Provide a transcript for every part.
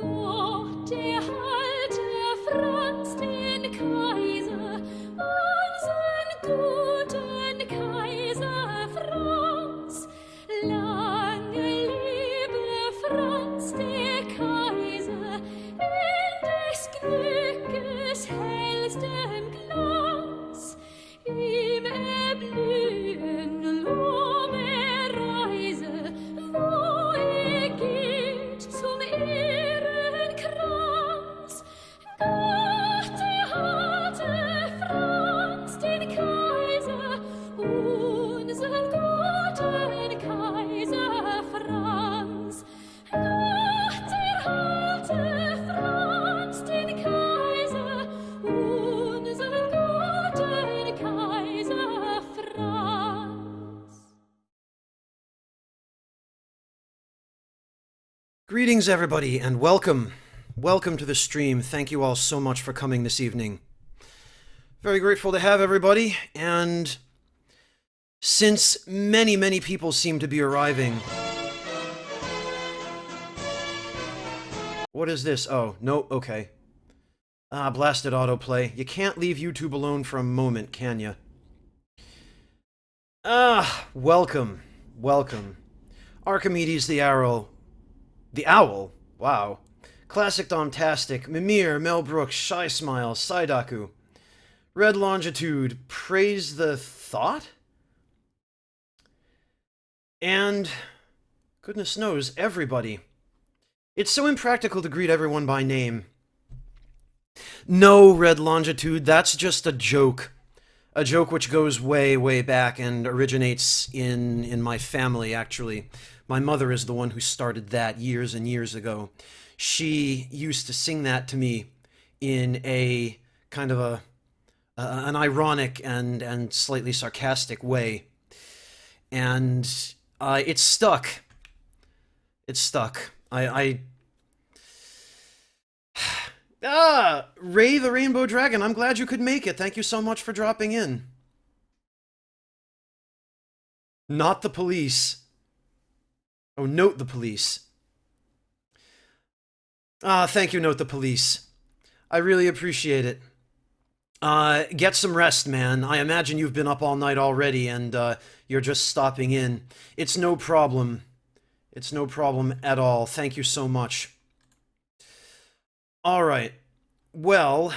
Gott erhalte Franz den Kaiser, unseren guten Kaiser Franz. Lange lebe Franz der Kaiser, in des Glückes hellstem Glanz. Ihm erblühen Lobereise, wo geht zum Ehrenkranz. Gott erhalte Franz den Kaiser, unseren guten Kaiser Franz. Gott erhalte Franz den Kaiser, unseren guten Kaiser Franz. Greetings, everybody, and welcome. Welcome to the stream. Thank you all so much for coming this evening. Very grateful to have everybody, and since many people seem to be arriving... What is this? Oh, no, okay. Blasted autoplay. You can't leave YouTube alone for a moment, can you? Welcome. Welcome. Archimedes the Owl. The Owl? Wow. Classic Domtastic, Mimir, Mel Brooks, Shy Smile, Saidaku. Red Longitude, Praise the Thought? And, goodness knows, everybody. It's so impractical to greet everyone by name. No, Red Longitude, that's just a joke. A joke which goes way back and originates in my family, actually. My mother is the one who started that years and years ago. She used to sing that to me in a kind of an ironic and slightly sarcastic way. And it stuck. It stuck. Ray the Rainbow Dragon, I'm glad you could make it. Thank you so much for dropping in. Not the police. Oh, Note the Police. Thank you, Note the Police. I really appreciate it. Get some rest, man. I imagine you've been up all night already, and you're just stopping in. It's no problem. It's no problem at all. Thank you so much. Alright. Well...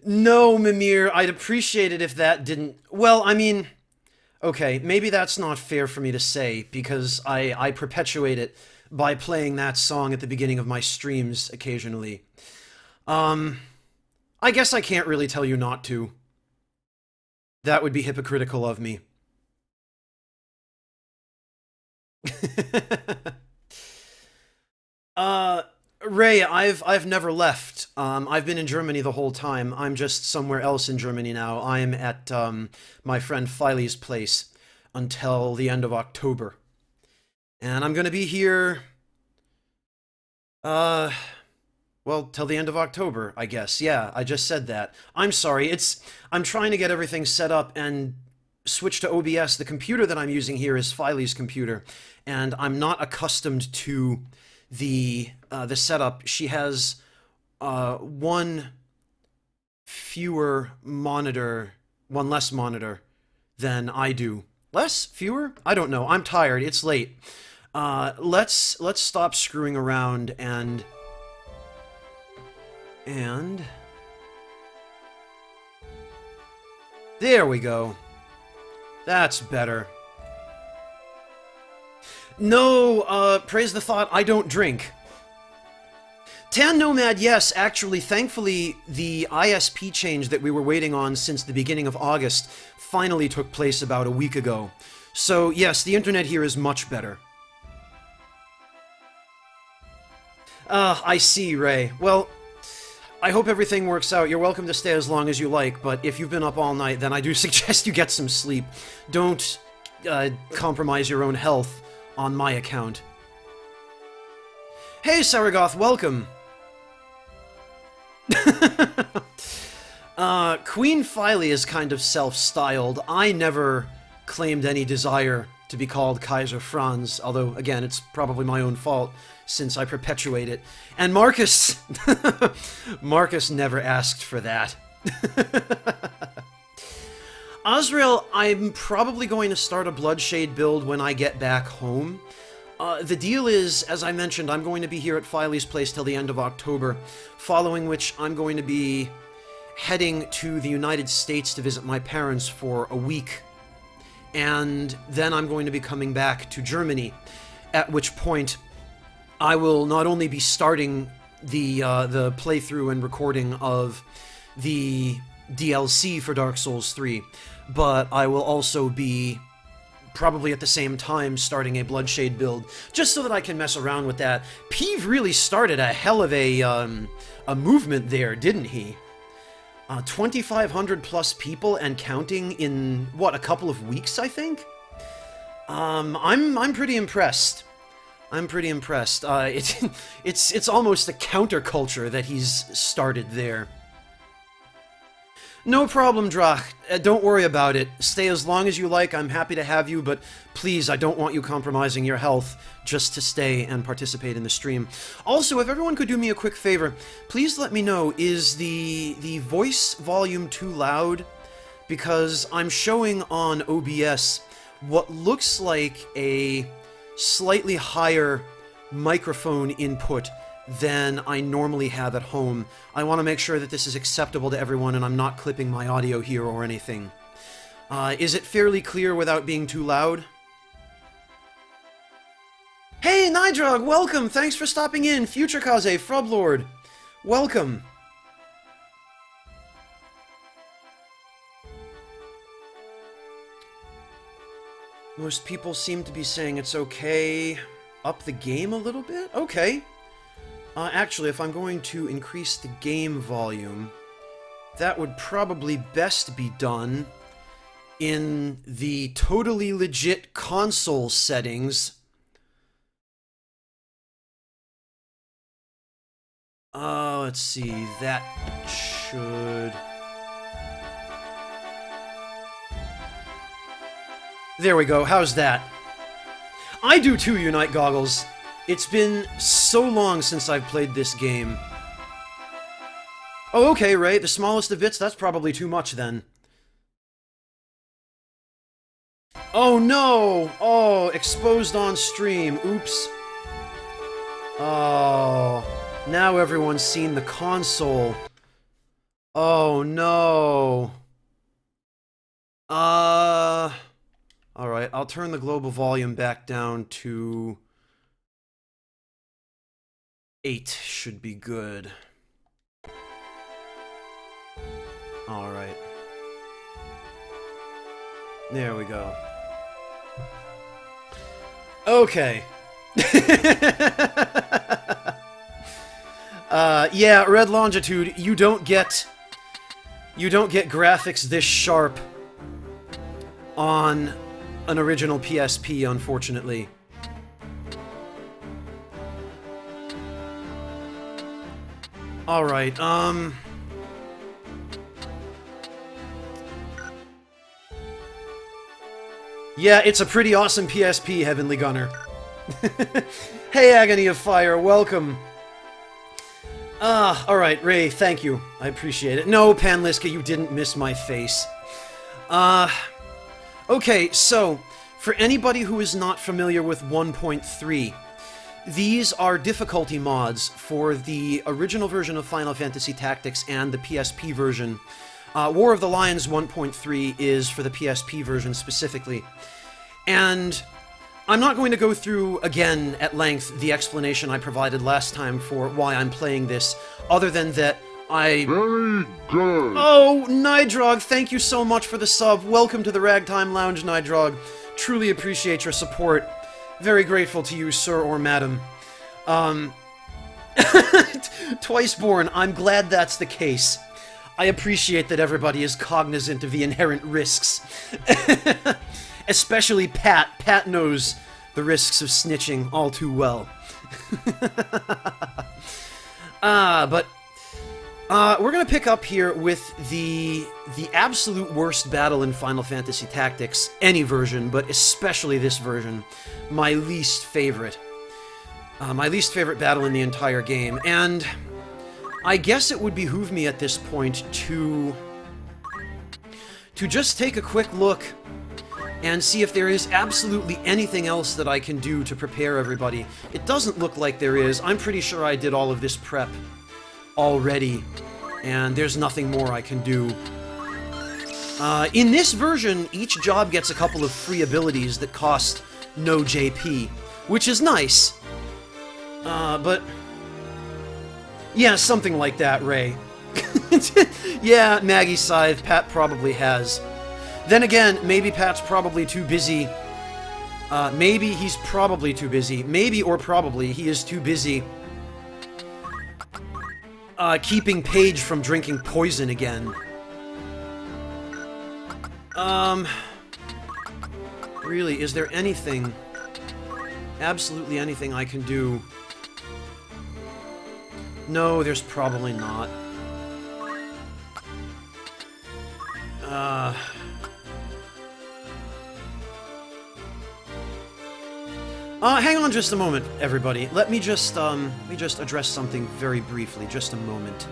No, Mimir, I'd appreciate it if that didn't... Well, I mean... Okay, maybe that's not fair for me to say, because I perpetuate it by playing that song at the beginning of my streams occasionally. I guess I can't really tell you not to. That would be hypocritical of me. Ray, I've never left. I've been in Germany the whole time. I'm just somewhere else in Germany now. I'm at my friend Filey's place until the end of October. And I'm gonna be here well, till the end of October, I guess. Yeah, I just said that. I'm sorry. I'm trying to get everything set up and switch to OBS. The computer that I'm using here is Filey's computer, and I'm not accustomed to the setup. She has one less monitor than I do. Less? Fewer? I don't know. I'm tired. It's late. Let's stop screwing around and there we go. That's better. No, praise the thought, I don't drink. Tan Nomad, yes, actually, thankfully, the ISP change that we were waiting on since the beginning of August finally took place about a week ago. So, yes, the internet here is much better. I see, Ray. Well, I hope everything works out. You're welcome to stay as long as you like, but if you've been up all night, then I do suggest you get some sleep. Don't compromise your own health on my account. Hey, Saragoth, welcome! Queen Filey is kind of self-styled. I never claimed any desire to be called Kaiser Franz, although, again, it's probably my own fault since I perpetuate it. And Marcus... Marcus never asked for that. Azrael, I'm probably going to start a Bloodshade build when I get back home. The deal is, as I mentioned, I'm going to be here at Filey's place till the end of October, following which I'm going to be heading to the United States to visit my parents for a week. And then I'm going to be coming back to Germany, at which point I will not only be starting the playthrough and recording of the DLC for Dark Souls 3, but I will also be probably at the same time starting a Bloodshade build, just so that I can mess around with that. Peeve really started a hell of a movement there, didn't he? 2,500 plus people and counting in, what, a couple of weeks, I think? I'm pretty impressed. I'm pretty impressed. It's almost a counterculture that he's started there. No problem, Drach. Don't worry about it. Stay as long as you like. I'm happy to have you, but please, I don't want you compromising your health just to stay and participate in the stream. Also, if everyone could do me a quick favor, please let me know, is the voice volume too loud? Because I'm showing on OBS what looks like a slightly higher microphone input than I normally have at home. I want to make sure that this is acceptable to everyone and I'm not clipping my audio here or anything. Is it fairly clear without being too loud? Hey, Nidrog, welcome! Thanks for stopping in! Future Kaze, Frublord, welcome! Most people seem to be saying it's okay. Up the game a little bit? Okay. Actually, if I'm going to increase the game volume, that would probably best be done in the totally legit console settings. Let's see, that should... There we go, how's that? I do too, Unite Goggles. It's been so long since I've played this game. Oh, okay, Ray, the smallest of bits? That's probably too much, then. Oh, no! Oh, exposed on stream. Oops. Oh, now everyone's seen the console. Oh, no. Alright, I'll turn the global volume back down to 8 should be good. Alright. There we go. Okay. Yeah, Red Longitude, you don't get graphics this sharp on an original PSP, unfortunately. Alright, yeah, it's a pretty awesome PSP, Heavenly Gunner. Hey, Agony of Fire, welcome. Alright, Ray, thank you. I appreciate it. No, Panliska, you didn't miss my face. Okay, so, for anybody who is not familiar with 1.3, these are difficulty mods for the original version of Final Fantasy Tactics and the PSP version. War of the Lions 1.3 is for the PSP version specifically. And I'm not going to go through, again, at length, the explanation I provided last time for why I'm playing this, other than that I... Very good. Oh, Nidrog, thank you so much for the sub. Welcome to the Ragtime Lounge, Nidrog. Truly appreciate your support. Very grateful to you, sir or madam. Twiceborn, I'm glad that's the case. I appreciate that everybody is cognizant of the inherent risks. Especially Pat. Pat knows the risks of snitching all too well. But... We're gonna pick up here with the absolute worst battle in Final Fantasy Tactics, any version, but especially this version. My least favorite. My least favorite battle in the entire game, and I guess it would behoove me at this point to just take a quick look and see if there is absolutely anything else that I can do to prepare everybody. It doesn't look like there is. I'm pretty sure I did all of this prep already, and there's nothing more I can do. In this version, each job gets a couple of free abilities that cost no JP, which is nice. But yeah, something like that, Ray. Yeah, Maggie Scythe, Pat probably has. Then again, maybe Pat's probably too busy. Maybe he's probably too busy. Maybe or probably he is too busy keeping Paige from drinking poison again. Really, is there anything, absolutely anything I can do? No, there's probably not. Hang on just a moment, everybody. Let me just address something very briefly. Just a moment.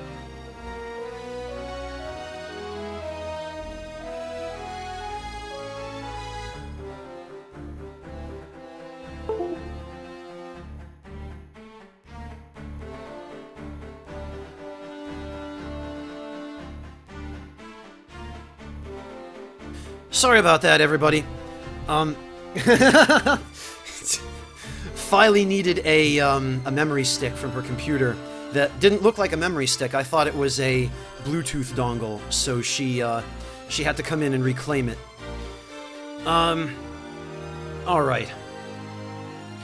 Sorry about that, everybody. Filey needed a memory stick from her computer that didn't look like a memory stick. I thought it was a Bluetooth dongle, so she had to come in and reclaim it. Alright.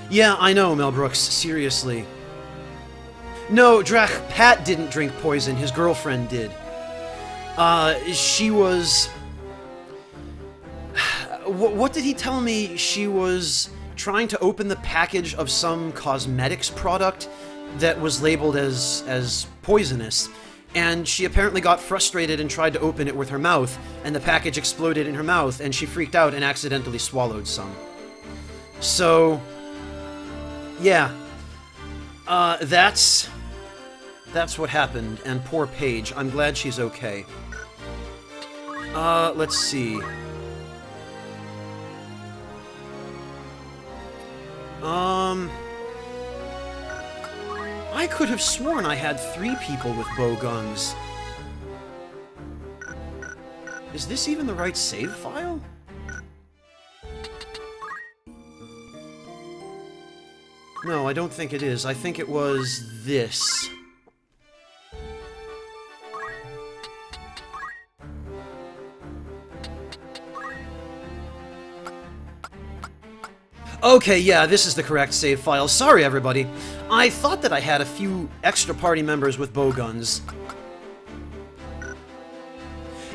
Yeah, I know, Mel Brooks, seriously. No, Drach, Pat didn't drink poison, his girlfriend did. She was... What did he tell me? She was trying to open the package of some cosmetics product that was labeled as poisonous, and she apparently got frustrated and tried to open it with her mouth, and the package exploded in her mouth, and she freaked out and accidentally swallowed some. So, yeah. That's what happened, and poor Paige. I'm glad she's okay. Let's see. I could have sworn I had 3 people with bow guns. Is this even the right save file? No, I don't think it is. I think it was this. Okay, yeah, this is the correct save file. Sorry, everybody. I thought that I had a few extra party members with bow guns.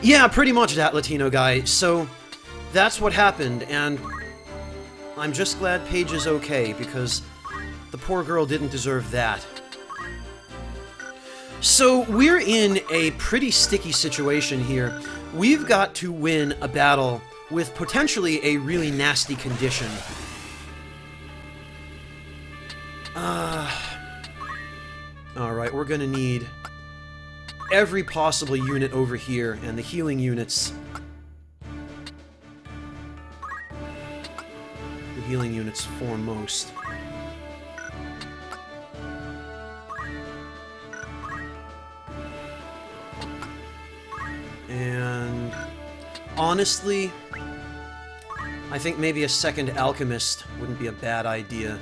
Yeah, pretty much that, Latino guy. So, that's what happened, and I'm just glad Paige is okay, because the poor girl didn't deserve that. So, we're in a pretty sticky situation here. We've got to win a battle with potentially a really nasty condition. Alright, we're gonna need every possible unit over here, and the healing units... The healing units foremost. And... honestly, I think maybe a second alchemist wouldn't be a bad idea.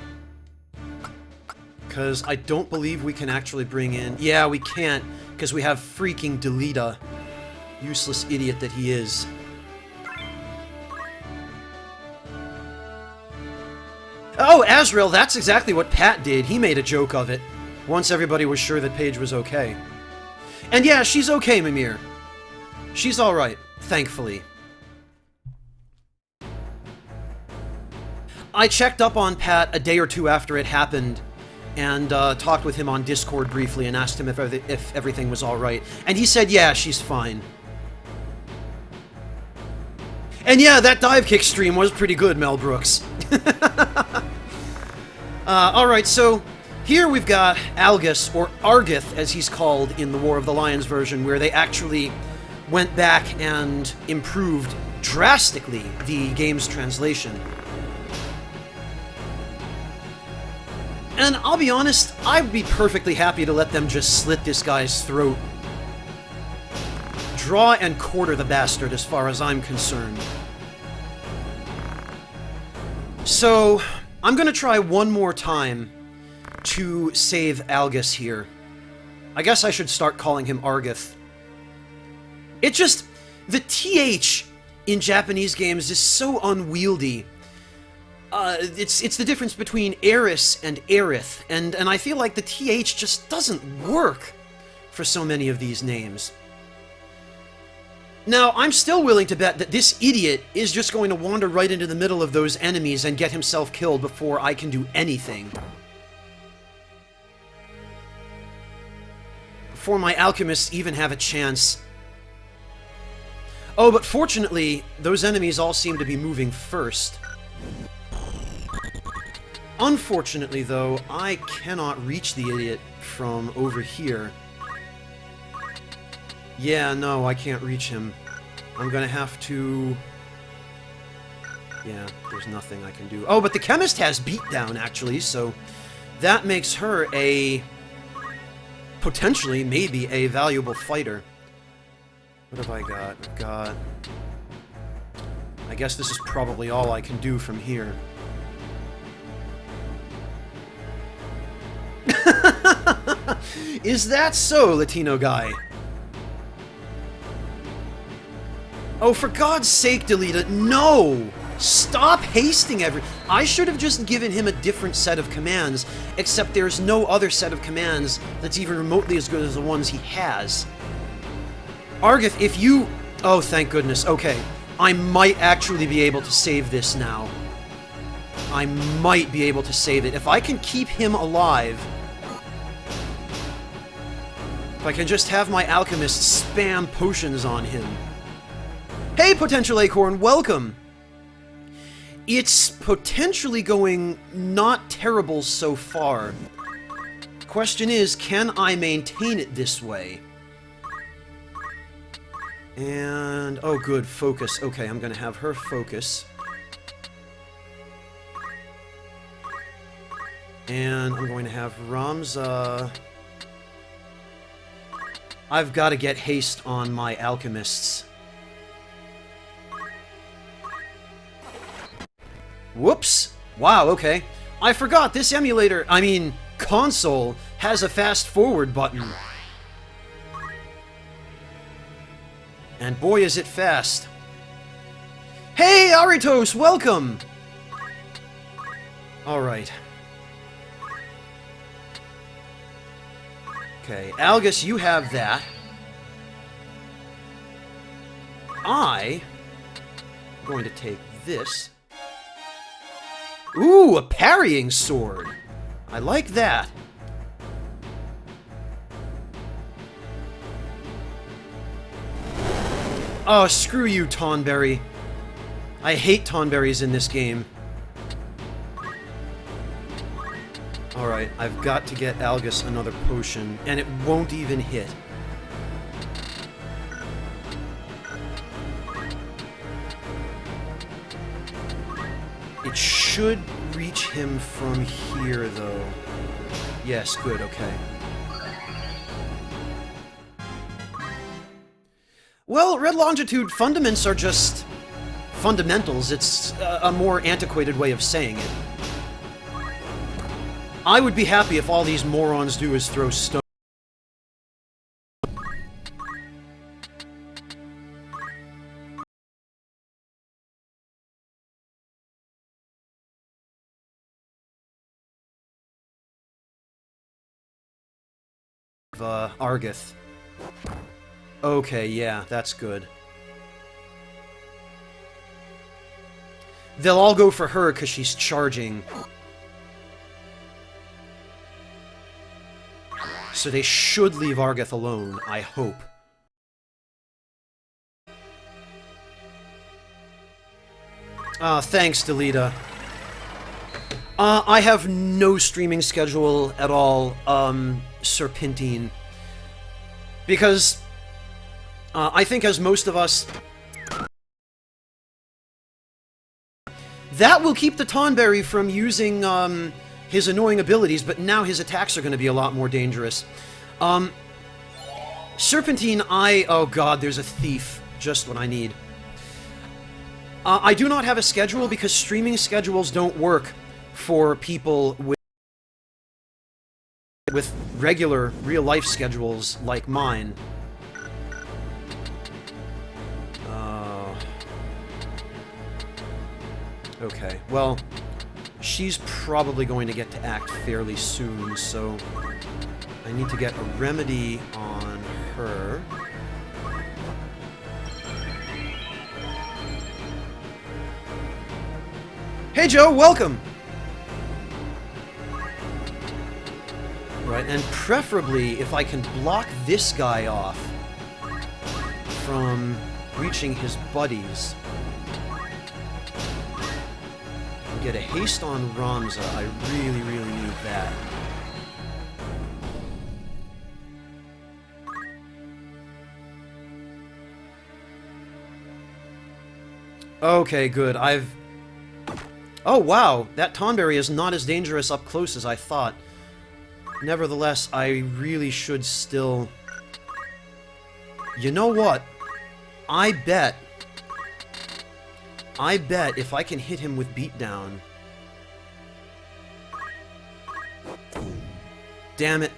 Because I don't believe we can actually bring in... Yeah, we can't, because we have freaking Delita. Useless idiot that he is. Oh, Azrael, that's exactly what Pat did. He made a joke of it, once everybody was sure that Paige was okay. And yeah, she's okay, Mimir. She's alright, thankfully. I checked up on Pat a day or two after it happened, and talked with him on Discord briefly and asked him if everything was alright. And he said, yeah, she's fine. And yeah, that dive kick stream was pretty good, Mel Brooks. Alright, so here we've got Algus, or Argith as he's called in the War of the Lions version, where they actually went back and improved drastically the game's translation. And I'll be honest, I'd be perfectly happy to let them just slit this guy's throat. Draw and quarter the bastard as far as I'm concerned. So, I'm gonna try one more time to save Algus here. I guess I should start calling him Argith. It just... the TH in Japanese games is so unwieldy. It's the difference between Eris and Aerith, and I feel like the TH just doesn't work for so many of these names. Now, I'm still willing to bet that this idiot is just going to wander right into the middle of those enemies and get himself killed before I can do anything. Before my alchemists even have a chance. Oh, but fortunately, those enemies all seem to be moving first. Unfortunately, though, I cannot reach the idiot from over here. Yeah, no, I can't reach him. I'm gonna have to... yeah, there's nothing I can do. Oh, but the chemist has beatdown, actually, so that makes her a... potentially, maybe, a valuable fighter. What have I got? I've got... I guess this is probably all I can do from here. Is that so, Latino guy? Oh, for God's sake, Delita, no! Stop hasting I should have just given him a different set of commands, except there's no other set of commands that's even remotely as good as the ones he has. Argith, if you... oh, thank goodness. Okay. I might actually be able to save this now. I might be able to save it. If I can keep him alive... if I can just have my alchemist spam potions on him... Hey, Potential Acorn, welcome! It's potentially going not terrible so far. Question is, can I maintain it this way? And... oh good, focus. Okay, I'm gonna have her focus. And I'm going to have Ramza... I've got to get haste on my alchemists. Whoops! Wow, okay. I forgot this emulator, I mean, console, has a fast forward button. And boy is it fast. Hey, Aritos, welcome! Alright. Okay, Algus, you have that. I'm going to take this. Ooh, a parrying sword! I like that. Oh, screw you, Tonberry. I hate Tonberries in this game. Alright, I've got to get Algus another potion, and it won't even hit. It should reach him from here, though. Yes, good, okay. Well, Red Longitude, fundaments are just... fundamentals. It's a more antiquated way of saying it. I would be happy if all these morons do is throw stone. Argith. Okay, yeah, that's good. They'll all go for her because she's charging. So they should leave Argeth alone, I hope. Thanks, Delita. I have no streaming schedule at all, Serpentine. Because, I think as most of us... That will keep the Tonberry from using, his annoying abilities, but now his attacks are going to be a lot more dangerous. Serpentine, oh god, there's a thief. Just what I need. I do not have a schedule because streaming schedules don't work for people with regular, real-life schedules like mine. Okay, well, she's probably going to get to act fairly soon, so I need to get a remedy on her. Hey Joe, welcome! Right, and preferably if I can block this guy off from reaching his buddies. Get a haste on Ramza. I really, really need that. Okay, good. Oh, wow! That Tonberry is not as dangerous up close as I thought. Nevertheless, I really should still... You know what? I bet if I can hit him with Beatdown... Damn it.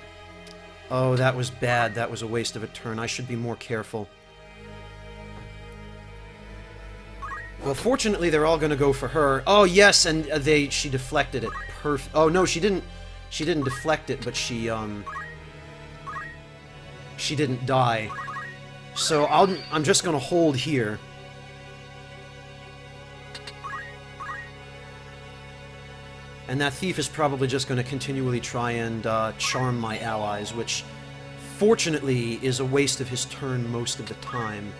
Oh, that was bad. That was a waste of a turn. I should be more careful. Well, fortunately, they're all gonna go for her. Oh, yes, and she deflected it. Oh, no, she didn't deflect it, but she didn't die. So I'm just gonna hold here. And that thief is probably just going to continually try and charm my allies, which, fortunately, is a waste of his turn most of the time.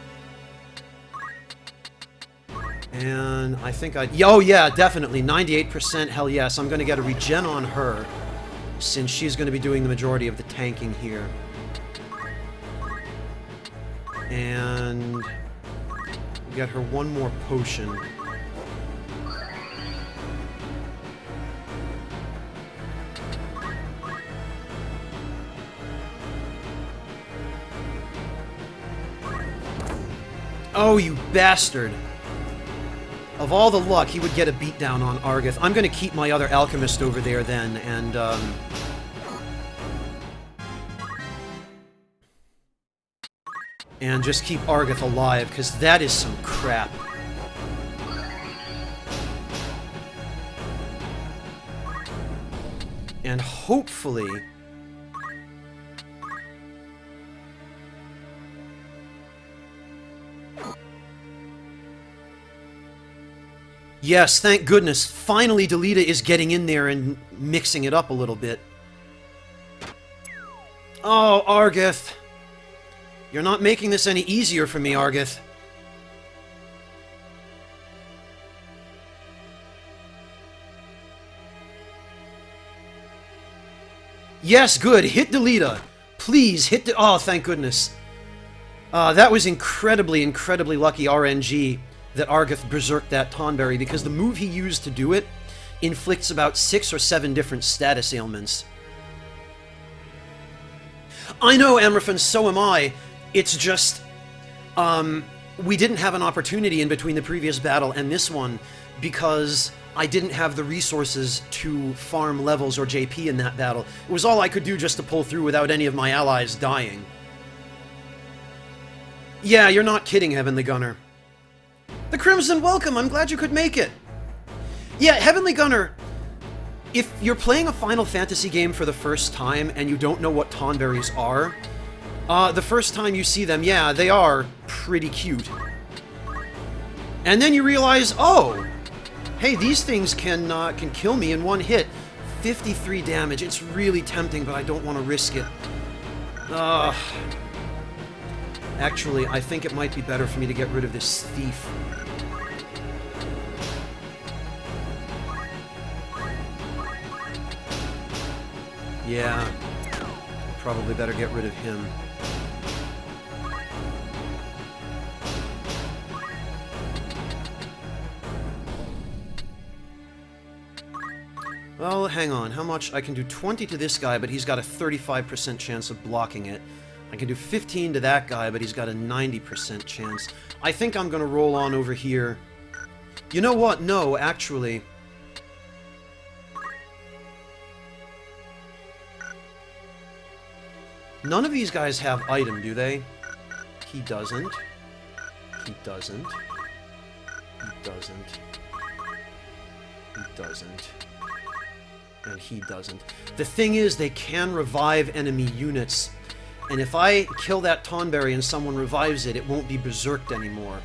And I think oh yeah, definitely, 98%, hell yes, I'm going to get a regen on her, since she's going to be doing the majority of the tanking here. And get her one more potion. Oh, you bastard! Of all the luck, he would get a beatdown on Argeth. I'm gonna keep my other alchemist over there then, and just keep Argeth alive, because that is some crap. And hopefully... Yes, thank goodness. Finally, Delita is getting in there and mixing it up a little bit. Oh, Argeth. You're not making this any easier for me, Argeth. Yes, good. Hit Delita. Please, hit the... Oh, thank goodness. That was incredibly, incredibly lucky RNG that Argeth berserked that Tonberry, because the move he used to do it inflicts about 6 or 7 different status ailments. I know, Amraphan, so am I. It's just, we didn't have an opportunity in between the previous battle and this one, because I didn't have the resources to farm levels or JP in that battle. It was all I could do just to pull through without any of my allies dying. Yeah, you're not kidding, Heavenly Gunner. The Crimson, welcome! I'm glad you could make it! Yeah, Heavenly Gunner, if you're playing a Final Fantasy game for the first time and you don't know what Tonberries are, the first time you see them, yeah, they are pretty cute. And then you realize, oh, hey, these things can kill me in one hit. 53 damage. It's really tempting, but I don't want to risk it. Ugh. Actually, I think it might be better for me to get rid of this thief. Yeah. Probably better get rid of him. Well, hang on. How much? I can do 20 to this guy, but he's got a 35% chance of blocking it. I can do 15 to that guy, but he's got a 90% chance. I think I'm gonna roll on over here. You know what? No, actually. None of these guys have item, do they? He doesn't. He doesn't. He doesn't. He doesn't. And he doesn't. The thing is, they can revive enemy units. And if I kill that Tonberry and someone revives it, it won't be berserked anymore.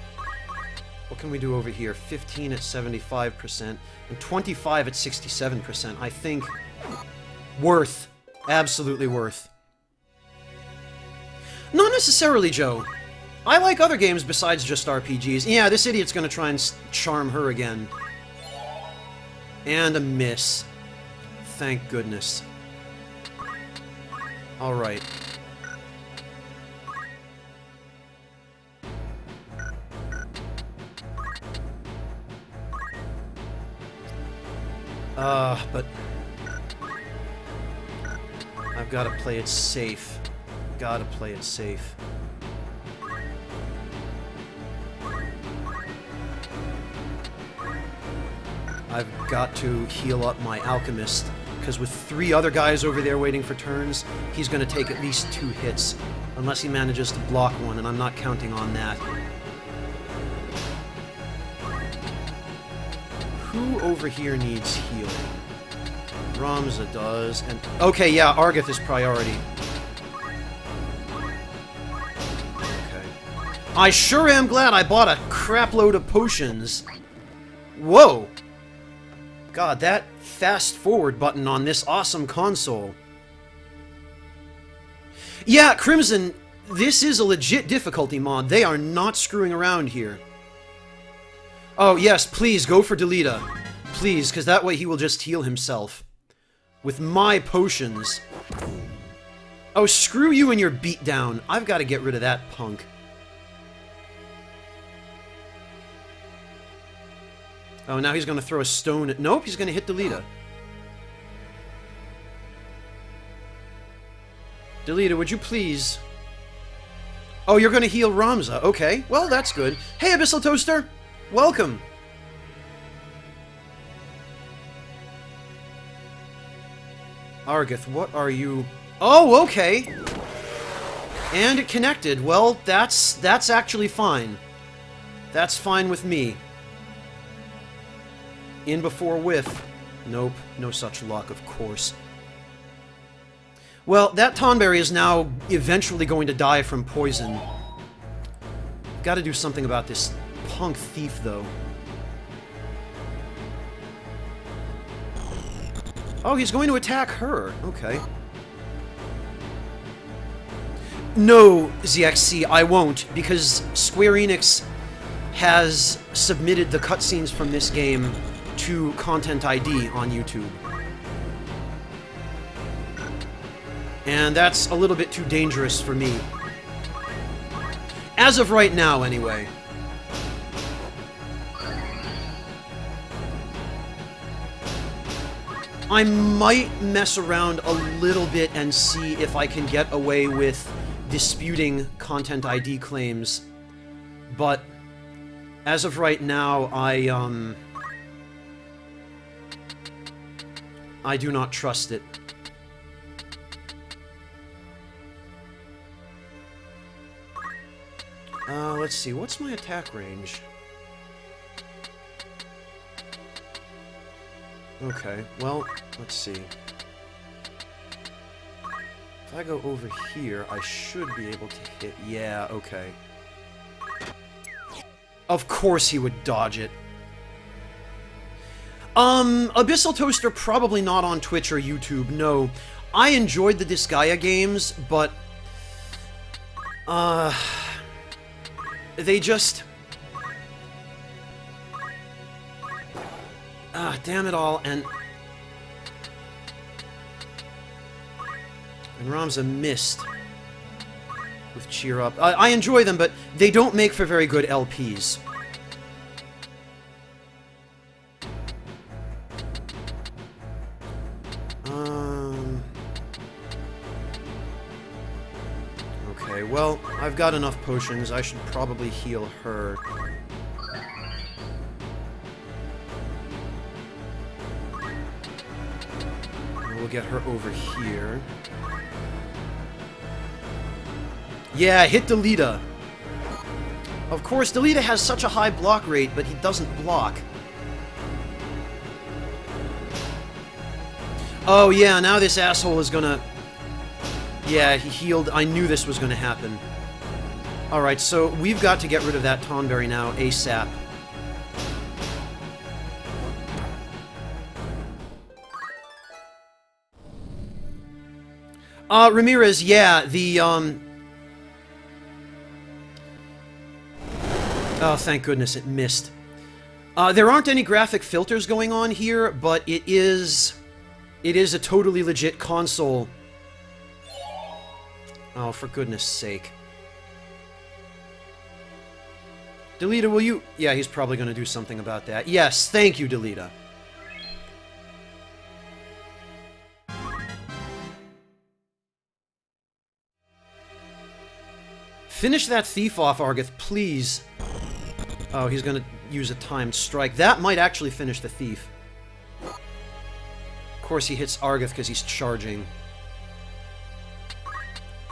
What can we do over here? 15 at 75%, and 25 at 67%. I think worth. Absolutely worth. Not necessarily, Joe. I like other games besides just RPGs. Yeah, this idiot's gonna try and charm her again. And a miss. Thank goodness. Alright. But I've got to play it safe. Gotta play it safe. I've got to heal up my alchemist, because with 3 other guys over there waiting for turns, he's going to take at least 2 hits, unless he manages to block one, and I'm not counting on that. Who over here needs healing? Ramza does, and... Okay, yeah, Argeth is priority. Okay. I sure am glad I bought a crapload of potions. Whoa! God, that fast forward button on this awesome console. Yeah, Crimson, this is a legit difficulty mod. They are not screwing around here. Oh, yes, please, go for Delita. Please, because that way he will just heal himself. With my potions. Oh, screw you and your beatdown. I've got to get rid of that punk. Oh, now he's going to throw a stone at... Nope, he's going to hit Delita. Delita, would you please... Oh, you're going to heal Ramza. Okay, well, that's good. Hey, Abyssal Toaster! Welcome! Argeth, what are you... Oh, okay! And it connected. Well, that's actually fine. That's fine with me. In before whiff. Nope, no such luck, of course. Well, that Tonberry is now eventually going to die from poison. Gotta do something about this punk thief, though. Oh, he's going to attack her. Okay. No, ZXC, I won't, because Square Enix has submitted the cutscenes from this game to Content ID on YouTube. And that's a little bit too dangerous for me. As of right now, anyway. I might mess around a little bit and see if I can get away with disputing Content ID claims. But as of right now, I do not trust it. Let's see, what's my attack range? Okay, well, let's see. If I go over here, I should be able to hit... Yeah, okay. Of course he would dodge it. Abyssal Toaster probably not on Twitch or YouTube, no. I enjoyed the Disgaea games, but They just... damn it all, and Ramza missed with Cheer Up. I enjoy them, but they don't make for very good LPs. Okay, well, I've got enough potions. I should probably heal her. We'll get her over here. Yeah, hit Delita. Of course, Delita has such a high block rate, but he doesn't block. Oh yeah, now this asshole is gonna... Yeah, he healed. I knew this was gonna happen. Alright, so we've got to get rid of that Tonberry now, ASAP. Ramirez, yeah, the, Oh, thank goodness it missed. There aren't any graphic filters going on here, but it is a totally legit console. Oh, for goodness sake. Delita, will you... Yeah, he's probably going to do something about that. Yes, thank you, Delita. Finish that thief off, Argeth, please. Oh, he's gonna use a timed strike. That might actually finish the thief. Of course, he hits Argeth because he's charging.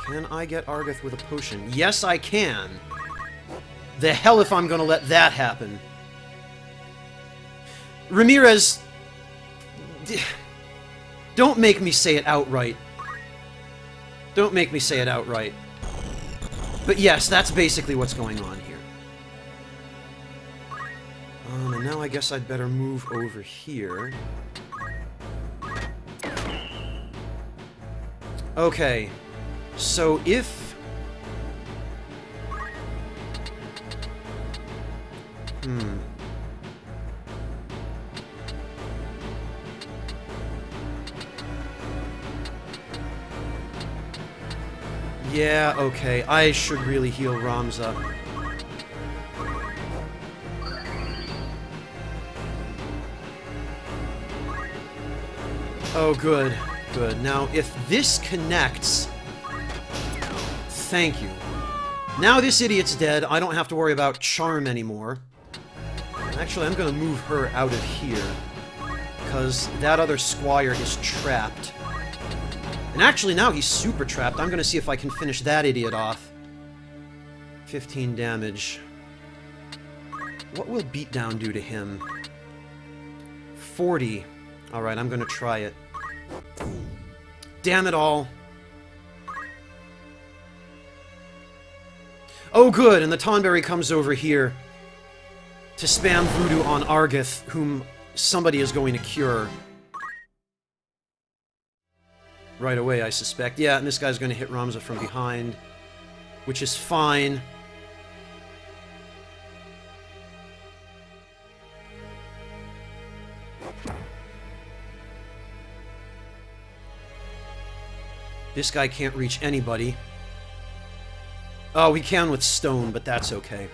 Can I get Argeth with a potion? Yes, I can. The hell if I'm gonna let that happen. Ramirez... Don't make me say it outright. Don't make me say it outright. But yes, that's basically what's going on here. And now I guess I'd better move over here. Okay, so if... Yeah, okay, I should really heal Ramza. Oh, good, good. Now, if this connects... Thank you. Now this idiot's dead, I don't have to worry about Charm anymore. Actually, I'm gonna move her out of here, because that other squire is trapped. And actually, now he's super trapped. I'm gonna see if I can finish that idiot off. 15 damage. What will Beatdown do to him? 40. Alright, I'm gonna try it. Damn it all. Oh good, and the Tonberry comes over here to spam Voodoo on Argeth, whom somebody is going to cure. Right away, I suspect. Yeah, and this guy's going to hit Ramza from behind, which is fine. This guy can't reach anybody. Oh, he can with stone, but that's okay.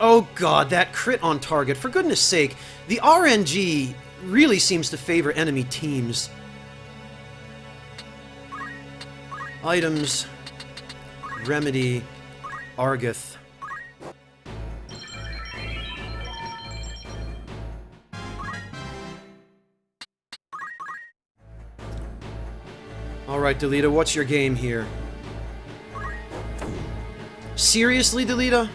Oh god, that crit on target. For goodness sake, the RNG really seems to favor enemy teams. Items. Remedy. Argeth. Alright, Delita, what's your game here? Seriously, Delita?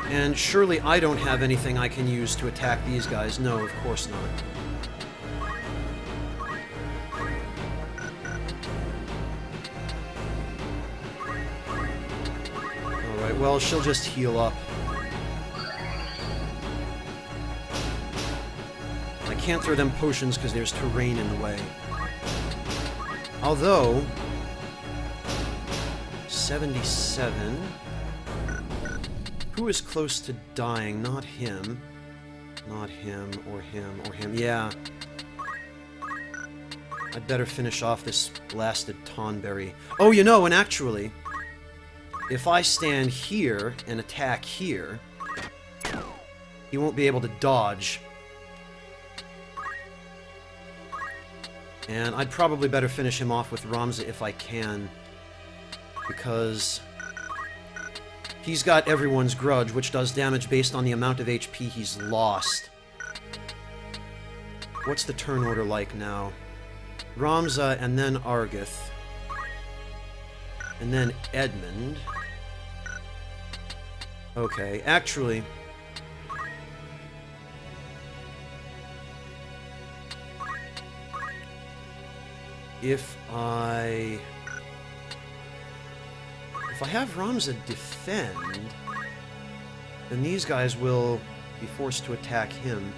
And surely I don't have anything I can use to attack these guys. No, of course not. Alright, well, she'll just heal up. I can't throw them potions because there's terrain in the way. Although... 77... Who is close to dying? Not him. Not him, or him, or him. Yeah. I'd better finish off this blasted Tonberry. Oh, you know, and actually... If I stand here and attack here, he won't be able to dodge. And I'd probably better finish him off with Ramza if I can, because he's got everyone's grudge, which does damage based on the amount of HP he's lost. What's the turn order like now? Ramza, and then Argith. And then Edmund. Okay, actually... If I have Ramza defend, then these guys will be forced to attack him.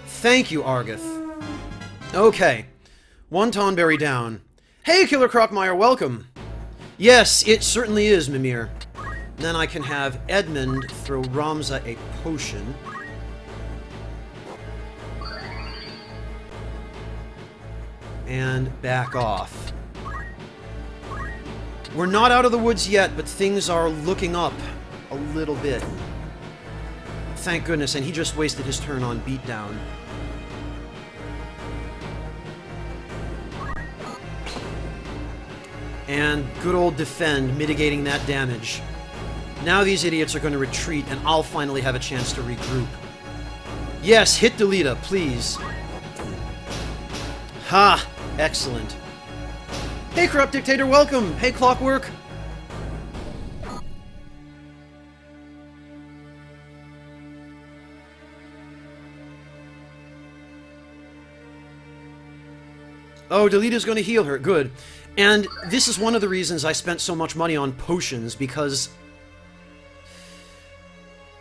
Thank you, Argith. Okay. One Tonberry down. Hey, Killer Crockmire, welcome! Yes, it certainly is, Mimir. Then I can have Edmund throw Ramza a potion. And back off. We're not out of the woods yet, but things are looking up a little bit. Thank goodness, and he just wasted his turn on beatdown. And good old defend, mitigating that damage. Now these idiots are going to retreat, and I'll finally have a chance to regroup. Yes, hit Delita, please. Ha! Excellent. Hey, Corrupt Dictator, welcome! Hey, Clockwork! Oh, Delita's going to heal her. Good. And this is one of the reasons I spent so much money on potions, because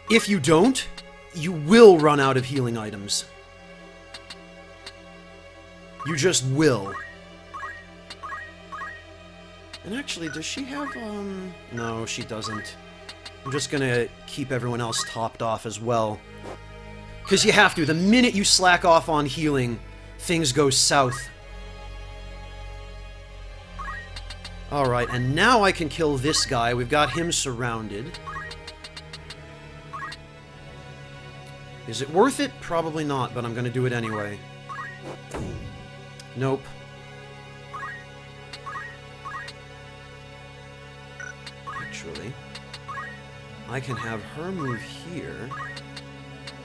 if you don't, you will run out of healing items. You just will. And actually, does she have, No, she doesn't. I'm just gonna keep everyone else topped off as well. Because you have to. The minute you slack off on healing, things go south. Alright, and now I can kill this guy. We've got him surrounded. Is it worth it? Probably not, but I'm gonna do it anyway. Nope. Actually, I can have her move here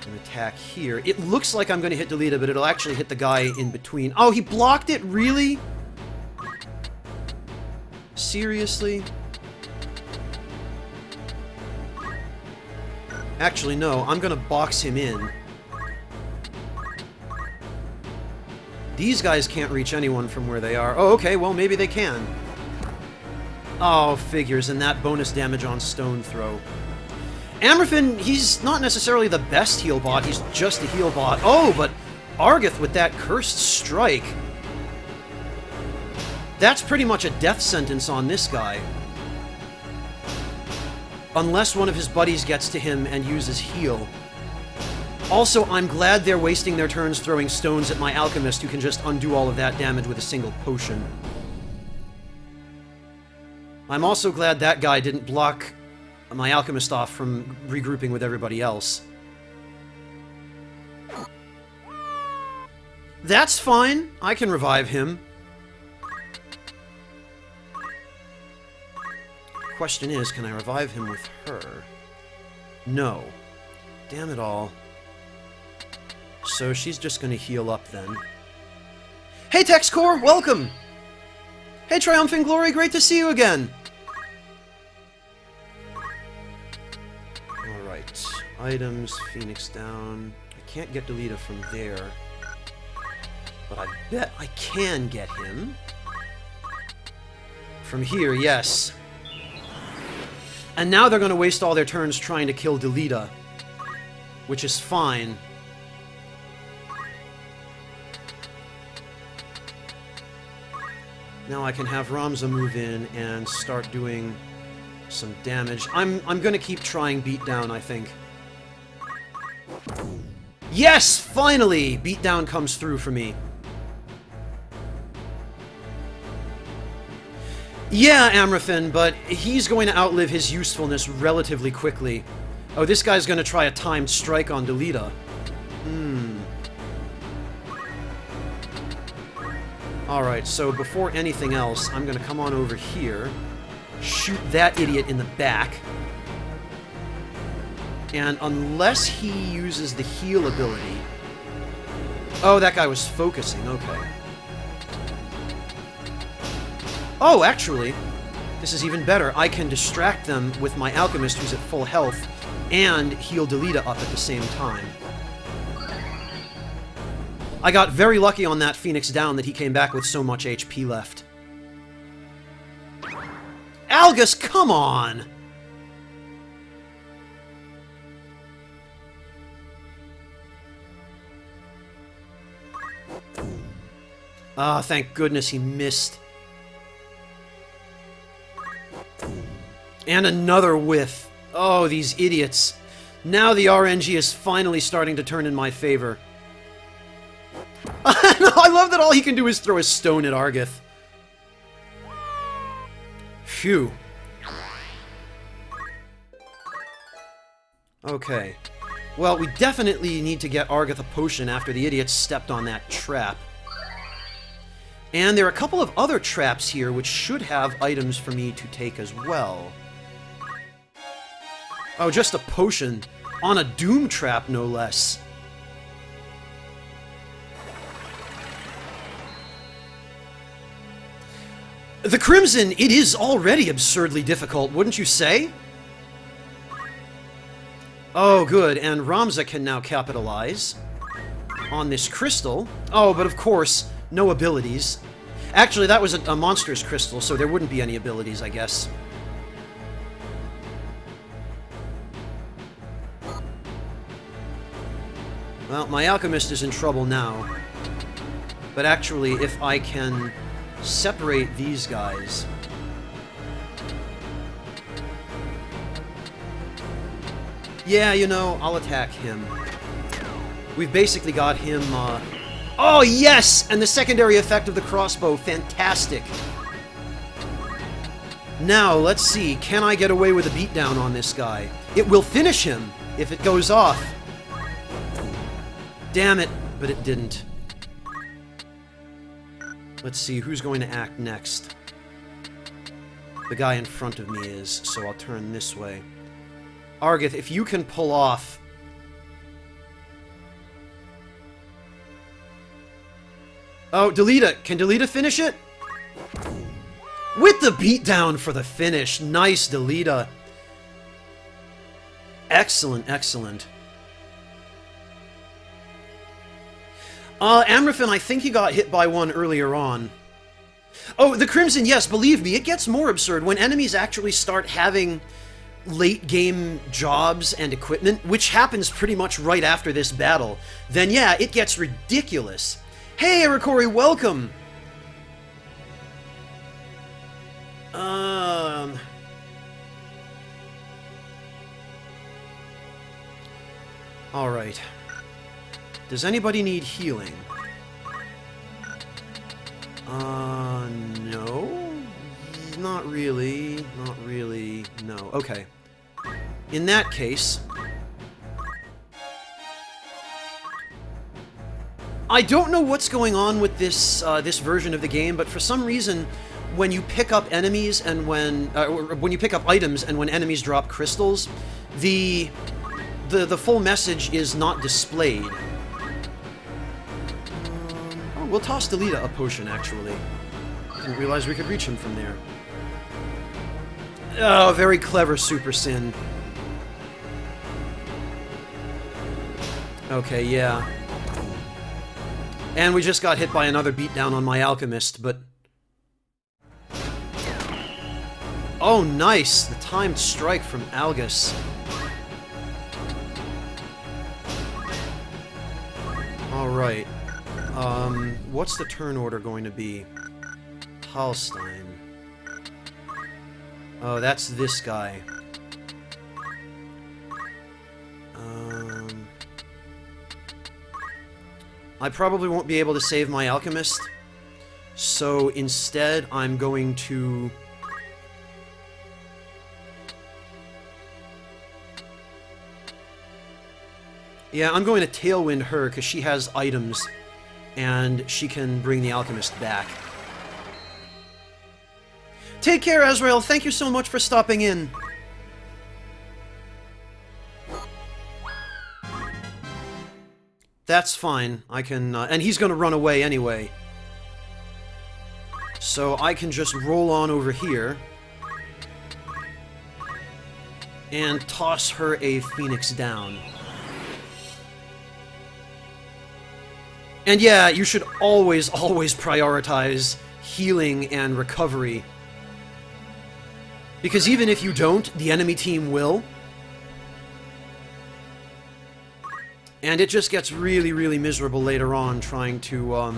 and attack here. It looks like I'm going to hit Delita, but it'll actually hit the guy in between. Oh, he blocked it? Really? Seriously? Actually, no. I'm going to box him in. These guys can't reach anyone from where they are. Oh, okay, well, maybe they can. Oh, figures, and that bonus damage on Stone Throw. Amerfin, he's not necessarily the best heal bot, he's just a heal bot. Oh, but Argith with that Cursed Strike. That's pretty much a death sentence on this guy. Unless one of his buddies gets to him and uses heal. Also, I'm glad they're wasting their turns throwing stones at my alchemist, who can just undo all of that damage with a single potion. I'm also glad that guy didn't block my alchemist off from regrouping with everybody else. That's fine. I can revive him. Question is, can I revive him with her? No. Damn it all. So she's just gonna heal up then. Hey Texcore, welcome! Hey Triumphant Glory, great to see you again! Alright, items, Phoenix down. I can't get Delita from there. But I bet I can get him. From here, yes. And now they're going to waste all their turns trying to kill Delita, which is fine. Now I can have Ramza move in and start doing some damage. I'm going to keep trying Beatdown, I think. Yes! Finally! Beatdown comes through for me. Yeah, Amraphin, but he's going to outlive his usefulness relatively quickly. Oh, this guy's going to try a timed strike on Delita. Alright, so before anything else, I'm going to come on over here, shoot that idiot in the back, and unless he uses the heal ability... Oh, that guy was focusing, okay. Oh, actually, this is even better. I can distract them with my Alchemist, who's at full health, and heal Delita up at the same time. I got very lucky on that Phoenix down that he came back with so much HP left. Algus, come on! Ah, thank goodness he missed. And another whiff. Oh, these idiots. Now the RNG is finally starting to turn in my favor. No, I love that all he can do is throw a stone at Argith. Phew. Okay. Well, we definitely need to get Argith a potion after the idiots stepped on that trap. And there are a couple of other traps here which should have items for me to take as well. Oh, just a potion. On a Doom trap, no less. The Crimson, it is already absurdly difficult, wouldn't you say? Oh, good, and Ramza can now capitalize on this crystal. Oh, but of course, no abilities. Actually, that was a monstrous crystal, so there wouldn't be any abilities, I guess. Well, my Alchemist is in trouble now. But actually, if I can separate these guys... Yeah, you know, I'll attack him. We've basically got him, Oh, yes! And the secondary effect of the crossbow, fantastic. Now, let's see, can I get away with a beatdown on this guy? It will finish him if it goes off. Damn it, but it didn't. Let's see, who's going to act next? The guy in front of me is, so I'll turn this way. Argith, if you can pull off... Oh, Delita! Can Delita finish it? With the beatdown for the finish! Nice, Delita! Excellent, excellent. Amraphin, I think he got hit by one earlier on. Oh, the Crimson, yes, believe me, it gets more absurd when enemies actually start having late-game jobs and equipment, which happens pretty much right after this battle. Then yeah, it gets ridiculous. Hey, Erikori, welcome! Alright. Does anybody need healing? No? Not really. Not really. No. Okay. In that case... I don't know what's going on with this, this version of the game, but for some reason, when you pick up enemies and when you pick up items and when enemies drop crystals, the full message is not displayed. Oh, we'll toss Delita a potion, actually. Didn't realize we could reach him from there. Oh, very clever Super Sin. Okay, yeah. And we just got hit by another beatdown on my Alchemist, but... Oh, nice! The timed strike from Algus. Alright. What's the turn order going to be? Halstein. Oh, that's this guy. I probably won't be able to save my alchemist, so instead I'm going to... Yeah, I'm going to Tailwind her, because she has items, and she can bring the alchemist back. Take care, Azrael. Thank you so much for stopping in. That's fine. I can... and he's going to run away anyway. So I can just roll on over here and toss her a Phoenix down. And yeah, you should always prioritize healing and recovery. Because even if you don't, the enemy team will. And it just gets really miserable later on trying to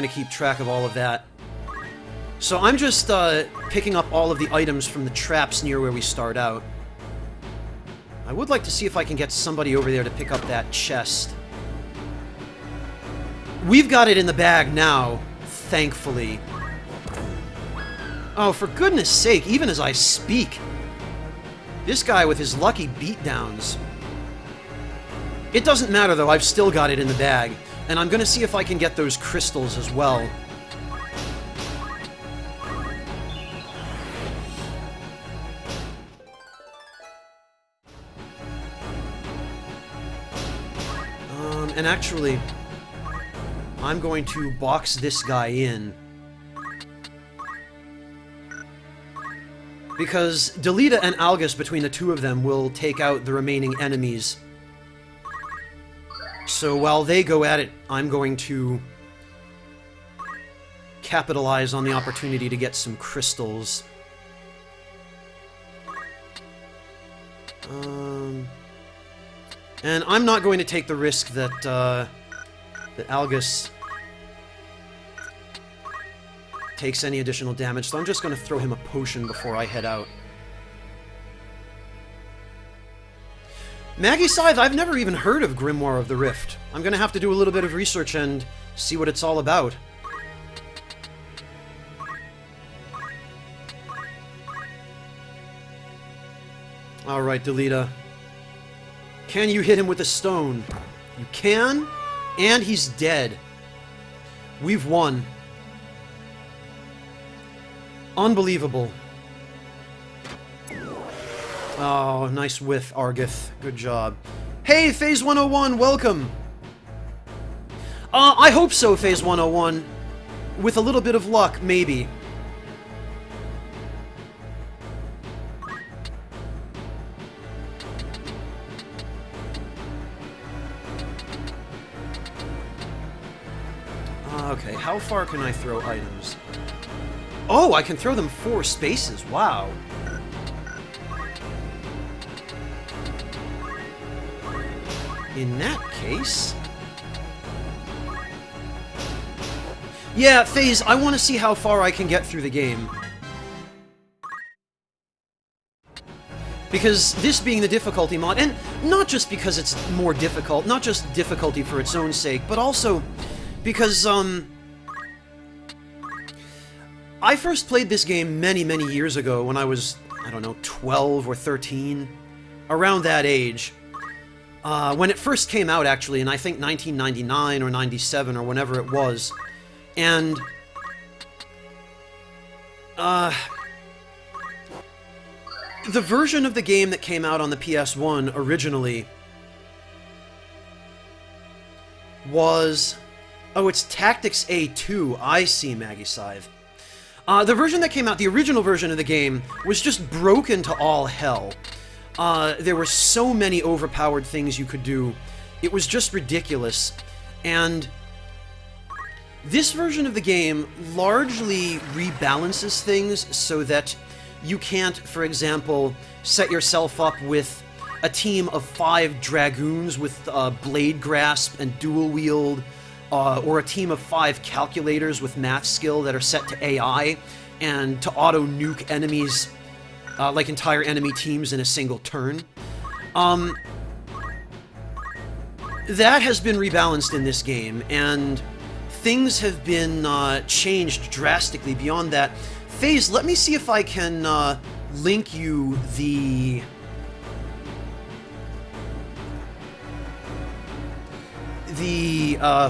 keep track of all of that. So I'm just picking up all of the items from the traps near where we start out. I would like to see if I can get somebody over there to pick up that chest. We've got it in the bag now, thankfully. Oh, for goodness sake, even as I speak. This guy with his lucky beatdowns. It doesn't matter, though. I've still got it in the bag. And I'm going to see if I can get those crystals as well. And actually, I'm going to box this guy in. Because Delita and Algus, between the two of them, will take out the remaining enemies. So while they go at it, I'm going to capitalize on the opportunity to get some crystals. And I'm not going to take the risk that, that Algus takes any additional damage, so I'm just going to throw him a potion before I head out. Maggie Scythe, I've never even heard of Grimoire of the Rift. I'm going to have to do a little bit of research and see what it's all about. Alright, Delita. Can you hit him with a stone? You can, and he's dead. We've won. Unbelievable. Oh, nice whiff, Argith. Good job. Hey, Phase 101, welcome! I hope so, Phase 101. With a little bit of luck, maybe. Okay, how far can I throw items? Oh, I can throw them 4 spaces. Wow. In that case... Yeah, FaZe, I want to see how far I can get through the game. Because this being the difficulty mod, and not just because it's more difficult, not just difficulty for its own sake, but also because, I first played this game many years ago when I was, I don't know, 12 or 13, around that age. When it first came out, actually, in I think 1999 or 97 or whenever it was. And, the version of the game that came out on the PS1 originally was... Oh, it's Tactics A2. I see, Maggie Scythe. The version that came out, the original version of the game, was just broken to all hell. There were so many overpowered things you could do. It was just ridiculous. And This version of the game largely rebalances things so that you can't, for example, set yourself up with a team of 5 dragoons with blade grasp and dual wield, or a team of 5 calculators with math skill that are set to AI and to auto nuke enemies, like entire enemy teams in a single turn. That has been rebalanced in this game, and things have been changed drastically beyond that. FaZe, let me see if I can link you the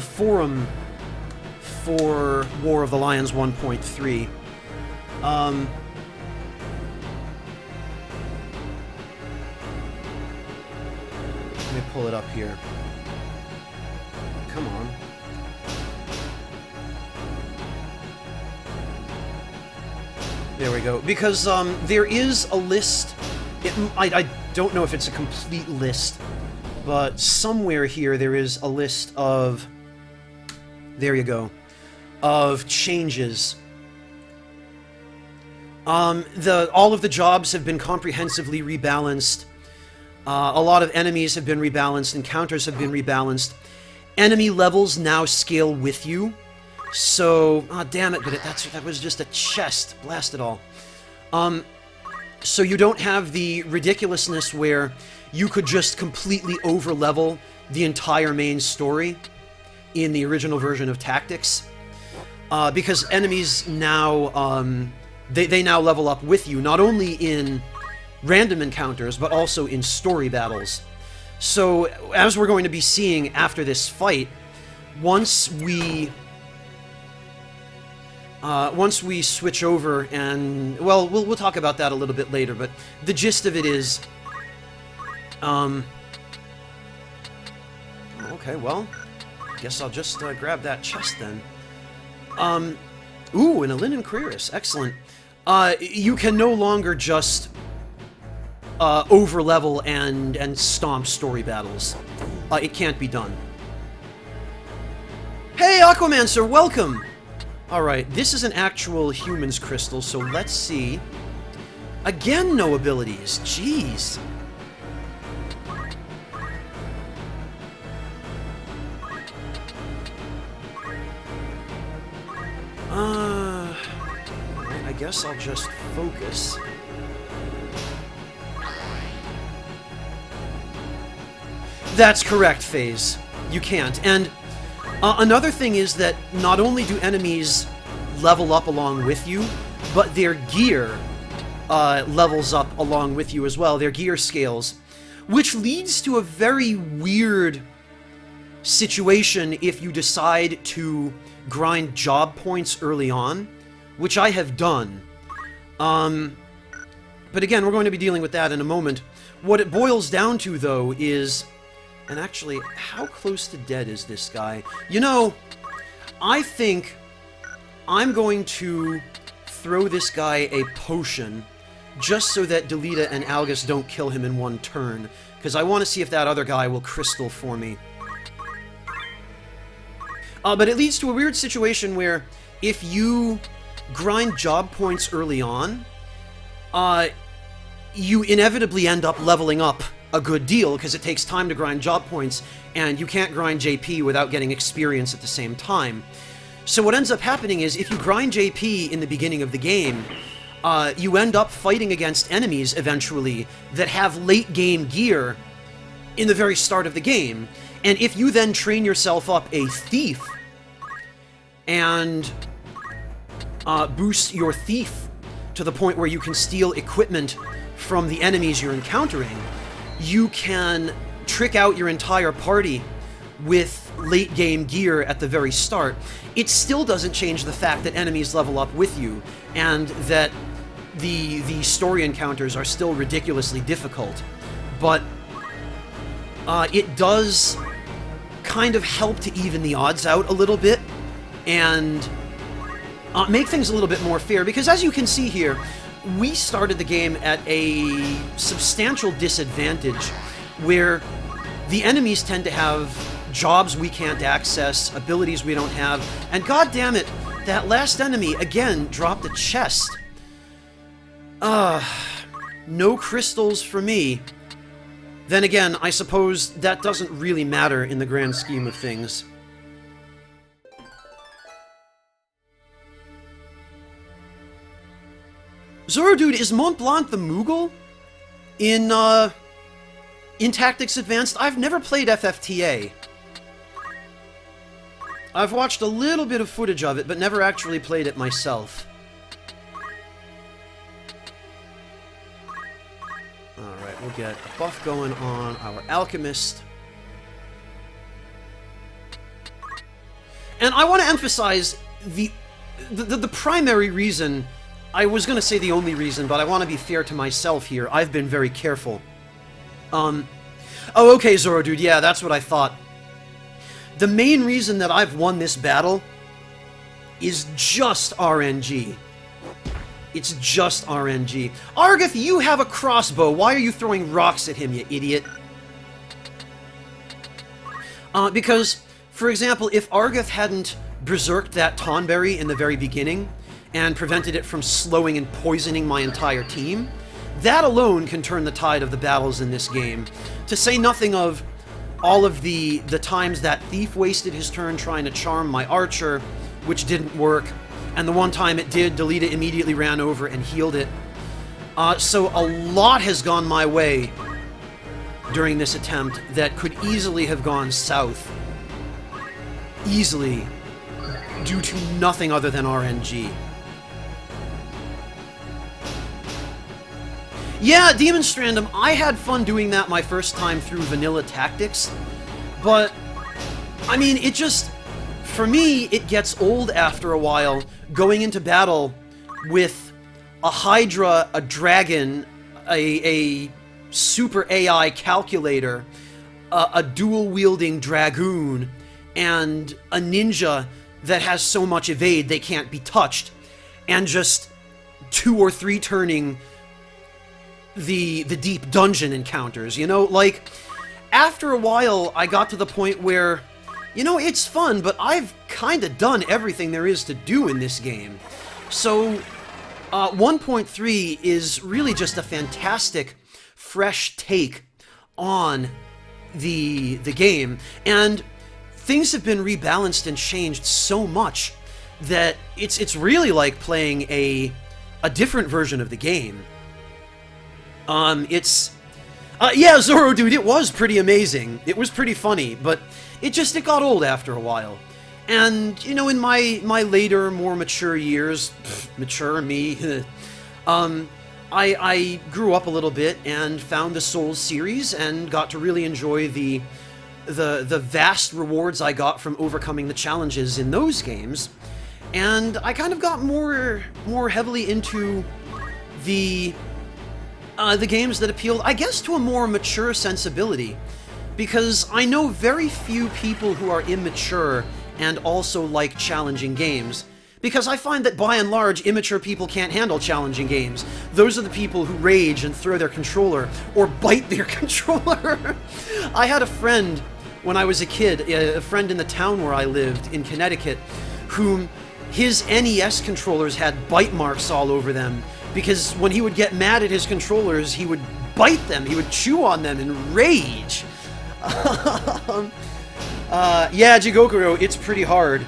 forum for War of the Lions 1.3. Let me pull it up here. Come on. There we go. Because there is a list. I don't know if it's a complete list, but somewhere here there is a list of... There you go. Of changes. All of the jobs have been comprehensively rebalanced. A lot of enemies have been rebalanced. Encounters have been rebalanced. Enemy levels now scale with you. So, damn it, but that was just a chest. Blast it all. So you don't have the ridiculousness where you could just completely over-level the entire main story in the original version of Tactics. Because enemies now, they now level up with you, not only in random encounters, but also in story battles. So, as we're going to be seeing after this fight, once we switch over and... Well, we'll talk about that a little bit later, but the gist of it is... Okay, well, guess I'll just grab that chest then. Ooh, and a Linen Cuirass. Excellent. You can no longer just over-level and stomp story battles. It can't be done. Hey, Aquamancer, welcome! Alright, this is an actual human's crystal, so let's see. Again, no abilities. Jeez. I guess I'll just focus. That's correct, FaZe. You can't. And another thing is that not only do enemies level up along with you, but their gear levels up along with you as well, their gear scales, which leads to a very weird situation if you decide to grind job points early on, which I have done. But again, we're going to be dealing with that in a moment. What it boils down to, though, is... And actually, how close to dead is this guy? You know, I think I'm going to throw this guy a potion just so that Delita and Algus don't kill him in one turn, because I want to see if that other guy will crystal for me. But it leads to a weird situation where if you grind job points early on, you inevitably end up leveling up a good deal, because it takes time to grind job points, and you can't grind JP without getting experience at the same time. So what ends up happening is, if you grind JP in the beginning of the game, you end up fighting against enemies, eventually, that have late-game gear in the very start of the game. And if you then train yourself up a thief, and boost your thief to the point where you can steal equipment from the enemies you're encountering, you can trick out your entire party with late-game gear at the very start. It still doesn't change the fact that enemies level up with you, and that the story encounters are still ridiculously difficult. But it does kind of help to even the odds out a little bit, and make things a little bit more fair, because as you can see here, we started the game at a substantial disadvantage, where the enemies tend to have jobs we can't access, abilities we don't have, and god damn it, that last enemy, again, dropped a chest. No crystals for me. Then again, I suppose that doesn't really matter in the grand scheme of things. Zorodude, is Mont Blanc the Moogle? In Tactics Advanced? I've never played FFTA. I've watched a little bit of footage of it, but never actually played it myself. Alright, we'll get a buff going on our Alchemist. And I want to emphasize the primary reason, I was going to say the only reason, but I want to be fair to myself here. I've been very careful. Oh, okay, Zorodude, yeah, that's what I thought. The main reason that I've won this battle is just RNG. It's just RNG. Argeth, you have a crossbow. Why are you throwing rocks at him, you idiot? Because, for example, if Argeth hadn't berserked that Tonberry in the very beginning and prevented it from slowing and poisoning my entire team, that alone can turn the tide of the battles in this game. To say nothing of all of the times that Thief wasted his turn trying to charm my Archer, which didn't work, and the one time it did, Delita immediately ran over and healed it. So a lot has gone my way during this attempt that could easily have gone south. Easily. Due to nothing other than RNG. Yeah, Demonstrandum, I had fun doing that my first time through Vanilla Tactics, but, I mean, it just, for me, it gets old after a while, going into battle with a Hydra, a Dragon, a Super AI Calculator, a dual-wielding Dragoon, and a Ninja that has so much evade they can't be touched, and just 2 or 3 turning the deep dungeon encounters, you know? Like, after a while, I got to the point where, you know, it's fun, but I've kind of done everything there is to do in this game. So, 1.3 is really just a fantastic, fresh take on the game, and things have been rebalanced and changed so much that it's really like playing a different version of the game. Yeah, Zorodude, it was pretty amazing. It was pretty funny, but it got old after a while. And, you know, in my later, more mature years, mature me, I grew up a little bit and found the Souls series and got to really enjoy the vast rewards I got from overcoming the challenges in those games. And I kind of got more heavily into the games that appealed, I guess, to a more mature sensibility, because I know very few people who are immature and also like challenging games, because I find that by and large, immature people can't handle challenging games. Those are the people who rage and throw their controller, or bite their controller. I had a friend when I was a kid, a friend in the town where I lived, in Connecticut, whom his NES controllers had bite marks all over them, because when he would get mad at his controllers, he would bite them, he would chew on them in rage. Yeah, Jigokuro, it's pretty hard.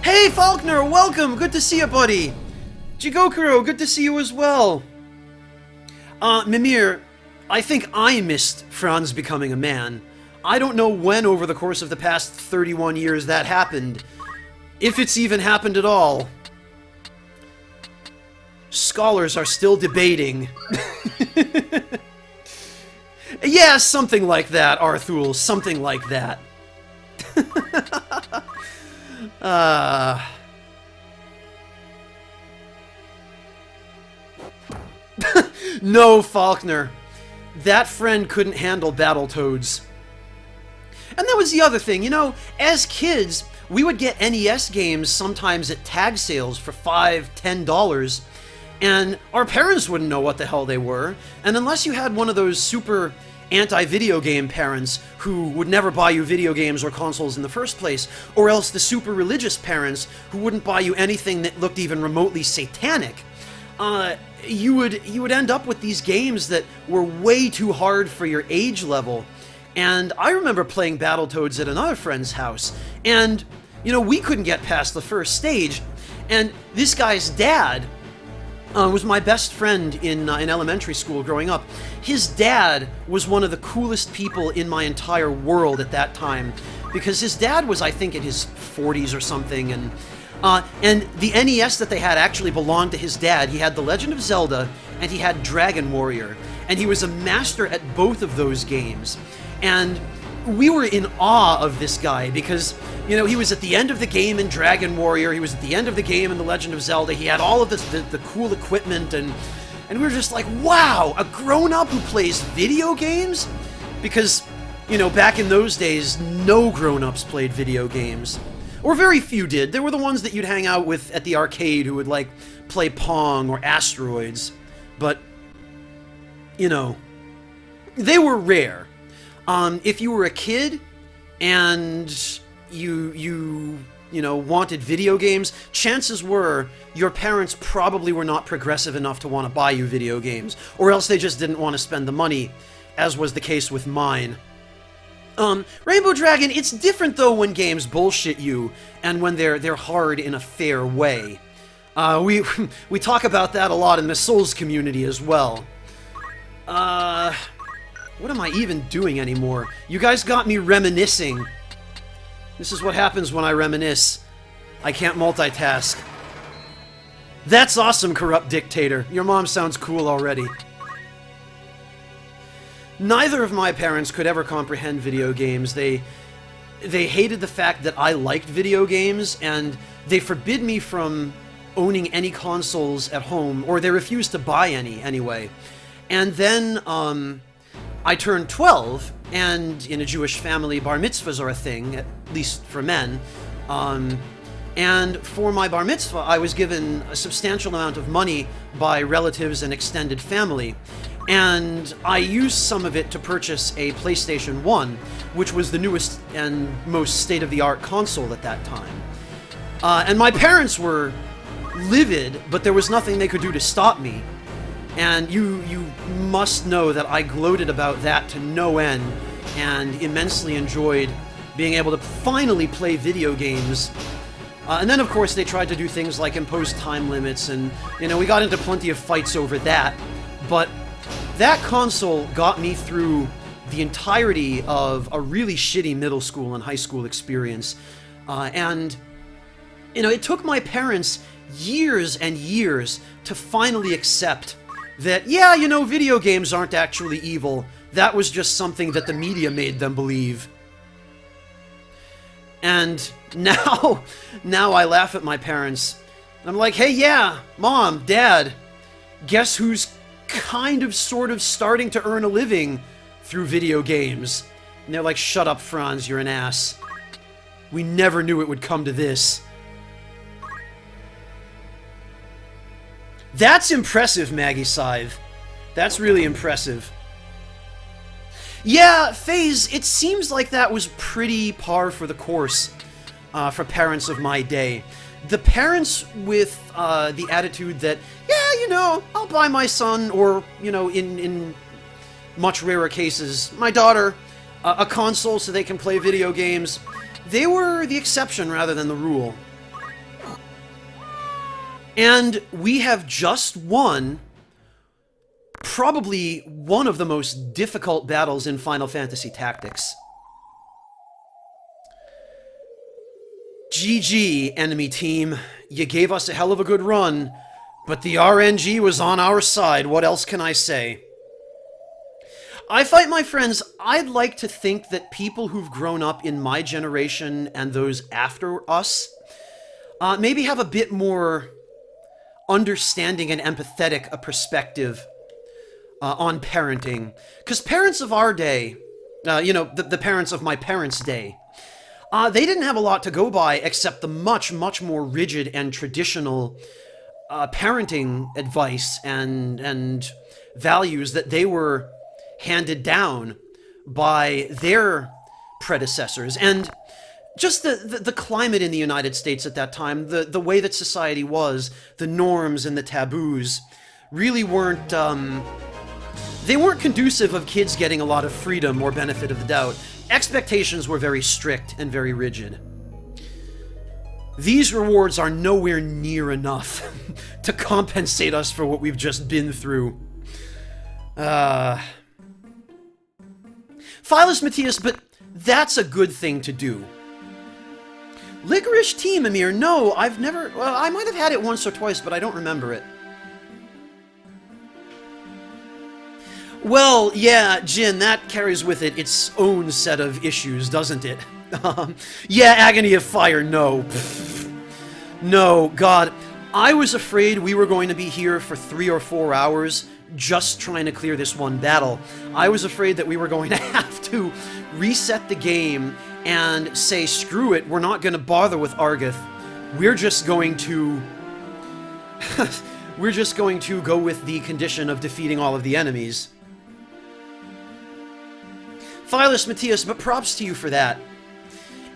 Hey, Faulkner, welcome! Good to see you, buddy! Jigokuro, good to see you as well. Mimir, I think I missed Franz becoming a man. I don't know when over the course of the past 31 years that happened. If it's even happened at all. Scholars are still debating. Yeah, something like that, Arthul. Something like that. No, Faulkner. That friend couldn't handle Battletoads. And that was the other thing, you know, as kids, we would get NES games sometimes at tag sales for $5, $10, and our parents wouldn't know what the hell they were, and unless you had one of those super anti-video game parents who would never buy you video games or consoles in the first place, or else the super religious parents who wouldn't buy you anything that looked even remotely satanic. You would end up with these games that were way too hard for your age level. And I remember playing Battletoads at another friend's house, and, you know, we couldn't get past the first stage, and this guy's dad was my best friend in elementary school growing up. His dad was one of the coolest people in my entire world at that time, because his dad was, I think, in his 40s or something, and the NES that they had actually belonged to his dad. He had The Legend of Zelda, and he had Dragon Warrior, and he was a master at both of those games. And we were in awe of this guy because, you know, he was at the end of the game in Dragon Warrior, he was at the end of the game in The Legend of Zelda, he had all of the cool equipment, and we were just like, wow, a grown-up who plays video games? Because, you know, back in those days, no grown-ups played video games. Or very few did. There were the ones that you'd hang out with at the arcade who would, like, play Pong or Asteroids. But, you know, they were rare. If you were a kid and you know, wanted video games, chances were your parents probably were not progressive enough to want to buy you video games, or else they just didn't want to spend the money, as was the case with mine. Rainbow Dragon, it's different though when games bullshit you, and when they're hard in a fair way. We talk about that a lot in the Souls community as well. What am I even doing anymore? You guys got me reminiscing. This is what happens when I reminisce. I can't multitask. That's awesome, Corrupt Dictator. Your mom sounds cool already. Neither of my parents could ever comprehend video games. They hated the fact that I liked video games, and they forbid me from owning any consoles at home, or they refused to buy any anyway. And then, I turned 12, and in a Jewish family, bar mitzvahs are a thing, at least for men. And for my bar mitzvah, I was given a substantial amount of money by relatives and extended family. And I used some of it to purchase a PlayStation 1, which was the newest and most state-of-the-art console at that time. And my parents were livid, but there was nothing they could do to stop me. And you must know that I gloated about that to no end, and immensely enjoyed being able to finally play video games. And then, of course, they tried to do things like impose time limits, and, you know, we got into plenty of fights over that. But that console got me through the entirety of a really shitty middle school and high school experience. And, you know, it took my parents years and years to finally accept that, yeah, you know, video games aren't actually evil. That was just something that the media made them believe. And now I laugh at my parents. And I'm like, hey, yeah, Mom, Dad, guess who's kind of sort of starting to earn a living through video games? And they're like, shut up, Franz, you're an ass. We never knew it would come to this. That's impressive, Maggie Scythe. That's really impressive. Yeah, FaZe, it seems like that was pretty par for the course for parents of my day. The parents with the attitude that, yeah, you know, I'll buy my son, or, you know, in much rarer cases, my daughter, a console so they can play video games, they were the exception rather than the rule. And we have just won probably one of the most difficult battles in Final Fantasy Tactics. GG, enemy team. You gave us a hell of a good run, but the RNG was on our side. What else can I say? I fight my friends. I'd like to think that people who've grown up in my generation and those after us maybe have a bit more understanding and empathetic a perspective on parenting. Because parents of our day, you know, the parents of my parents' day, they didn't have a lot to go by except the much, much more rigid and traditional parenting advice and values that they were handed down by their predecessors. And just the climate in the United States at that time, the way that society was, the norms and the taboos, really weren't, they weren't conducive of kids getting a lot of freedom or benefit of the doubt. Expectations were very strict and very rigid. These rewards are nowhere near enough to compensate us for what we've just been through. Philus Matthias, but that's a good thing to do. Licorice tea, Mimir? No, I've never... Well, I might have had it once or twice, but I don't remember it. Well, yeah, Jin, that carries with it its own set of issues, doesn't it? Yeah, Agony of Fire, no. No, God. I was afraid we were going to be here for 3 or 4 hours just trying to clear this one battle. I was afraid that we were going to have to reset the game and say, screw it, we're not going to bother with Argoth. We're just going to... we're just going to go with the condition of defeating all of the enemies. Philus Matthias, but props to you for that.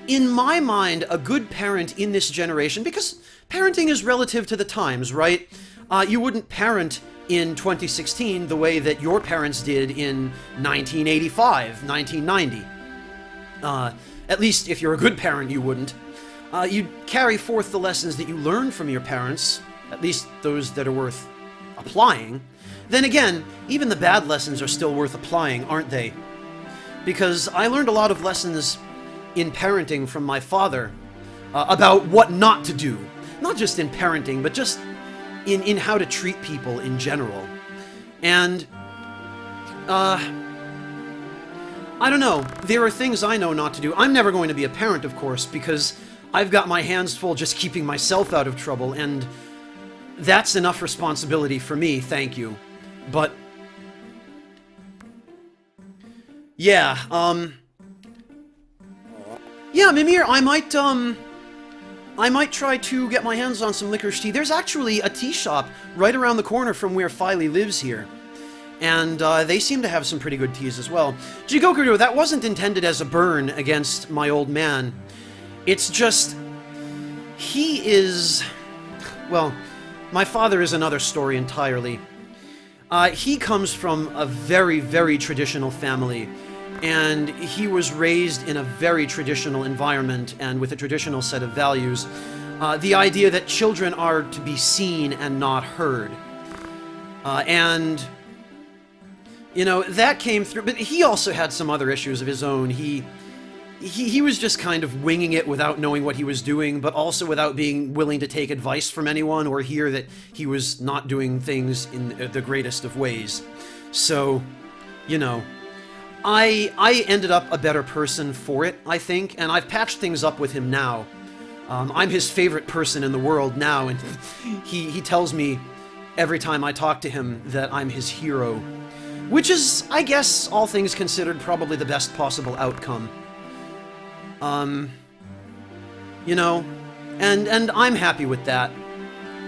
In my mind, a good parent in this generation, because parenting is relative to the times, right? You wouldn't parent in 2016 the way that your parents did in 1985, 1990. At least if you're a good parent, you wouldn't. You'd carry forth the lessons that you learned from your parents, at least those that are worth applying. Then again, even the bad lessons are still worth applying, aren't they? Because I learned a lot of lessons in parenting from my father about what not to do. Not just in parenting, but just in how to treat people in general. And, I don't know. There are things I know not to do. I'm never going to be a parent, of course, because I've got my hands full just keeping myself out of trouble, and that's enough responsibility for me, thank you. But... yeah, yeah, Mimir, I might try to get my hands on some licorice tea. There's actually a tea shop right around the corner from where Phily lives here. And they seem to have some pretty good teas as well. Jigoku, that wasn't intended as a burn against my old man. It's just... he is... well, my father is another story entirely. He comes from a very, very traditional family. And he was raised in a very traditional environment and with a traditional set of values. The idea that children are to be seen and not heard. And... you know, that came through, but he also had some other issues of his own. He was just kind of winging it without knowing what he was doing, but also without being willing to take advice from anyone or hear that he was not doing things in the greatest of ways. So, you know, I ended up a better person for it, I think, and I've patched things up with him now. I'm his favorite person in the world now, and he tells me every time I talk to him that I'm his hero. Which is, I guess, all things considered, probably the best possible outcome. You know, and I'm happy with that.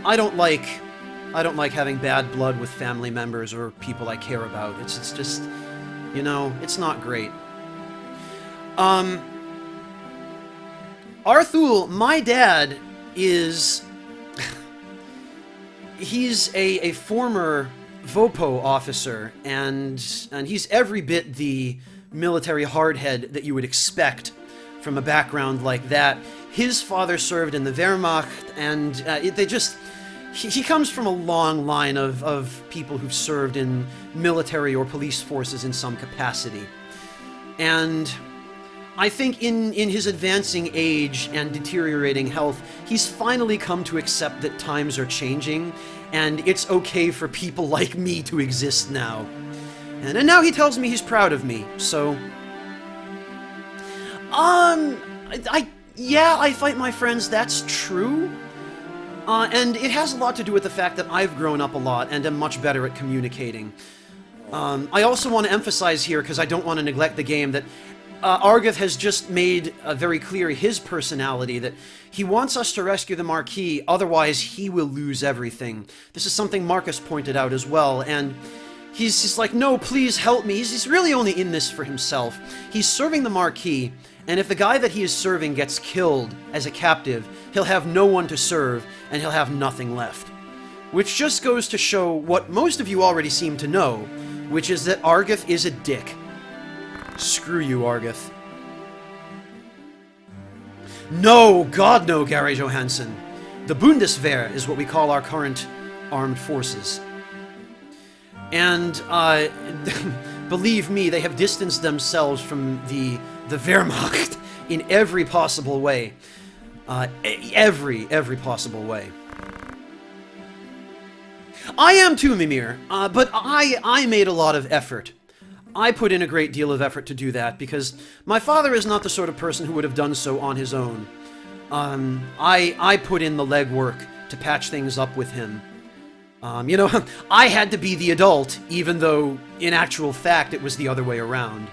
I don't like having bad blood with family members or people I care about. It's just, you know, it's not great. Arthul, my dad is... he's a former Vopo officer, and he's every bit the military hardhead that you would expect from a background like that. His father served in the Wehrmacht, and he comes from a long line of people who've served in military or police forces in some capacity. And I think in his advancing age and deteriorating health, he's finally come to accept that times are changing, and it's okay for people like me to exist now. And now he tells me he's proud of me, so... yeah, I fight my friends, that's true. And it has a lot to do with the fact that I've grown up a lot and am much better at communicating. I also want to emphasize here, because I don't want to neglect the game, that Argoth has just made very clear his personality, that he wants us to rescue the Marquis, otherwise he will lose everything. This is something Marcus pointed out as well, and He's just like, no, please help me. He's really only in this for himself. He's serving the Marquis, and if the guy that he is serving gets killed as a captive, he'll have no one to serve, and he'll have nothing left. Which just goes to show what most of you already seem to know, which is that Argeth is a dick. Screw you, Argeth. No, God no, Gary Johansson. The Bundeswehr is what we call our current armed forces. And, believe me, they have distanced themselves from the Wehrmacht in every possible way. Every possible way. I am too, Mimir, but I made a lot of effort. I put in a great deal of effort to do that, because my father is not the sort of person who would have done so on his own. I put in the legwork to patch things up with him. You know, I had to be the adult, even though, in actual fact, it was the other way around.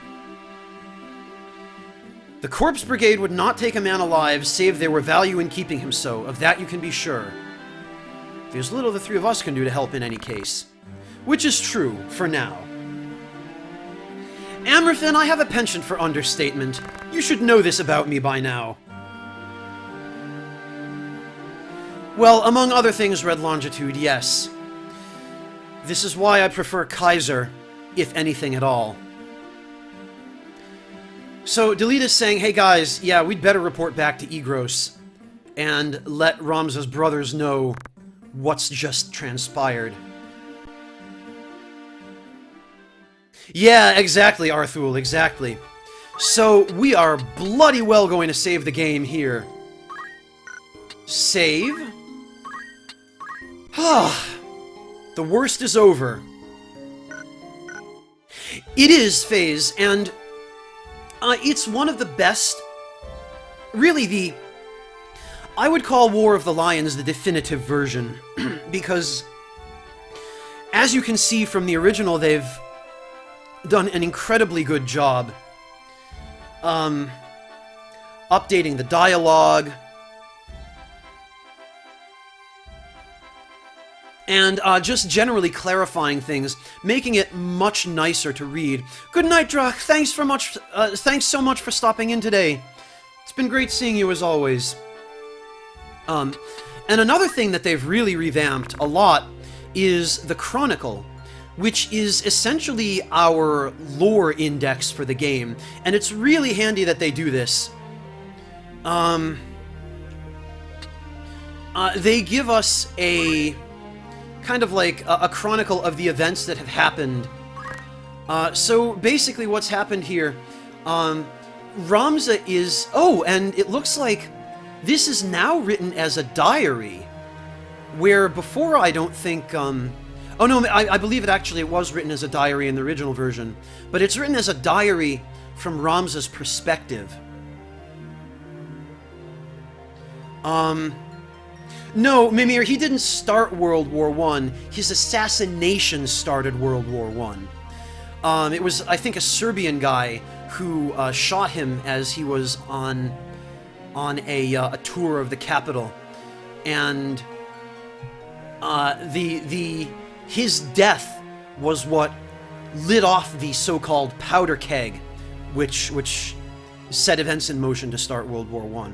The Corpse Brigade would not take a man alive, save there were value in keeping him so. Of that you can be sure. There's little the three of us can do to help in any case. Which is true, for now. Amrafin, I have a penchant for understatement. You should know this about me by now. Well, among other things, Red Longitude, yes. This is why I prefer Kaiser, if anything at all. So, Delita's saying, hey guys, yeah, we'd better report back to Egros and let Ramza's brothers know what's just transpired. Yeah, exactly, Arthul, exactly. So, we are bloody well going to save the game here. Save? The worst is over. It is, FaZe, and it's one of the best, really I would call War of the Lions the definitive version, because as you can see from the original, they've done an incredibly good job updating the dialogue, and just generally clarifying things, making it much nicer to read. Good night, Drak. Thanks so much for stopping in today. It's been great seeing you as always. And another thing that they've really revamped a lot is the Chronicle, which is essentially our lore index for the game, and it's really handy that they do this. They give us a kind of like a chronicle of the events that have happened. So basically what's happened here, Ramza is... Oh, and it looks like this is now written as a diary, where before I don't think... Oh no, I believe it was written as a diary in the original version, but it's written as a diary from Ramza's perspective. No, Mimir, he didn't start World War I. His assassination started World War I. It was, I think, a Serbian guy who shot him as he was on a tour of the capital, and his death was what lit off the so-called powder keg, which set events in motion to start World War I.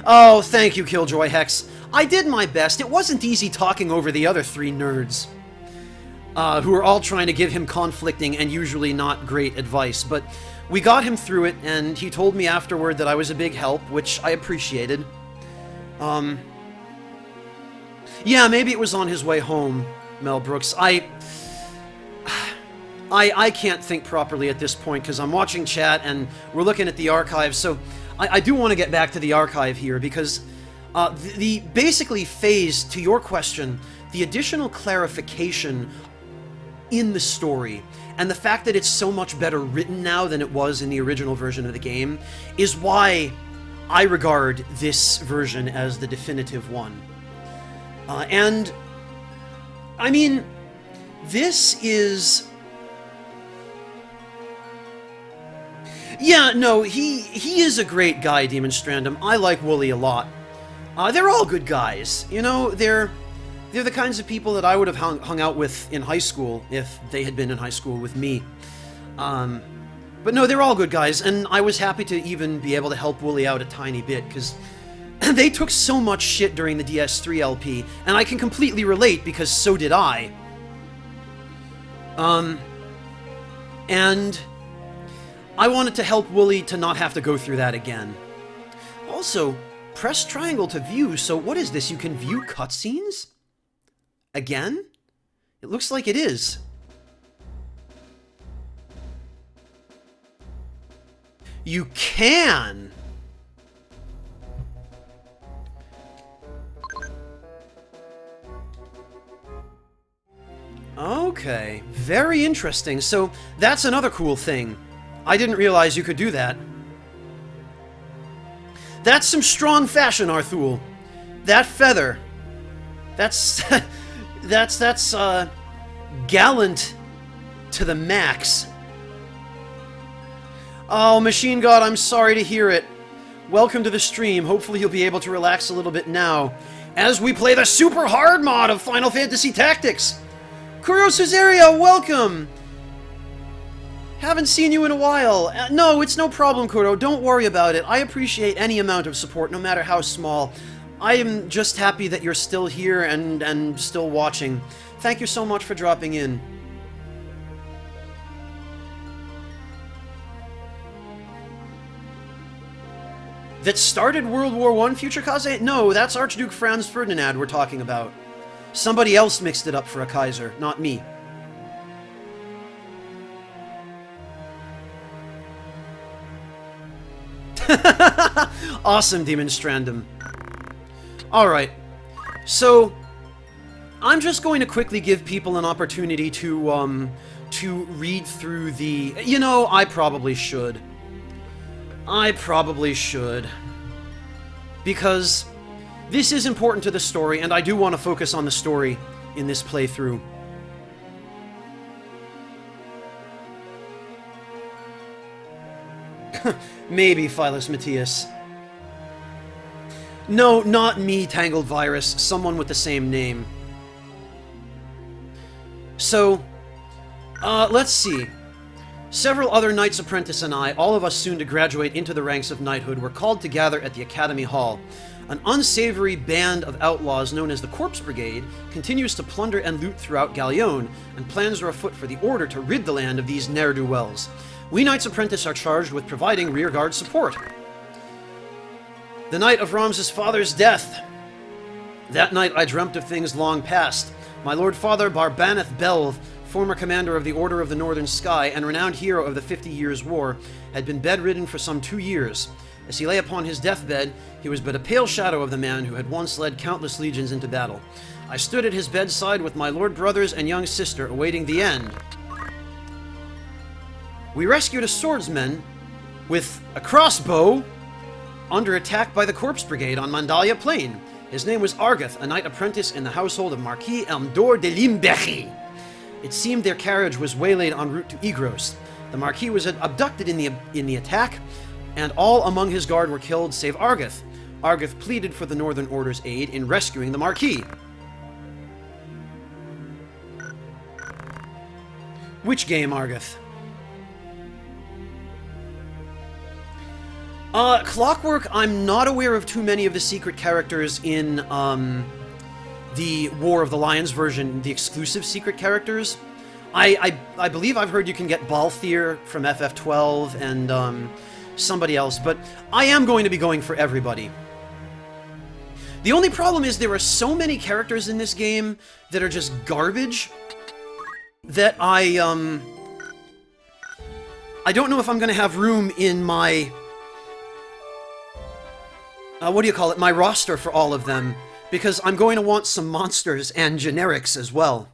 Oh, thank you, Killjoy Hex. I did my best. It wasn't easy talking over the other three nerds, who are all trying to give him conflicting and usually not great advice, but we got him through it, and he told me afterward that I was a big help, which I appreciated. Yeah, maybe it was on his way home, Mel Brooks. I can't think properly at this point, because I'm watching chat, and we're looking at the archive, so I do want to get back to the archive here, because basically, FaZe, to your question, the additional clarification in the story, and the fact that it's so much better written now than it was in the original version of the game, is why I regard this version as the definitive one. And, I mean, this is... Yeah, no, he is a great guy, Demon Strandum. I like Wooly a lot. They're all good guys, you know, they're They're the kinds of people that I would have hung out with in high school if they had been in high school with me. But no, they're all good guys, and I was happy to even be able to help Wooly out a tiny bit, because they took so much shit during the DS3 LP, and I can completely relate, because so did I. And I wanted to help Wooly to not have to go through that again. Also, press triangle to view, so what is this? You can view cutscenes? Again? It looks like it is. You can! Okay, very interesting. So, that's another cool thing. I didn't realize you could do that. That's some strong fashion, Arthul. That feather. That's... that's gallant to the max. Oh, Machine God, I'm sorry to hear it. Welcome to the stream. Hopefully you'll be able to relax a little bit now as we play the super hard mod of Final Fantasy Tactics. Kuro Cesaria, welcome! Haven't seen you in a while. No, it's no problem, Kuro. Don't worry about it. I appreciate any amount of support, no matter how small. I am just happy that you're still here and still watching. Thank you so much for dropping in. That started World War I, Future Kaze? No, that's Archduke Franz Ferdinand we're talking about. Somebody else mixed it up for a Kaiser, not me. Awesome, Demon Strandum. Alright, so I'm just going to quickly give people an opportunity to read through the... You know, I probably should. Because this is important to the story, and I do want to focus on the story in this playthrough. Maybe, Phyllis Matthias. No, not me, Tangled Virus. Someone with the same name. So, let's see. Several other Knights Apprentice and I, all of us soon to graduate into the ranks of knighthood, were called to gather at the Academy Hall. An unsavory band of outlaws known as the Corpse Brigade continues to plunder and loot throughout Galleon, and plans are afoot for the Order to rid the land of these ne'er-do-wells. We Knights Apprentice are charged with providing rearguard support. The night of Ram's father's death. That night I dreamt of things long past. My Lord Father Barbaneth Belv, former commander of the Order of the Northern Sky and renowned hero of the 50 Years' War, had been bedridden for some 2 years. As he lay upon his deathbed, he was but a pale shadow of the man who had once led countless legions into battle. I stood at his bedside with my lord brothers and young sister, awaiting the end. We rescued a swordsman with a crossbow under attack by the Corpse Brigade on Mandalia Plain. His name was Argath, a knight apprentice in the household of Marquis Elmdor de Limbechi. It seemed their carriage was waylaid en route to Igros. The Marquis was abducted in the attack, and all among his guard were killed save Argath. Argath pleaded for the Northern Order's aid in rescuing the Marquis. Which game, Argath? Clockwork, I'm not aware of too many of the secret characters in, the War of the Lions version, the exclusive secret characters. I believe I've heard you can get Balthier from FF12 and, somebody else, but I am going to be going for everybody. The only problem is there are so many characters in this game that are just garbage that I don't know if I'm going to have room in my... what do you call it? My roster for all of them, because I'm going to want some monsters and generics as well.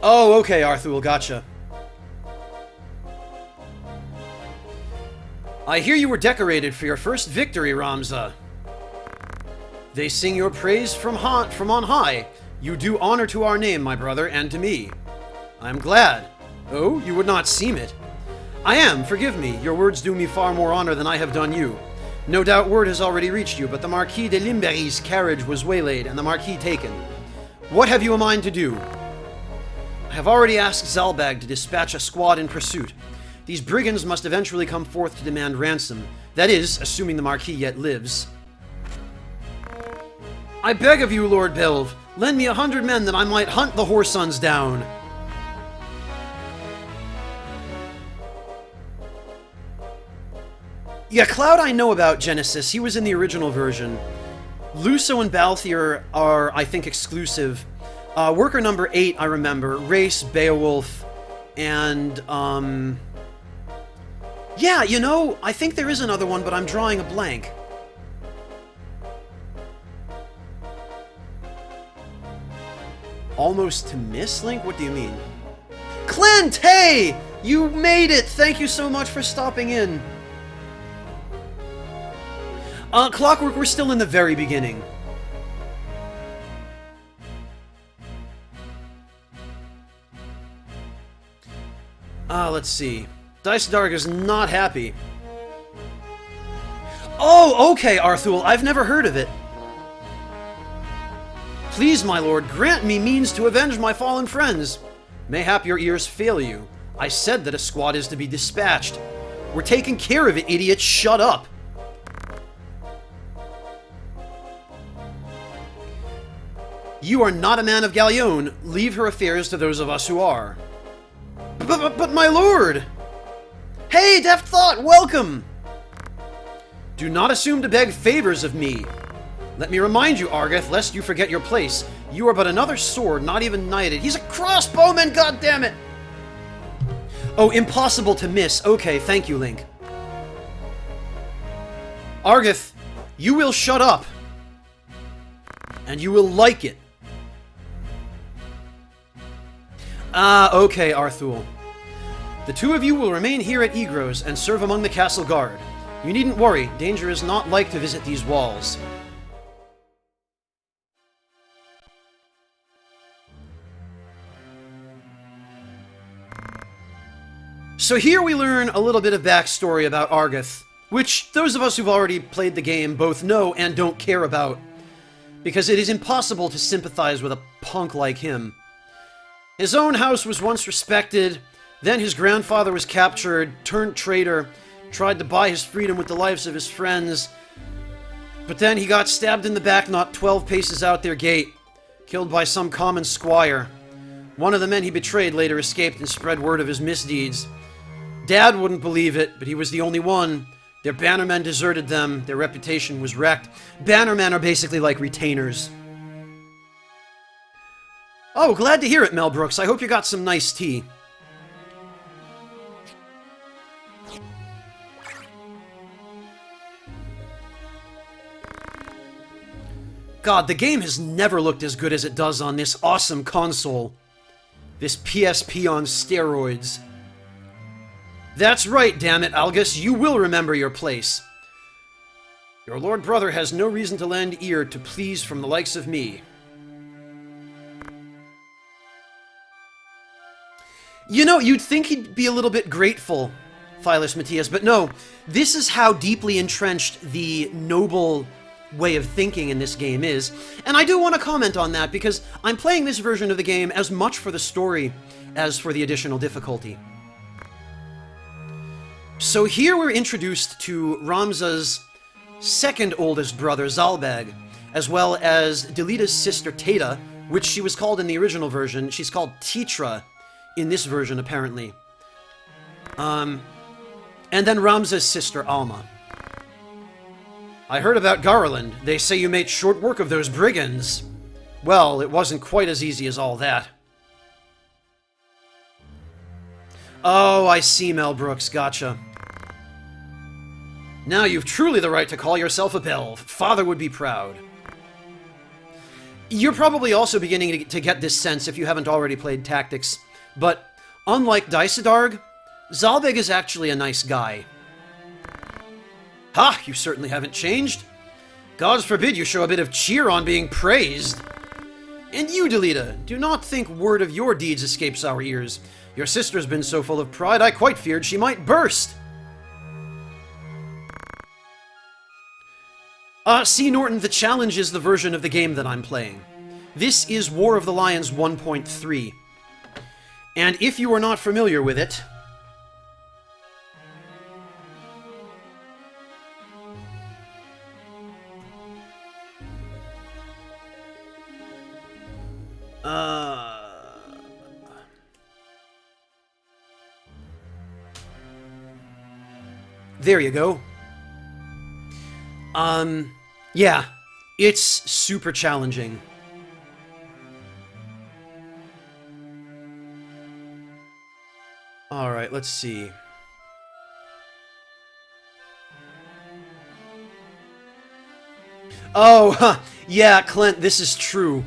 Oh, okay, Arthul, gotcha. I hear you were decorated for your first victory, Ramza. They sing your praise from on high. You do honor to our name, my brother, and to me. I'm glad. Oh, you would not seem it. I am, forgive me. Your words do me far more honor than I have done you. No doubt word has already reached you, but the Marquis de Limberry's carriage was waylaid and the Marquis taken. What have you a mind to do? I have already asked Zalbag to dispatch a squad in pursuit. These brigands must eventually come forth to demand ransom. That is, assuming the Marquis yet lives. I beg of you, Lord Belv, lend me 100 men that I might hunt the Whoresons down. Yeah, Cloud I know about, Genesis. He was in the original version. Luso and Balthier are, I think, exclusive. Worker number 8, I remember. Race, Beowulf, and, yeah, you know, I think there is another one, but I'm drawing a blank. Almost to miss, Link? What do you mean? Clint, hey! You made it! Thank you so much for stopping in. Clockwork, we're still in the very beginning. Let's see. Dice Dark is not happy. Oh, okay, Arthul, I've never heard of it. Please, my lord, grant me means to avenge my fallen friends. Mayhap your ears fail you. I said that a squad is to be dispatched. We're taking care of it, idiot. Shut up. You are not a man of Gallion. Leave her affairs to those of us who are. But my lord! Hey, Deft Thought, welcome! Do not assume to beg favors of me. Let me remind you, Argeth, lest you forget your place. You are but another sword, not even knighted. He's a crossbowman, goddammit! Oh, impossible to miss. Okay, thank you, Link. Argeth, you will shut up. And you will like it. Okay, Arthul. The two of you will remain here at Egros and serve among the castle guard. You needn't worry, danger is not like to visit these walls. So here we learn a little bit of backstory about Argeth, which those of us who've already played the game both know and don't care about, because it is impossible to sympathize with a punk like him. His own house was once respected, then his grandfather was captured, turned traitor, tried to buy his freedom with the lives of his friends, but then he got stabbed in the back not 12 paces out their gate, killed by some common squire. One of the men he betrayed later escaped and spread word of his misdeeds. Dad wouldn't believe it, but he was the only one. Their bannermen deserted them, their reputation was wrecked. Bannermen are basically like retainers. Oh, glad to hear it, Mel Brooks. I hope you got some nice tea. God, the game has never looked as good as it does on this awesome console. This PSP on steroids. That's right, damn it, Algus. You will remember your place. Your lord brother has no reason to lend ear to pleas from the likes of me. You know, you'd think he'd be a little bit grateful, Philus Matthias, but no. This is how deeply entrenched the noble way of thinking in this game is. And I do want to comment on that, because I'm playing this version of the game as much for the story as for the additional difficulty. So here we're introduced to Ramza's second oldest brother, Zalbag, as well as Delita's sister, Tata, which she was called in the original version. She's called Titra in this version, apparently. And then Ramza's sister, Alma. I heard about Garland. They say you made short work of those brigands. Well, it wasn't quite as easy as all that. Oh, I see, Mel Brooks. Gotcha. Now you've truly the right to call yourself a Belv. Father would be proud. You're probably also beginning to get this sense if you haven't already played Tactics, but unlike Daisadarg, Zalbag is actually a nice guy. Ha! You certainly haven't changed. Gods forbid you show a bit of cheer on being praised. And you, Delita, do not think word of your deeds escapes our ears. Your sister's been so full of pride, I quite feared she might burst. See, Norton, the challenge is the version of the game that I'm playing. This is War of the Lions 1.3. And if you are not familiar with it... There you go. Yeah, it's super challenging. Alright, let's see. Oh, huh. Yeah, Clint, this is true.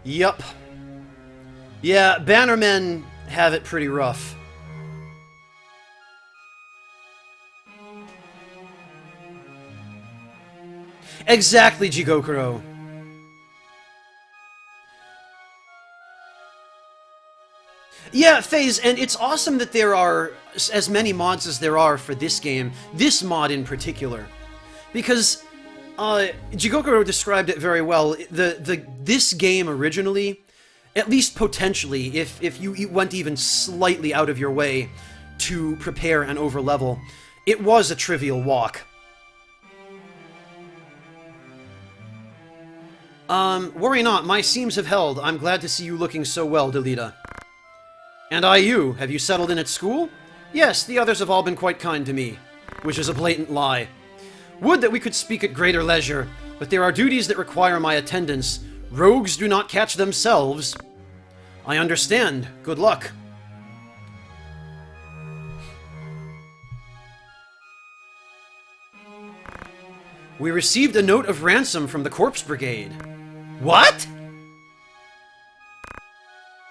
Yup. Yeah, Bannermen have it pretty rough. Exactly, Jigokuro. Yeah, FaZe, and it's awesome that there are as many mods as there are for this game, this mod in particular. Because, Jigokuro described it very well. This game originally, at least potentially, if you went even slightly out of your way to prepare and overlevel, it was a trivial walk. Worry not, my seams have held. I'm glad to see you looking so well, Delita. And you, have you settled in at school? Yes, the others have all been quite kind to me. Which is a blatant lie. Would that we could speak at greater leisure, but there are duties that require my attendance. Rogues do not catch themselves. I understand. Good luck. We received a note of ransom from the Corpse Brigade. What?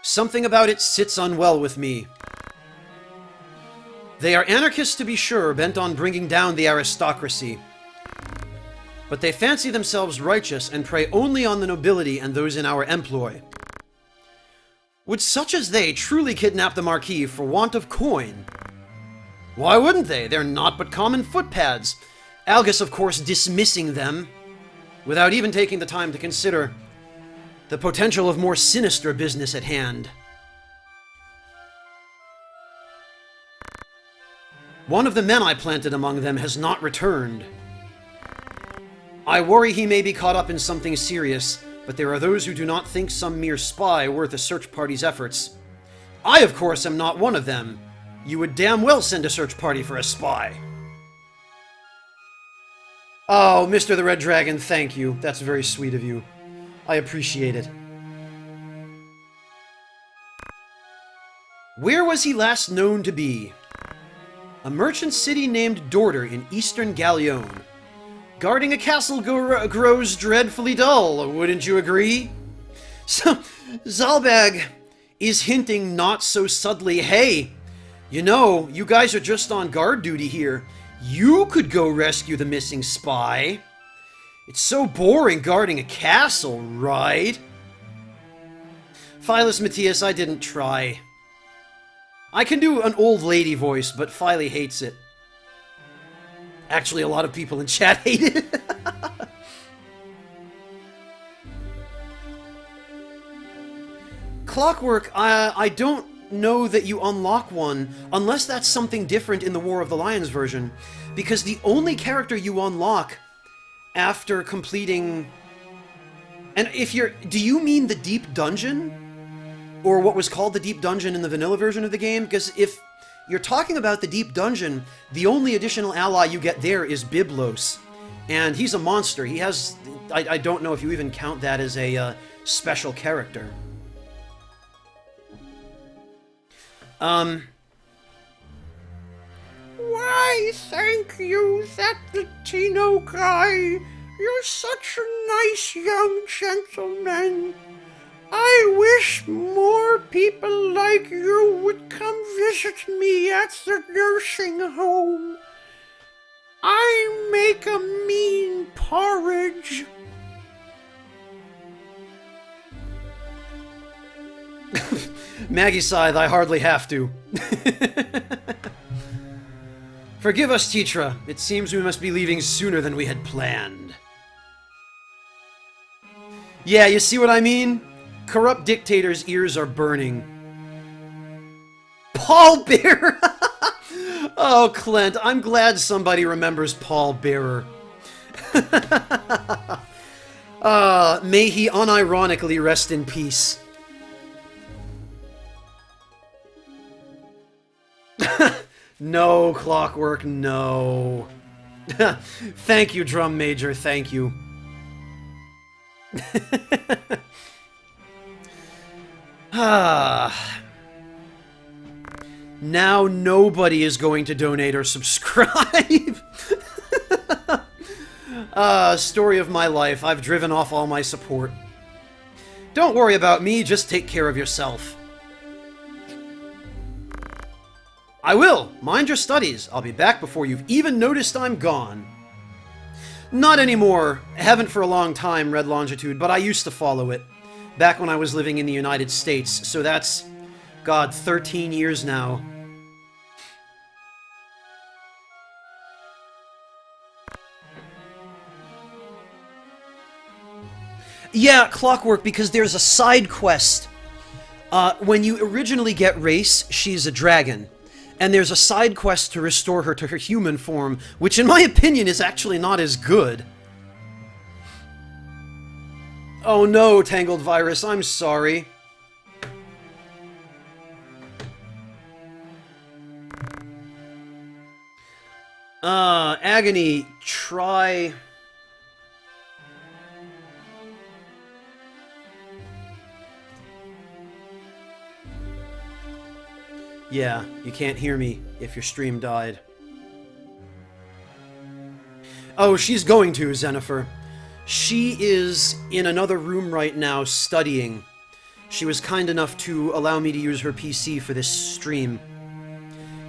Something about it sits unwell with me. They are anarchists to be sure, bent on bringing down the aristocracy. But they fancy themselves righteous and prey only on the nobility and those in our employ. Would such as they truly kidnap the Marquis for want of coin? Why wouldn't they? They're naught but common footpads. Algus, of course, dismissing them, without even taking the time to consider the potential of more sinister business at hand. One of the men I planted among them has not returned. I worry he may be caught up in something serious, but there are those who do not think some mere spy worth a search party's efforts. I, of course, am not one of them. You would damn well send a search party for a spy. Oh, Mr. the Red Dragon, thank you. That's very sweet of you. I appreciate it. Where was he last known to be? A merchant city named Dorter in eastern Gallione. Guarding a castle grows dreadfully dull, wouldn't you agree? So, Zalbag is hinting not so subtly, hey, you know, you guys are just on guard duty here. You could go rescue the missing spy. It's so boring guarding a castle, right? Phyllis Matthias, I didn't try. I can do an old lady voice, but Philey hates it. Actually, a lot of people in chat hate it. Clockwork, I don't know that you unlock one, unless that's something different in the War of the Lions version, because the only character you unlock after completing... And if you're... Do you mean the Deep Dungeon? Or what was called the Deep Dungeon in the vanilla version of the game? Because if you're talking about the Deep Dungeon, the only additional ally you get there is Biblos. And he's a monster. He has... I don't know if you even count that as a special character. Why, thank you, that Latino guy. You're such a nice young gentleman. I wish more people like you would come visit me at the nursing home. I make a mean porridge. Maggie sighed, I hardly have to. Forgive us, Tetra. It seems we must be leaving sooner than we had planned. Yeah, you see what I mean? Corrupt dictators' ears are burning. Paul Bearer! Oh, Clint, I'm glad somebody remembers Paul Bearer. May he unironically rest in peace. No, Clockwork, no. Thank you, Drum Major, thank you. Now nobody is going to donate or subscribe. Story of my life. I've driven off all my support. Don't worry about me, just take care of yourself. I will! Mind your studies. I'll be back before you've even noticed I'm gone. Not anymore. Haven't for a long time, Red Longitude, but I used to follow it. Back when I was living in the United States, so that's, God, 13 years now. Yeah, Clockwork, because there's a side quest. When you originally get Race, she's a dragon. And there's a side quest to restore her to her human form, which in my opinion is actually not as good. Oh no, Tangled Virus, I'm sorry. Agony, try... Yeah, you can't hear me if your stream died. Oh, she's going to, Xenifer. She is in another room right now studying. She was kind enough to allow me to use her PC for this stream.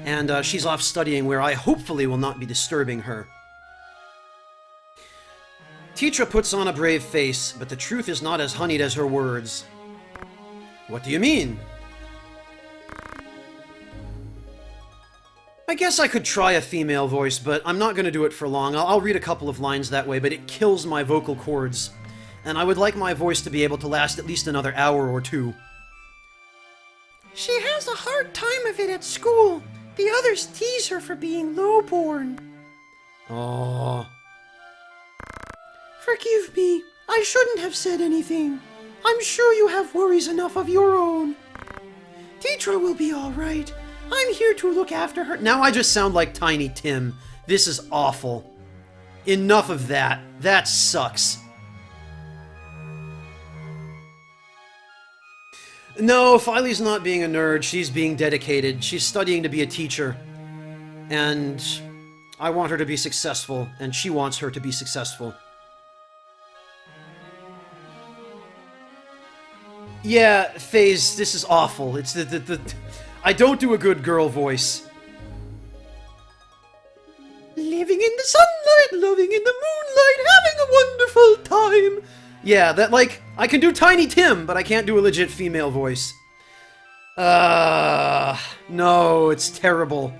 And she's off studying where I hopefully will not be disturbing her. Tetra puts on a brave face, but the truth is not as honeyed as her words. What do you mean? I guess I could try a female voice, but I'm not going to do it for long. I'll read a couple of lines that way, but it kills my vocal cords. And I would like my voice to be able to last at least another hour or two. She has a hard time of it at school. The others tease her for being lowborn. Oh. Forgive me. I shouldn't have said anything. I'm sure you have worries enough of your own. Tetra will be all right. I'm here to look after her. Now I just sound like Tiny Tim. This is awful. Enough of that. That sucks. No, Filey's not being a nerd. She's being dedicated. She's studying to be a teacher. And I want her to be successful, and she wants her to be successful. Yeah, FaZe, this is awful. It's the I don't do a good girl voice. Living in the sunlight, loving in the moonlight, having a wonderful time. Yeah, that, like, I can do Tiny Tim, but I can't do a legit female voice. No, it's terrible.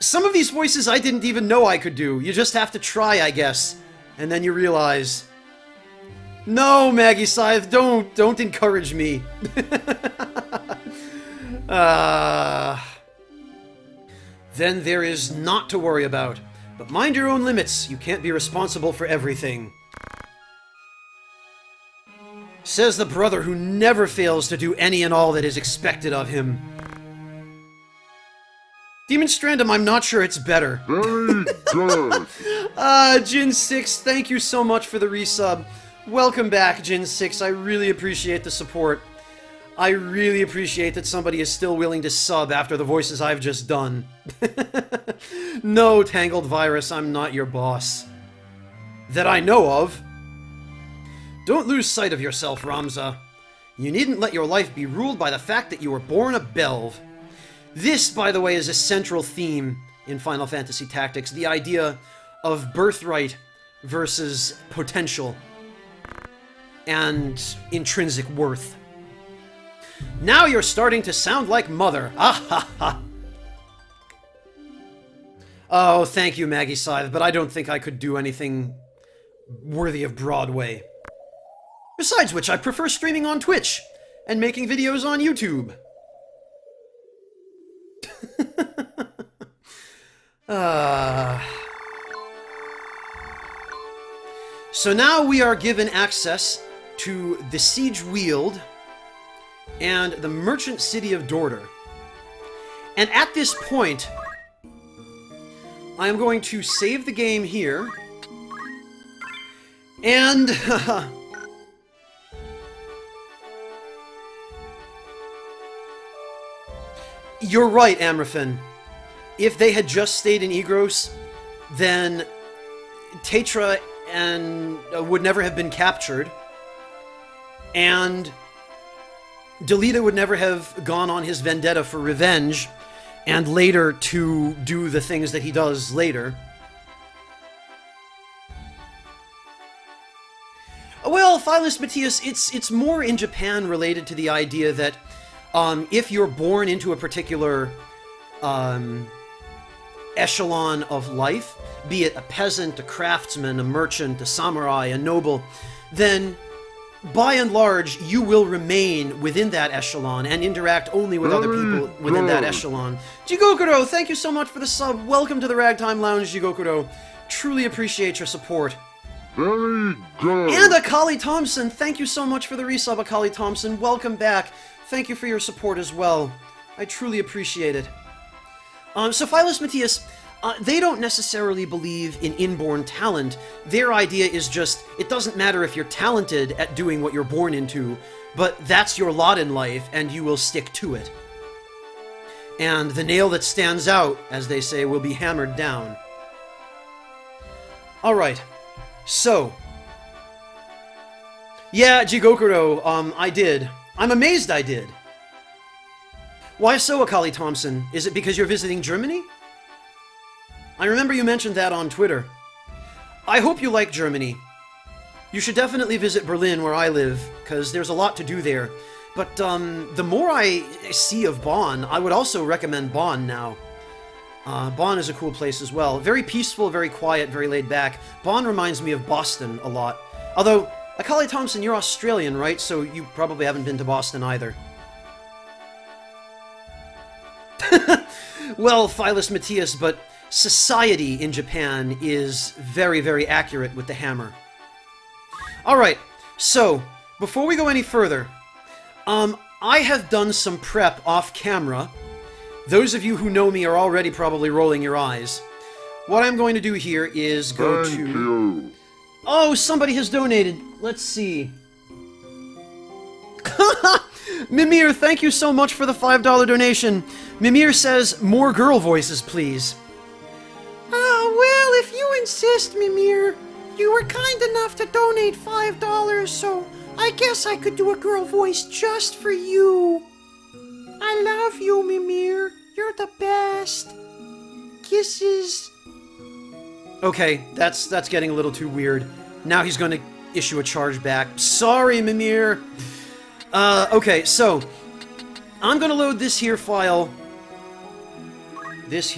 Some of these voices I didn't even know I could do. You just have to try, I guess. And then you realize... No, Maggie Scythe, don't encourage me. Then there is not to worry about. But mind your own limits. You can't be responsible for everything. Says the brother who never fails to do any and all that is expected of him. Demonstrandum, I'm not sure it's better. Very good. Jin6, thank you so much for the resub. Welcome back, Jin6. I really appreciate the support. I really appreciate that somebody is still willing to sub after the voices I've just done. No, Tangled Virus, I'm not your boss. That I know of. Don't lose sight of yourself, Ramza. You needn't let your life be ruled by the fact that you were born a Belv. This, by the way, is a central theme in Final Fantasy Tactics. The idea of birthright versus potential and intrinsic worth. Now you're starting to sound like Mother. Ah ha ha. Oh, thank you, Maggie Scythe, but I don't think I could do anything worthy of Broadway. Besides which, I prefer streaming on Twitch and making videos on YouTube. So now we are given access to the Siege Weald and the Merchant City of Dorter. And at this point, I am going to save the game here. And... You're right, Amraphin. If they had just stayed in Egros, then Tetra and would never have been captured, and Delita would never have gone on his vendetta for revenge, and later to do the things that he does later. Well, Philus Matthias, it's more in Japan related to the idea that if you're born into a particular echelon of life, be it a peasant, a craftsman, a merchant, a samurai, a noble, then by and large you will remain within that echelon and interact only with other people within that echelon. Jigokuro, thank you so much for the sub. Welcome to the Ragtime Lounge, Jigokuro. Truly appreciate your support. Very good. And Akali Thompson, thank you so much for the resub, Akali Thompson. Welcome back. Thank you for your support as well. I truly appreciate it. So Philus Matthias, they don't necessarily believe in inborn talent. Their idea is just, it doesn't matter if you're talented at doing what you're born into, but that's your lot in life, and you will stick to it. And the nail that stands out, as they say, will be hammered down. Alright, so... Yeah, Jigokuro, I did. I'm amazed I did. Why so, Akali Thompson? Is it because you're visiting Germany? I remember you mentioned that on Twitter. I hope you like Germany. You should definitely visit Berlin, where I live, because there's a lot to do there. But the more I see of Bonn, I would also recommend Bonn now. Bonn is a cool place as well. Very peaceful, very quiet, very laid back. Bonn reminds me of Boston a lot. Although, Akali Thompson, you're Australian, right? So you probably haven't been to Boston either. Well, Philus Matthias, but society in Japan is very, very accurate with the hammer. Alright, so, before we go any further, I have done some prep off camera. Those of you who know me are already probably rolling your eyes. What I'm going to do here is go Thank to... you. Oh, somebody has donated. Let's see. Mimir, thank you so much for the $5 donation. Mimir says, more girl voices, please. Well, if you insist, Mimir. You were kind enough to donate $5, so I guess I could do a girl voice just for you. I love you, Mimir. You're the best. Kisses. Okay, that's getting a little too weird. Now he's going to issue a charge back. Sorry, Mimir. Okay, so I'm going to load this here file. This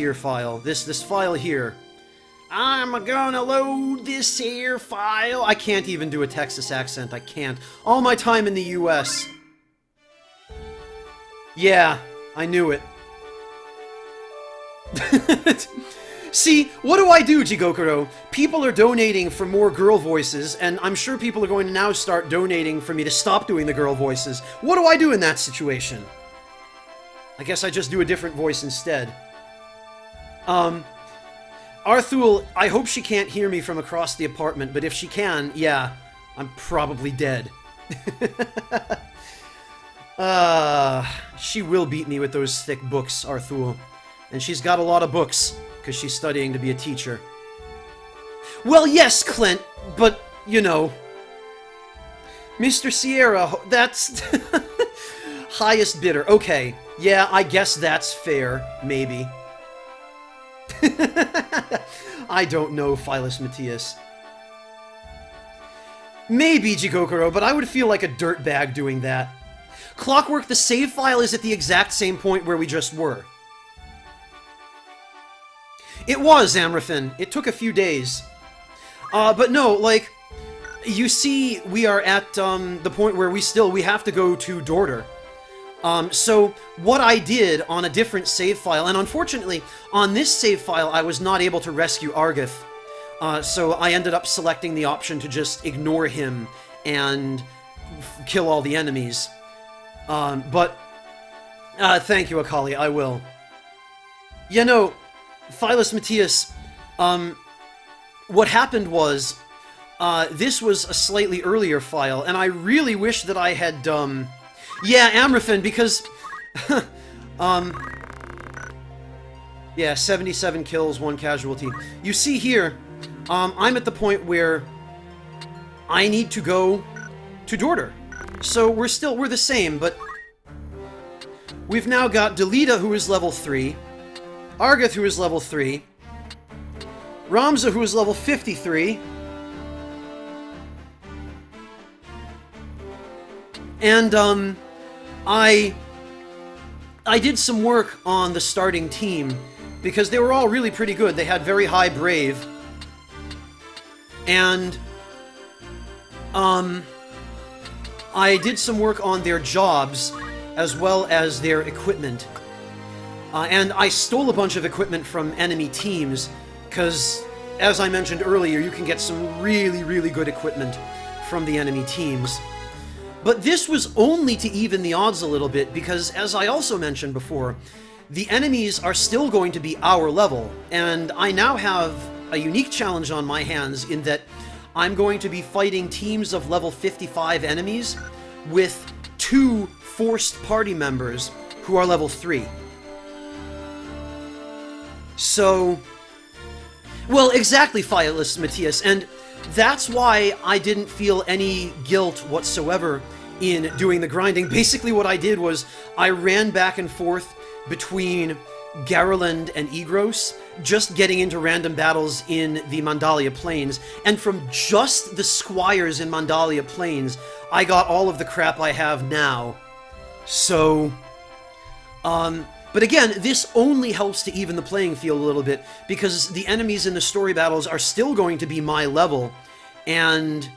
file here. I'm gonna load this here file. I can't even do a Texas accent. I can't. All my time in the US. Yeah, I knew it. See, what do I do, Jigokuro? People are donating for more girl voices, and I'm sure people are going to now start donating for me to stop doing the girl voices. What do I do in that situation? I guess I just do a different voice instead. Arthul, I hope she can't hear me from across the apartment, but if she can, yeah, I'm probably dead. She will beat me with those thick books, Arthul. And she's got a lot of books, because she's studying to be a teacher. Well, yes, Clint, but, you know... Mr. Sierra, that's... highest bidder. Okay, Yeah, I guess that's fair. Maybe. I don't know, Philus Matthias. Maybe, Jigokuro, but I would feel like a dirtbag doing that. Clockwork, the save file is at the exact same point where we just were. It was, Amraphin. It took a few days. But no, like, you see, we are at the point where we have to go to Dorter. So what I did on a different save file, and unfortunately, on this save file, I was not able to rescue Argath. So I ended up selecting the option to just ignore him and kill all the enemies. Thank you, Akali, I will. You know, Philus Matthias, what happened was, this was a slightly earlier file, and I really wish that I had, yeah, Amraphin, because, yeah, 77 kills, 1 casualty. You see here, I'm at the point where I need to go to Dorter. So we're the same, but we've now got Delita, who is level 3, Argath, who is level 3, Ramza, who is level 53, and, I did some work on the starting team, because they were all really pretty good. They had very high Brave, and, I did some work on their jobs, as well as their equipment. And I stole a bunch of equipment from enemy teams, because, as I mentioned earlier, you can get some really, really good equipment from the enemy teams. But this was only to even the odds a little bit, because, as I also mentioned before, the enemies are still going to be our level, and I now have a unique challenge on my hands in that I'm going to be fighting teams of level 55 enemies with 2 forced party members who are level 3. So, well, exactly, Philus Matthias, and that's why I didn't feel any guilt whatsoever in doing the grinding. Basically what I did was I ran back and forth between Garland and Egros, just getting into random battles in the Mandalia Plains, and from just the squires in Mandalia Plains, I got all of the crap I have now. So, but again, this only helps to even the playing field a little bit, because the enemies in the story battles are still going to be my level, and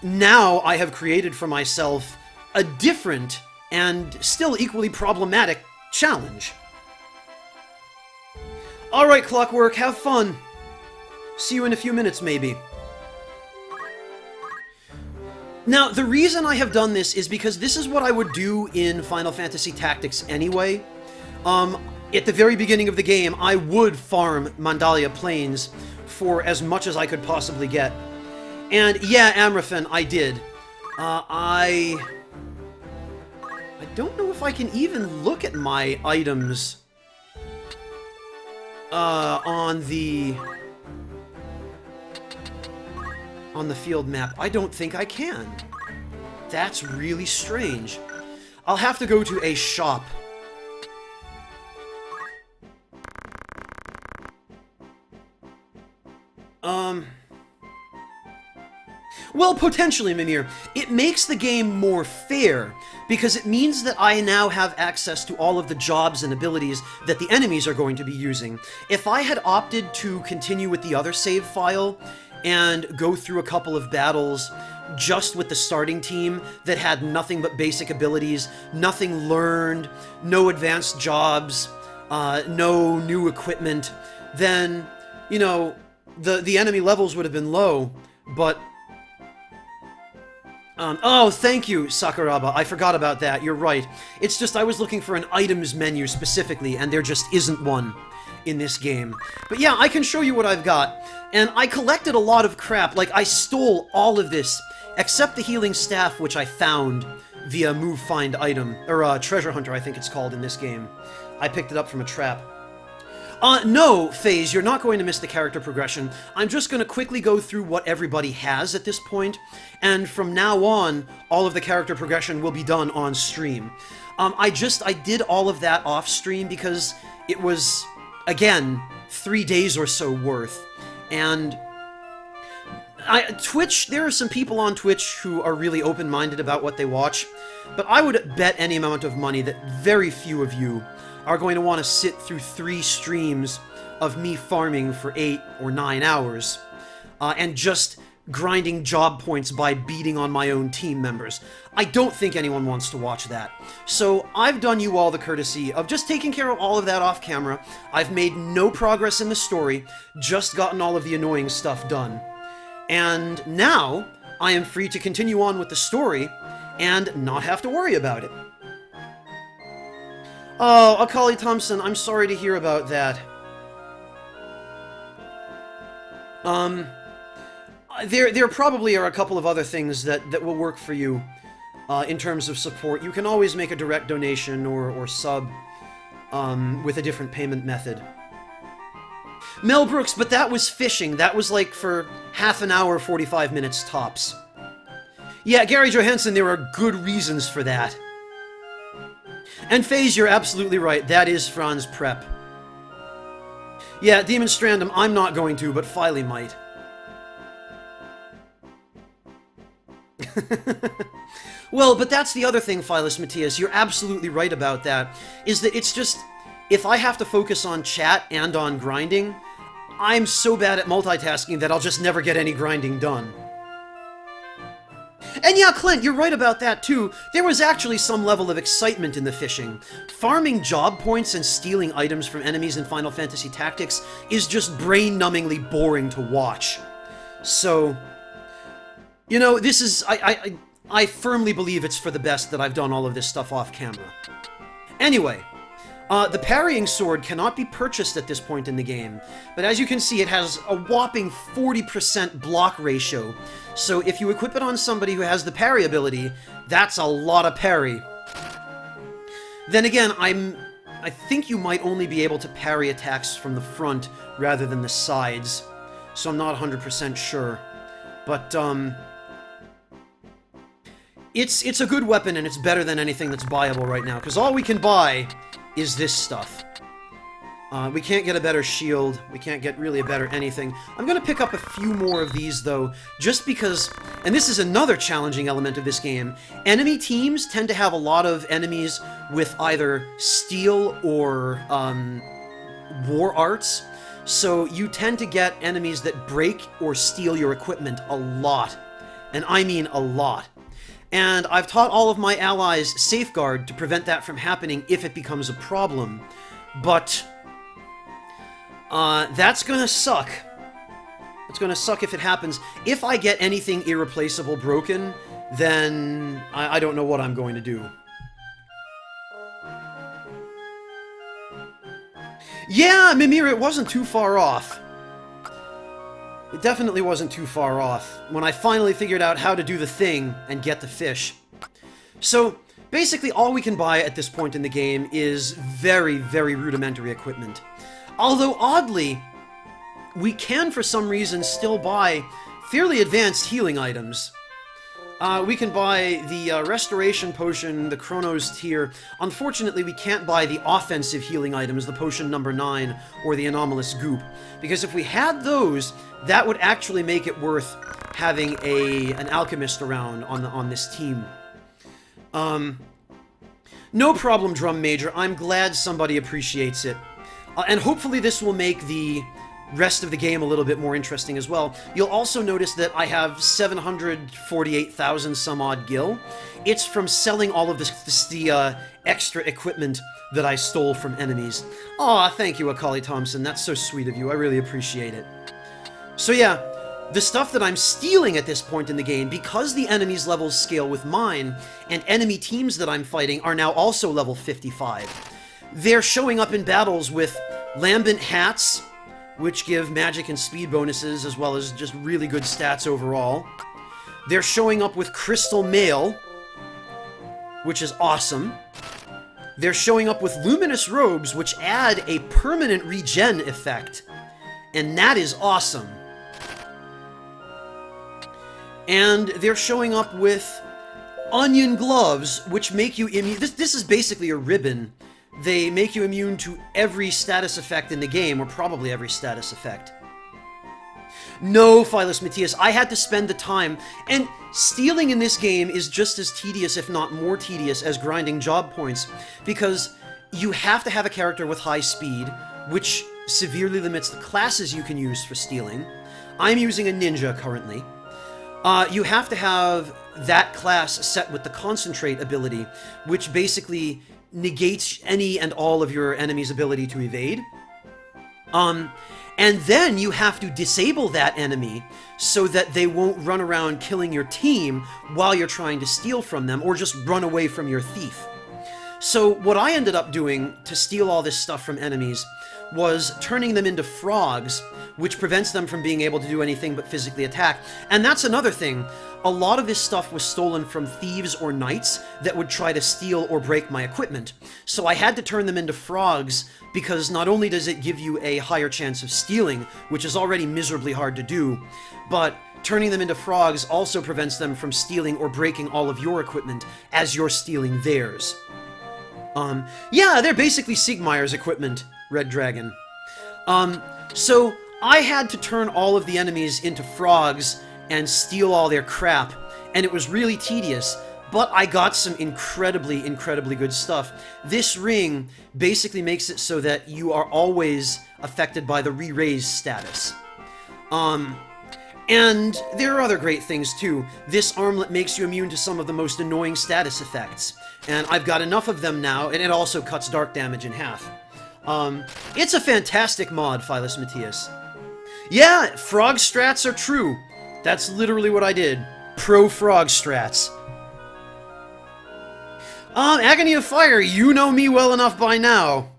now I have created for myself a different and still equally problematic challenge. Alright, Clockwork, have fun. See you in a few minutes, maybe. Now, the reason I have done this is because this is what I would do in Final Fantasy Tactics anyway. At the very beginning of the game, I would farm Mandalia Plains for as much as I could possibly get. And yeah, Amraphin, I did. I don't know if I can even look at my items on the field map. I don't think I can. That's really strange. I'll have to go to a shop. Well, potentially, Mimir. It makes the game more fair, because it means that I now have access to all of the jobs and abilities that the enemies are going to be using. If I had opted to continue with the other save file and go through a couple of battles just with the starting team that had nothing but basic abilities, nothing learned, no advanced jobs, no new equipment, then, you know, the enemy levels would have been low, but... oh, thank you, Sakuraba. I forgot about that. You're right. It's just I was looking for an items menu specifically, and there just isn't one in this game. But yeah, I can show you what I've got. And I collected a lot of crap. Like, I stole all of this, except the healing staff, which I found via Move Find Item, or Treasure Hunter, I think it's called in this game. I picked it up from a trap. No, FaZe, you're not going to miss the character progression. I'm just going to quickly go through what everybody has at this point, and from now on, all of the character progression will be done on stream. I did all of that off stream because it was, again, 3 days or so worth, and Twitch, there are some people on Twitch who are really open-minded about what they watch, but I would bet any amount of money that very few of you are going to want to sit through 3 streams of me farming for 8 or 9 hours, and just grinding job points by beating on my own team members. I don't think anyone wants to watch that. So I've done you all the courtesy of just taking care of all of that off camera. I've made no progress in the story, just gotten all of the annoying stuff done. And now I am free to continue on with the story and not have to worry about it. Oh, Akali Thompson, I'm sorry to hear about that. There probably are a couple of other things that will work for you in terms of support. You can always make a direct donation or sub with a different payment method. Mel Brooks, but that was fishing. That was like for half an hour, 45 minutes tops. Yeah, Gary Johansson, there are good reasons for that. And FaZe, you're absolutely right. That is Franz Prep. Yeah, Demon Strandum, I'm not going to, but Filey might. Well, but that's the other thing, Philus Matthias. You're absolutely right about that. Is that it's just, if I have to focus on chat and on grinding, I'm so bad at multitasking that I'll just never get any grinding done. And yeah, Clint, you're right about that too. There was actually some level of excitement in the fishing. Farming job points and stealing items from enemies in Final Fantasy Tactics is just brain-numbingly boring to watch. So, you know, this is... I firmly believe it's for the best that I've done all of this stuff off camera. Anyway, the parrying sword cannot be purchased at this point in the game, but as you can see, it has a whopping 40% block ratio, so if you equip it on somebody who has the parry ability, that's a lot of parry. Then again, I think you might only be able to parry attacks from the front rather than the sides, so I'm not 100% sure. But, it's a good weapon, and it's better than anything that's buyable right now, because all we can buy is this stuff. We can't get a better shield, we can't get really a better anything. I'm gonna pick up a few more of these, though, just because, and this is another challenging element of this game, enemy teams tend to have a lot of enemies with either steel or, war arts, so you tend to get enemies that break or steal your equipment a lot. And I mean a lot. And I've taught all of my allies Safeguard to prevent that from happening if it becomes a problem. But, that's gonna suck. It's gonna suck if it happens. If I get anything irreplaceable broken, then I don't know what I'm going to do. Yeah, Mimir, it wasn't too far off. It definitely wasn't too far off, when I finally figured out how to do the thing and get the fish. So, basically all we can buy at this point in the game is very, very rudimentary equipment. Although, oddly, we can for some reason still buy fairly advanced healing items. We can buy the Restoration Potion, the Chronos Tier. Unfortunately, we can't buy the offensive healing items, the Potion number 9, or the Anomalous Goop. Because if we had those, that would actually make it worth having an Alchemist around on this team. No problem, Drum Major. I'm glad somebody appreciates it. And hopefully this will make the rest of the game a little bit more interesting as well. You'll also notice that I have 748,000 some odd gil. It's from selling all of the extra equipment that I stole from enemies. Aw, thank you, Akali Thompson. That's so sweet of you. I really appreciate it. So yeah, the stuff that I'm stealing at this point in the game, because the enemies' levels scale with mine, and enemy teams that I'm fighting are now also level 55, they're showing up in battles with lambent hats, which give magic and speed bonuses, as well as just really good stats overall. They're showing up with Crystal Mail, which is awesome. they're showing up with luminous robes, which add a permanent regen effect. And that is awesome. And they're showing up with onion gloves, which make you immune. This is basically a ribbon. They make you immune to every status effect in the game, or probably every status effect. No, Philus Matthias, I had to spend the time, and stealing in this game is just as tedious, if not more tedious, as grinding job points, because you have to have a character with high speed, which severely limits the classes you can use for stealing. I'm using a ninja currently. You have to have that class set with the Concentrate ability, which basically negates any and all of your enemy's ability to evade. And then you have to disable that enemy so that they won't run around killing your team while you're trying to steal from them, or just run away from your thief. So what I ended up doing to steal all this stuff from enemies was turning them into frogs, which prevents them from being able to do anything but physically attack. And that's another thing. A lot of this stuff was stolen from thieves or knights that would try to steal or break my equipment. So I had to turn them into frogs, because not only does it give you a higher chance of stealing, which is already miserably hard to do, but turning them into frogs also prevents them from stealing or breaking all of your equipment as you're stealing theirs. Yeah, they're basically Siegmeyer's equipment, Red Dragon. So I had to turn all of the enemies into frogs and steal all their crap, and it was really tedious, but I got some incredibly, incredibly good stuff. This ring basically makes it so that you are always affected by the re-raise status. And there are other great things too. This armlet makes you immune to some of the most annoying status effects, and I've got enough of them now, and it also cuts dark damage in half. It's a fantastic mod, Philus Matthias. Yeah, frog strats are true. That's literally what I did. Pro frog strats. Agony of Fire, you know me well enough by now.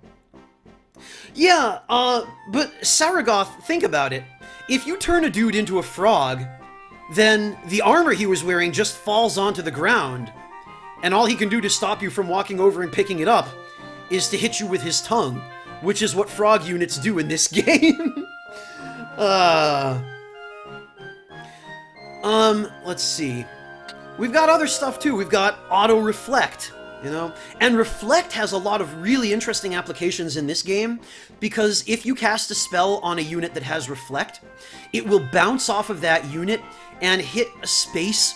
Yeah, but Saragoth, think about it. If you turn a dude into a frog, then the armor he was wearing just falls onto the ground, and all he can do to stop you from walking over and picking it up is to hit you with his tongue, which is what frog units do in this game. Let's see. We've got other stuff too. We've got Auto Reflect, you know? And Reflect has a lot of really interesting applications in this game, because if you cast a spell on a unit that has Reflect, it will bounce off of that unit and hit a space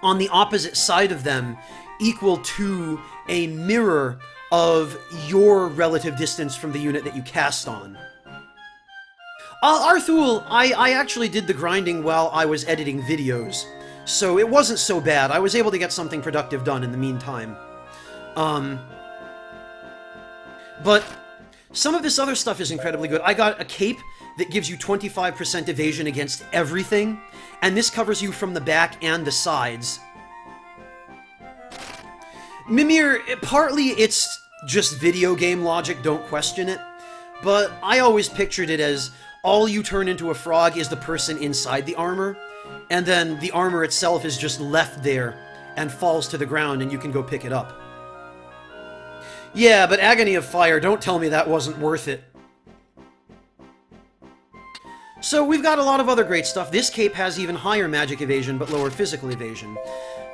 on the opposite side of them equal to a mirror of your relative distance from the unit that you cast on. Arthul, I actually did the grinding while I was editing videos, so it wasn't so bad. I was able to get something productive done in the meantime. But some of this other stuff is incredibly good. I got a cape that gives you 25% evasion against everything, and this covers you from the back and the sides. Mimir, partly it's just video game logic, don't question it, but I always pictured it as all you turn into a frog is the person inside the armor, and then the armor itself is just left there and falls to the ground and you can go pick it up. Yeah, but Agony of Fire, don't tell me that wasn't worth it. So we've got a lot of other great stuff. This cape has even higher magic evasion but lower physical evasion.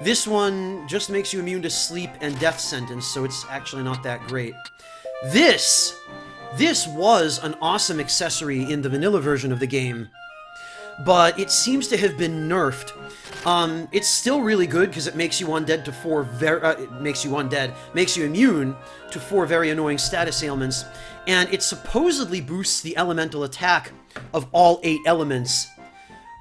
This one just makes you immune to sleep and death sentence, so it's actually not that great. This was an awesome accessory in the vanilla version of the game, but it seems to have been nerfed. It's still really good because it makes you undead to makes you immune to 4 very annoying status ailments, and it supposedly boosts the elemental attack of all 8 elements.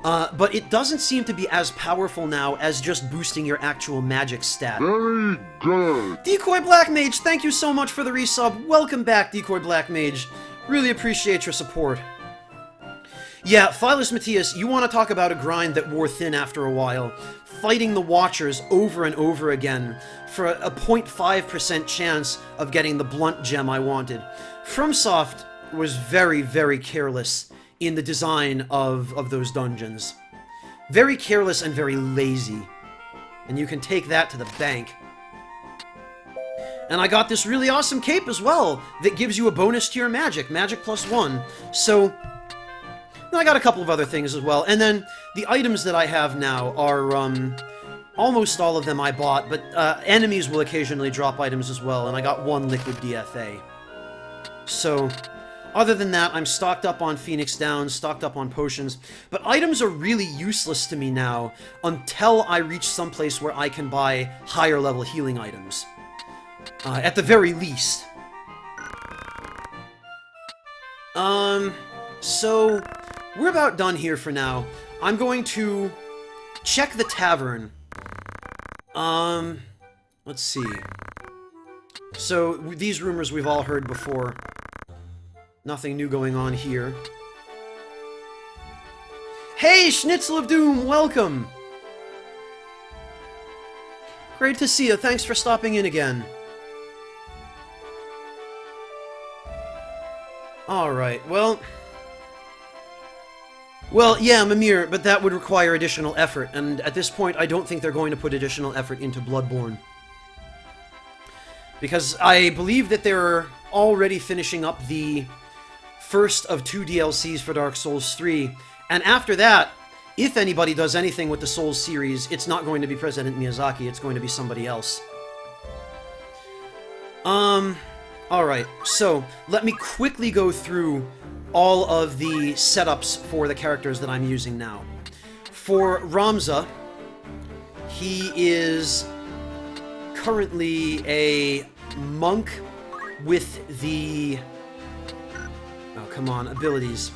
But it doesn't seem to be as powerful now as just boosting your actual magic stat. Very good. Decoy Black Mage, thank you so much for the resub. Welcome back, Decoy Black Mage. Really appreciate your support. Yeah, Philus Matthias, you want to talk about a grind that wore thin after a while. Fighting the Watchers over and over again for a 0.5% chance of getting the blunt gem I wanted. FromSoft was very, very careless in the design of those dungeons. Very careless and very lazy. And you can take that to the bank. And I got this really awesome cape as well that gives you a bonus to your magic, magic +1. So, I got a couple of other things as well. And then the items that I have now are, almost all of them I bought, but enemies will occasionally drop items as well, and I got 1 liquid DFA. So, other than that, I'm stocked up on Phoenix Downs, stocked up on potions, but items are really useless to me now until I reach someplace where I can buy higher level healing items. At the very least. So, we're about done here for now. I'm going to check the tavern. Let's see. So, these rumors we've all heard before. Nothing new going on here. Hey, Schnitzel of Doom, welcome! Great to see you, thanks for stopping in again. Alright, well, yeah, Mimir, but that would require additional effort, and at this point I don't think they're going to put additional effort into Bloodborne. Because I believe that they're already finishing up the first of 2 DLCs for Dark Souls 3, and after that, if anybody does anything with the Souls series, it's not going to be President Miyazaki, it's going to be somebody else. Alright, so let me quickly go through all of the setups for the characters that I'm using now. For Ramza, he is currently a monk with the... oh, come on, abilities.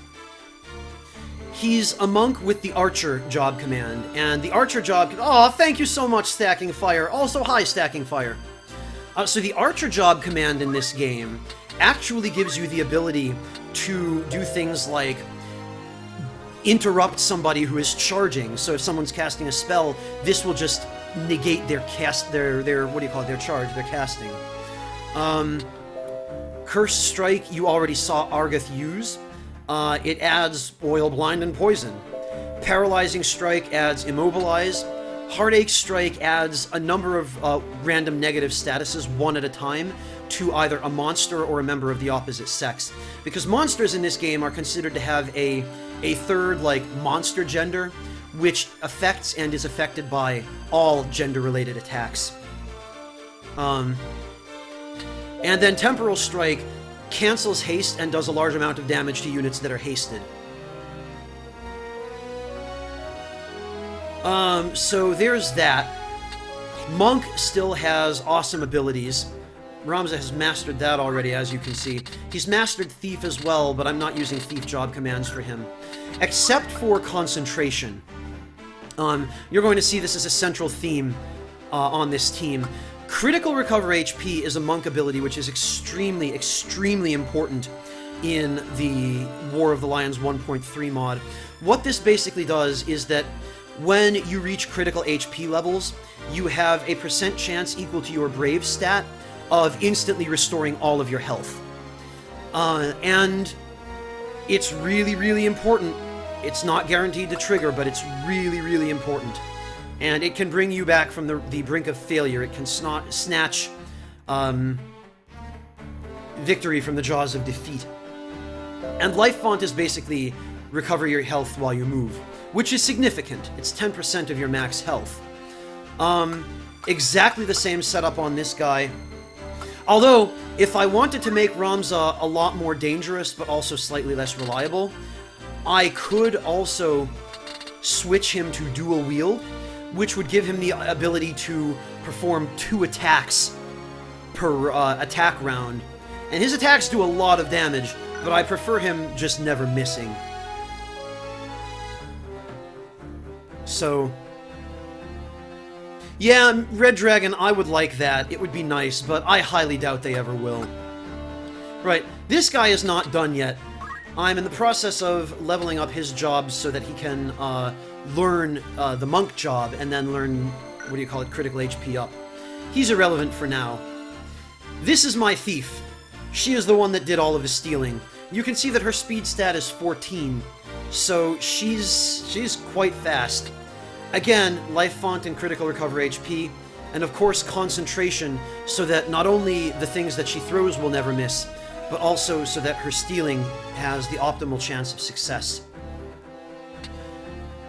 He's a monk with the Archer job command, and the Archer job... oh, thank you so much, Stacking Fire. Also, hi, Stacking Fire. So the Archer job command in this game actually gives you the ability to do things like interrupt somebody who is charging. So if someone's casting a spell, this will just negate their what do you call it, their charge, their casting. Curse Strike, you already saw Argath use. It adds Oil, Blind, and Poison. Paralyzing Strike adds Immobilize. Heartache Strike adds a number of random negative statuses, one at a time, to either a monster or a member of the opposite sex. Because monsters in this game are considered to have a third, like, monster gender, which affects and is affected by all gender-related attacks. And then Temporal Strike cancels haste and does a large amount of damage to units that are hasted. So there's that. Monk still has awesome abilities. Ramza has mastered that already, as you can see. He's mastered Thief as well, but I'm not using Thief job commands for him. Except for Concentration. You're going to see this as a central theme on this team. Critical Recover HP is a monk ability which is extremely, extremely important in the War of the Lions 1.3 mod. What this basically does is that when you reach critical HP levels, you have a % chance equal to your Brave stat of instantly restoring all of your health. And it's really, really important. It's not guaranteed to trigger, but it's really, really important. And it can bring you back from the brink of failure. It can snatch victory from the jaws of defeat. And Life Font is basically recover your health while you move, which is significant. It's 10% of your max health. Exactly the same setup on this guy. Although, if I wanted to make Ramza a lot more dangerous, but also slightly less reliable, I could also switch him to dual wield, which would give him the ability to perform 2 attacks per attack round. And his attacks do a lot of damage, but I prefer him just never missing. So, yeah, Red Dragon, I would like that. It would be nice, but I highly doubt they ever will. Right, this guy is not done yet. I'm in the process of leveling up his jobs so that he can learn the monk job and then learn, what do you call it, critical HP up. He's irrelevant for now. This is my thief. She is the one that did all of the stealing. You can see that her speed stat is 14, so she's quite fast. Again, Life Font and Critical Recover HP. And of course, concentration, so that not only the things that she throws will never miss, but also so that her stealing has the optimal chance of success.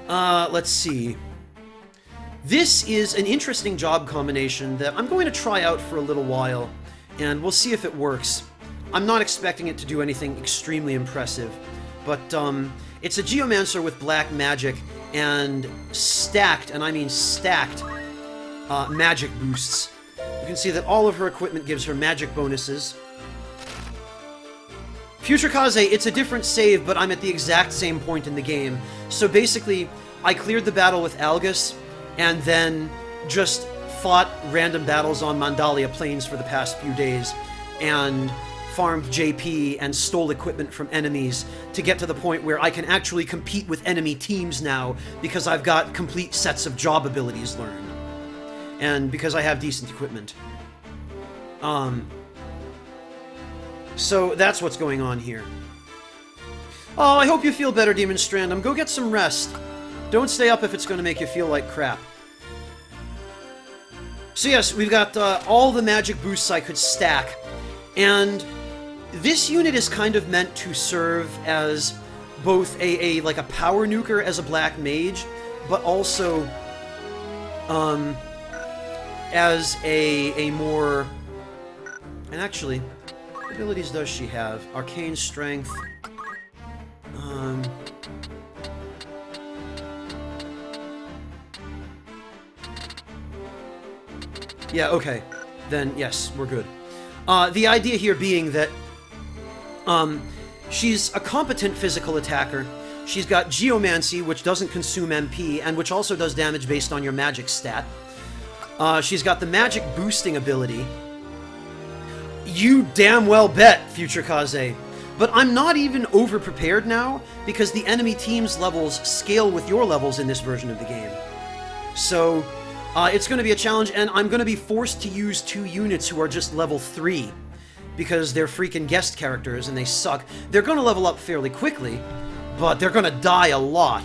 Let's see. This is an interesting job combination that I'm going to try out for a little while, and we'll see if it works. I'm not expecting it to do anything extremely impressive, but it's a Geomancer with black magic and stacked, and I mean stacked, magic boosts. You can see that all of her equipment gives her magic bonuses. Future Kaze, it's a different save, but I'm at the exact same point in the game. So basically, I cleared the battle with Algus, and then just fought random battles on Mandalia Plains for the past few days, and farmed JP and stole equipment from enemies to get to the point where I can actually compete with enemy teams now, because I've got complete sets of job abilities learned. And because I have decent equipment. So that's what's going on here. Oh, I hope you feel better, Demon Strandum. Go get some rest. Don't stay up if it's going to make you feel like crap. So yes, we've got all the magic boosts I could stack. And this unit is kind of meant to serve as both like a power nuker as a black mage, but also as a more... And actually, what abilities does she have? Arcane Strength. Yeah, okay. Then, yes, we're good. The idea here being that she's a competent physical attacker. She's got Geomancy, which doesn't consume MP, and which also does damage based on your magic stat. She's got the magic boosting ability. You damn well bet, Future Kaze. But I'm not even over-prepared now, because the enemy team's levels scale with your levels in this version of the game. So, it's going to be a challenge, and I'm going to be forced to use 2 units who are just level 3, because they're freaking guest characters and they suck. They're going to level up fairly quickly, but they're going to die a lot.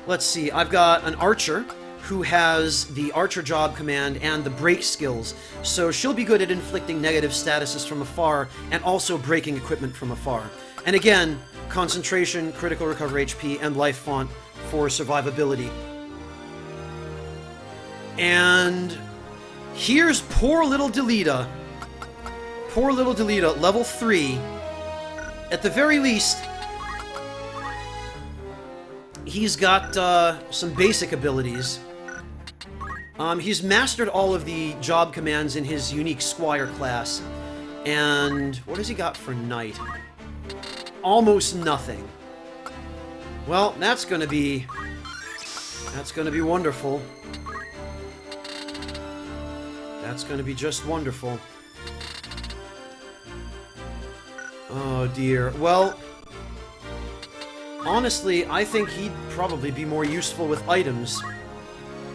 Let's see, I've got an archer who has the archer job command and the break skills, so she'll be good at inflicting negative statuses from afar and also breaking equipment from afar. And again, concentration, critical recover HP, and life font for survivability. And here's poor little Delita. Poor little Delita, level 3. At the very least, he's got some basic abilities. He's mastered all of the job commands in his unique Squire class. And what has he got for Knight? Almost nothing. Well, that's gonna be wonderful. That's gonna be just wonderful. Oh dear. Well, honestly, I think he'd probably be more useful with items.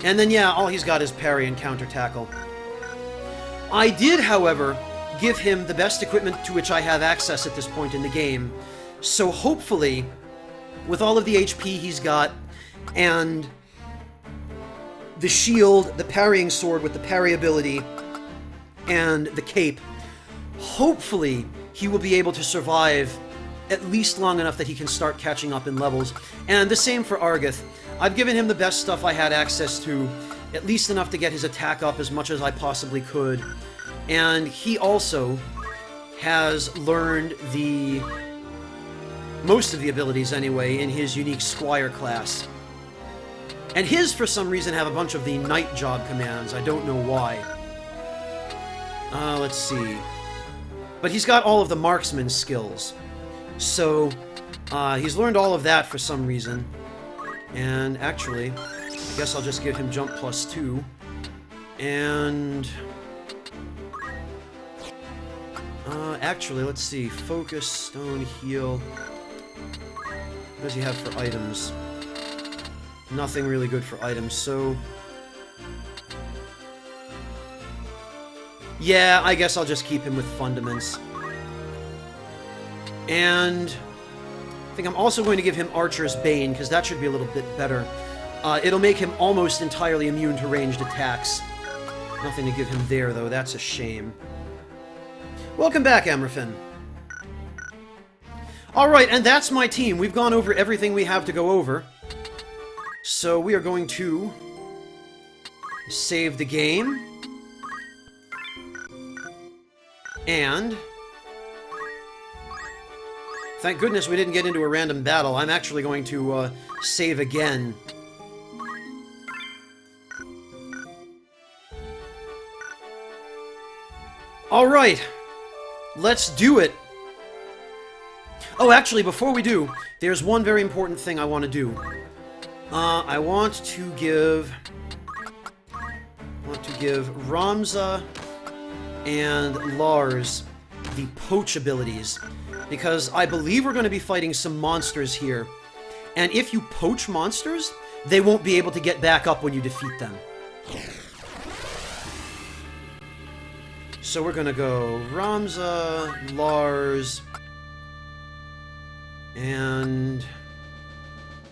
And then, yeah, all he's got is parry and counter tackle. I did, however, give him the best equipment to which I have access at this point in the game. So hopefully, with all of the HP he's got, and the shield, the parrying sword with the parry ability, and the cape, hopefully he will be able to survive at least long enough that he can start catching up in levels. And the same for Argith. I've given him the best stuff I had access to, at least enough to get his attack up as much as I possibly could. And he also has learned most of the abilities anyway in his unique Squire class. And his, for some reason, have a bunch of the Knight job commands. I don't know why. Let's see. But he's got all of the marksman skills. So, he's learned all of that for some reason. And actually, I guess I'll just give him jump +2. And... actually, let's see. Focus, stone, heal. What does he have for items? Nothing really good for items, so... yeah, I guess I'll just keep him with Fundaments. And... I think I'm also going to give him Archer's Bane, because that should be a little bit better. It'll make him almost entirely immune to ranged attacks. Nothing to give him there, though. That's a shame. Welcome back, Amrafin. Alright, and that's my team. We've gone over everything we have to go over. So we are going to save the game. And thank goodness we didn't get into a random battle. I'm actually going to save again. Alright, let's do it. Oh, actually, before we do, there's one very important thing I want to do. I want to give Ramza and Lars the poach abilities, because I believe we're going to be fighting some monsters here, and if you poach monsters, they won't be able to get back up when you defeat them. So we're going to go Ramza, Lars, and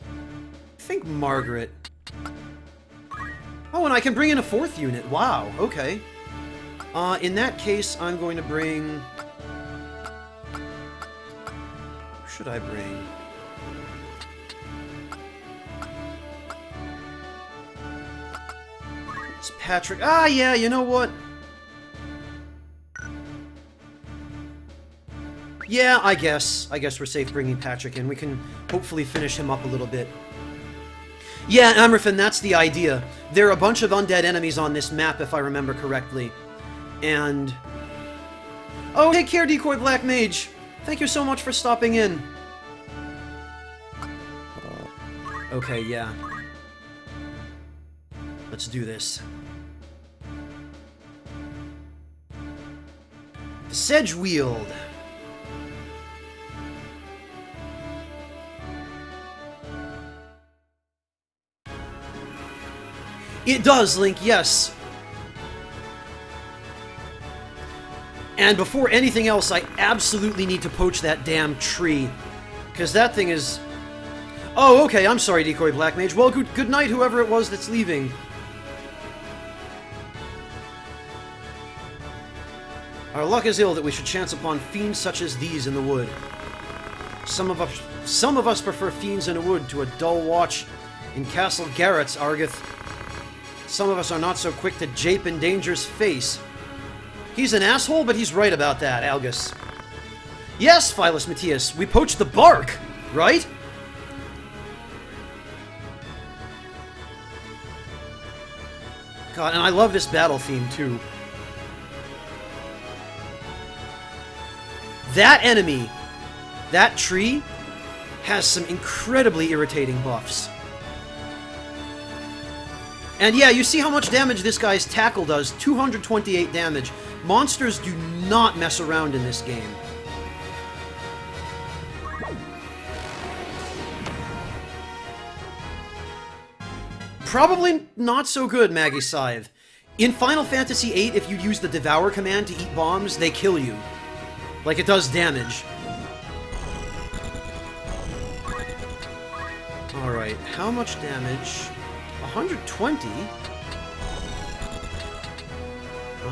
I think Margaret. Oh, and I can bring in a 4th unit. Wow, okay. In that case, I'm going to bring... Who should I bring? It's Patrick. Ah, yeah, you know what? Yeah, I guess we're safe bringing Patrick in. We can hopefully finish him up a little bit. Yeah, Amrafin, that's the idea. There are a bunch of undead enemies on this map, if I remember correctly. And... Oh, take care, Decoy Black Mage! Thank you so much for stopping in. Okay, yeah. Let's do this. The Sedgewield. It does, Link, yes. And before anything else, I absolutely need to poach that damn tree. Because that thing is... Oh, okay, I'm sorry, Decoy Black Mage. Well, good night, whoever it was that's leaving. Our luck is ill that we should chance upon fiends such as these in the wood. Some of us prefer fiends in a wood to a dull watch in Castle Garrett's, Argith. Some of us are not so quick to jape in danger's face. He's an asshole, but he's right about that, Algus. Yes, Philus Matthias, we poached the bark, right? God, and I love this battle theme, too. That enemy, that tree, has some incredibly irritating buffs. And yeah, you see how much damage this guy's tackle does. 228 damage. Monsters do not mess around in this game. Probably not so good, Maggie Scythe. In Final Fantasy VIII, if you use the Devour command to eat bombs, they kill you. Like, it does damage. Alright, how much damage? 120?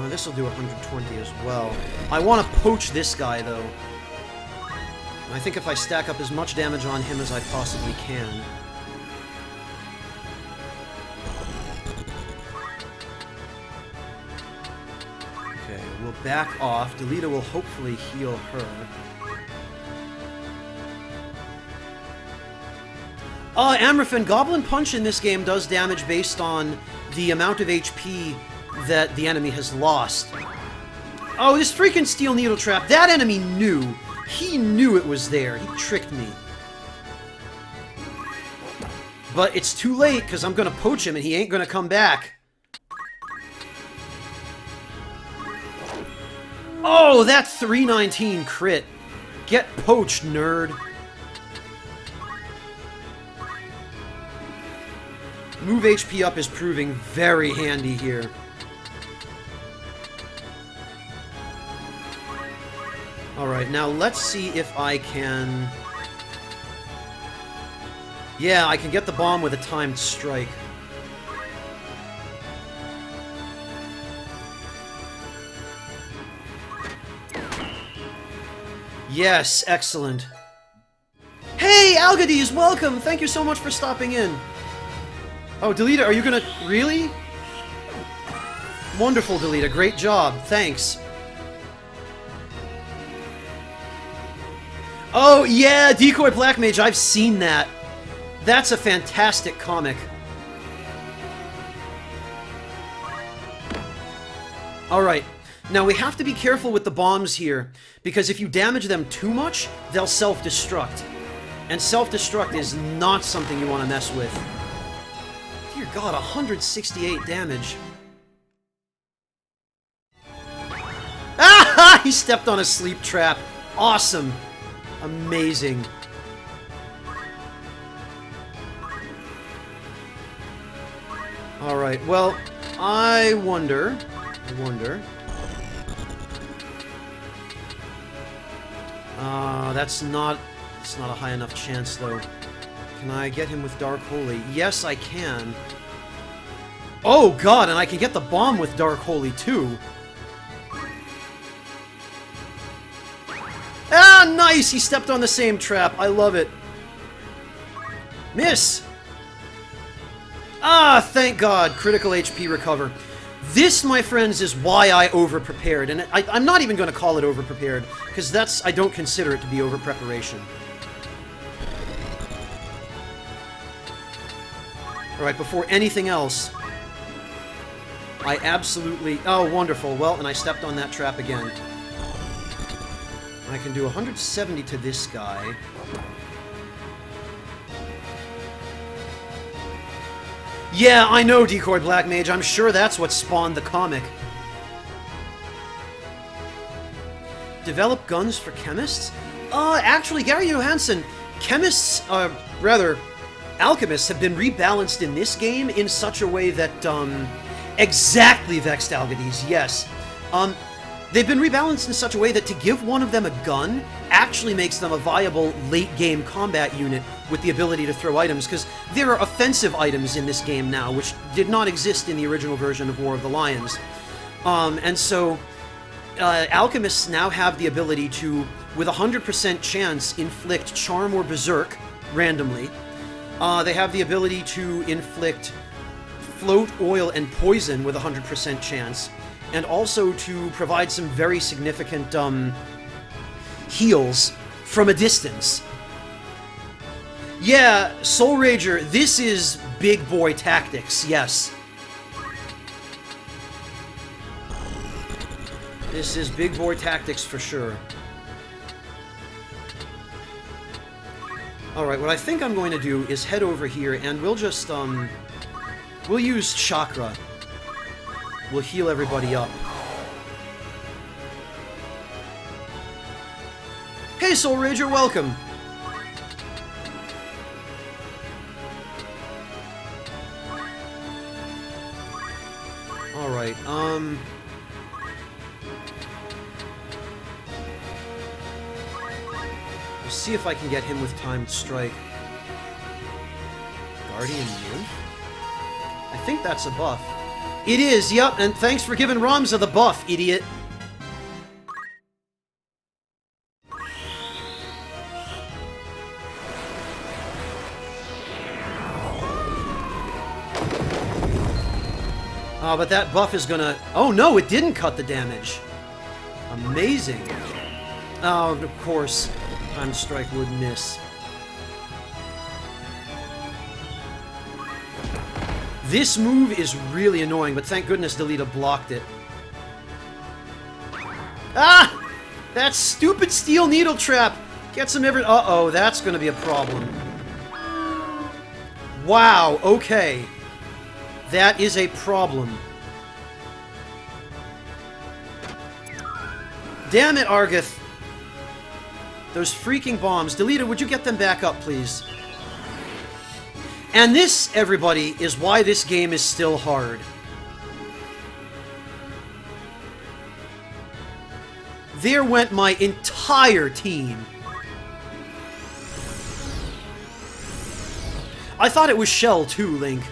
This will do 120 as well. I want to poach this guy, though. I think if I stack up as much damage on him as I possibly can. Okay, we'll back off. Delita will hopefully heal her. Amrafin, Goblin Punch in this game does damage based on the amount of HP that the enemy has lost. Oh, this freaking Steel Needle Trap. That enemy knew. He knew it was there. He tricked me. But it's too late, because I'm going to poach him and he ain't going to come back. Oh, that 319 crit. Get poached, nerd. Move HP up is proving very handy here. Alright, now let's see if I can... Yeah, I can get the bomb with a timed strike. Yes, excellent. Hey, Algades, welcome! Thank you so much for stopping in. Oh, Delita, are you gonna... Really? Wonderful, Delita. Great job. Thanks. Oh, yeah! Decoy Black Mage. I've seen that. That's a fantastic comic. Alright. Now, we have to be careful with the bombs here, because if you damage them too much, they'll self-destruct. And self-destruct is not something you want to mess with. Dear God, 168 damage. Ah! He stepped on a sleep trap. Awesome. Amazing. Alright, well, I wonder... that's not a high enough chance, though. Can I get him with Dark Holy? Yes, I can. Oh, God, and I can get the bomb with Dark Holy, too. Ah, nice! He stepped on the same trap. I love it. Miss! Ah, thank God. Critical HP recover. This, my friends, is why I over-prepared. And I'm not even going to call it over-prepared, because that's... I don't consider it to be over-preparation. Alright, before anything else, I absolutely... Oh, wonderful. Well, and I stepped on that trap again. I can do 170 to this guy. Yeah, I know, Decoy Black Mage. I'm sure that's what spawned the comic. Develop guns for chemists? Actually, Gary Johansson, chemists, rather, alchemists have been rebalanced in this game in such a way that, exactly, Vexed Algades, yes. They've been rebalanced in such a way that to give one of them a gun actually makes them a viable late-game combat unit with the ability to throw items, because there are offensive items in this game now, which did not exist in the original version of War of the Lions. And so, alchemists now have the ability to, with 100% chance, inflict Charm or Berserk randomly. They have the ability to inflict Float, Oil, and Poison with 100% chance, and also to provide some very significant heals from a distance. Yeah, Soul Rager, this is big boy tactics, yes. This is big boy tactics for sure. Alright, what I think I'm going to do is head over here and we'll just, we'll use Chakra. We'll heal everybody up. Hey, Soul Rager, welcome! Alright, we'll see if I can get him with Timed Strike. Guardian Nymph? I think that's a buff. It is, yep, and thanks for giving Ramza the buff, idiot. But that buff is gonna... Oh no, it didn't cut the damage. Amazing. Oh, of course. Timed Strike would miss. This move is really annoying, but thank goodness Delita blocked it. Ah! That stupid Steel Needle Trap gets him every... Uh-oh, that's gonna be a problem. Wow, okay. That is a problem. Damn it, Argith. Those freaking bombs. Delita, would you get them back up, please? And this, everybody, is why this game is still hard. There went my entire team. I thought it was Shell too, Link.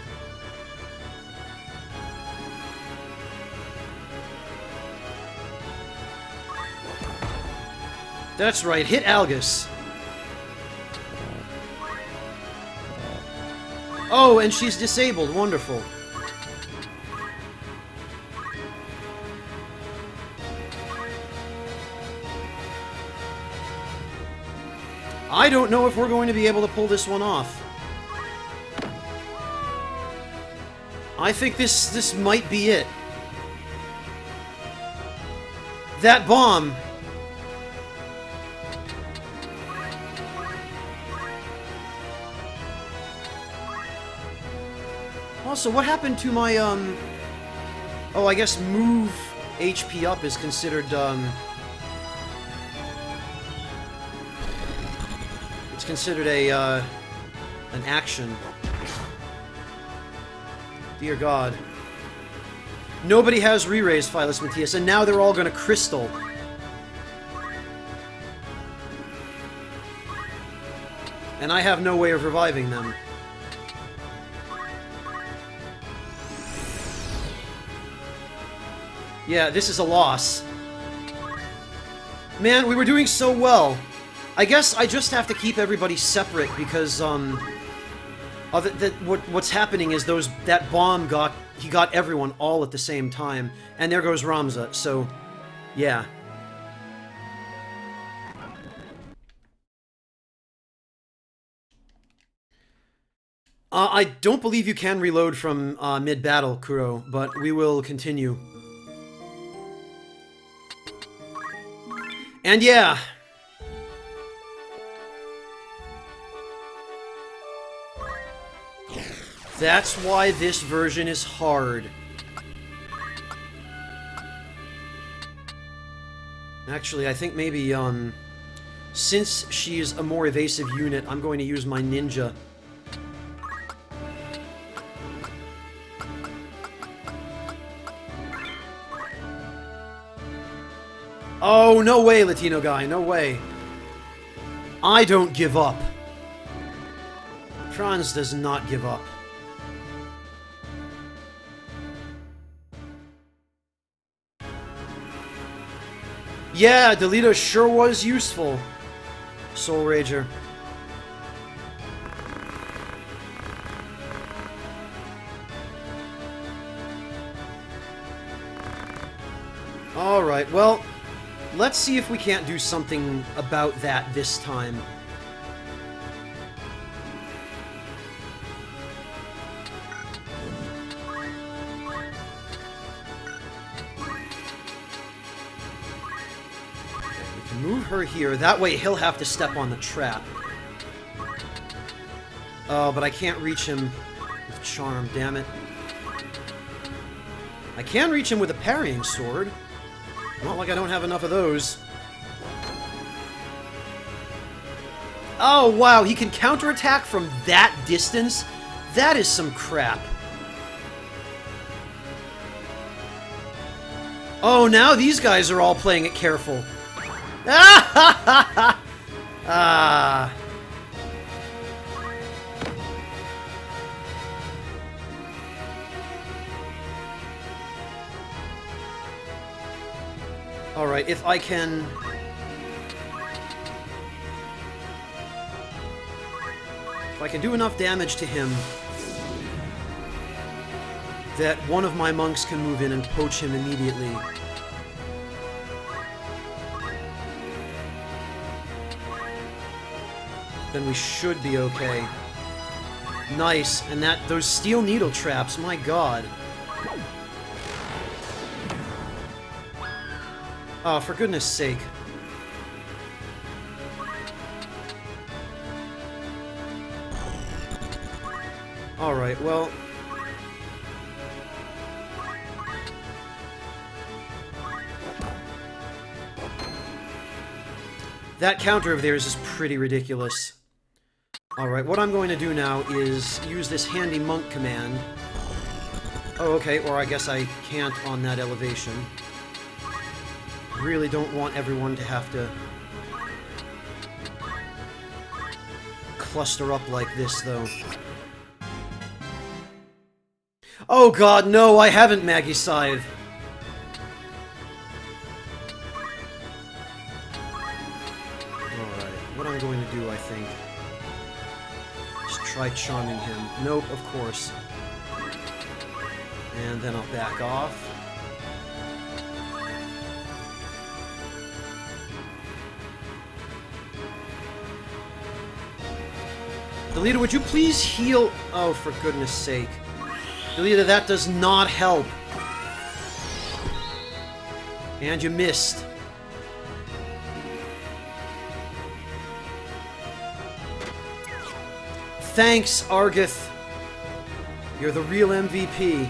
That's right, hit Algus. Oh, and she's disabled. Wonderful. I don't know if we're going to be able to pull this one off. I think this might be it. That bomb. Also, what happened to my, Oh, I guess move HP up is considered, It's considered a, an action. Dear God. Nobody has re-raised Phyllis Matthias, and now they're all gonna crystal. And I have no way of reviving them. Yeah, this is a loss. Man, we were doing so well. I guess I just have to keep everybody separate because, what's happening is that bomb got everyone all at the same time, and there goes Ramza. So, yeah. I don't believe you can reload from mid-battle, Kuro, but we will continue. And yeah. That's why this version is hard. Actually, I think maybe, since she's a more evasive unit, I'm going to use my ninja. Oh, no way, Latino guy, no way. I don't give up. Franz does not give up. Yeah, Delito sure was useful. Soul Rager. Alright, well, let's see if we can't do something about that this time. Move her here. That way he'll have to step on the trap. Oh, but I can't reach him with charm, damn it. I can reach him with a parrying sword. Not like I don't have enough of those. Oh, wow, he can counterattack from that distance? That is some crap. Oh, now these guys are all playing it careful. Ah! Ah. Alright, if I can... If I can do enough damage to him that one of my monks can move in and poach him immediately. Then we should be okay. Nice, and those steel needle traps, my god. Oh, for goodness sake. Alright, well... That counter of theirs is pretty ridiculous. Alright, what I'm going to do now is use this handy monk command. Oh, okay, or I guess I can't on that elevation. Really don't want everyone to have to cluster up like this, though. Oh god, no, I haven't Maggie Scythe. Alright, what I'm going to do, I think, is try charming him. Nope, of course. And then I'll back off. Delita, would you please heal? Oh, for goodness sake. Delita, that does not help. And you missed. Thanks, Argith. You're the real MVP.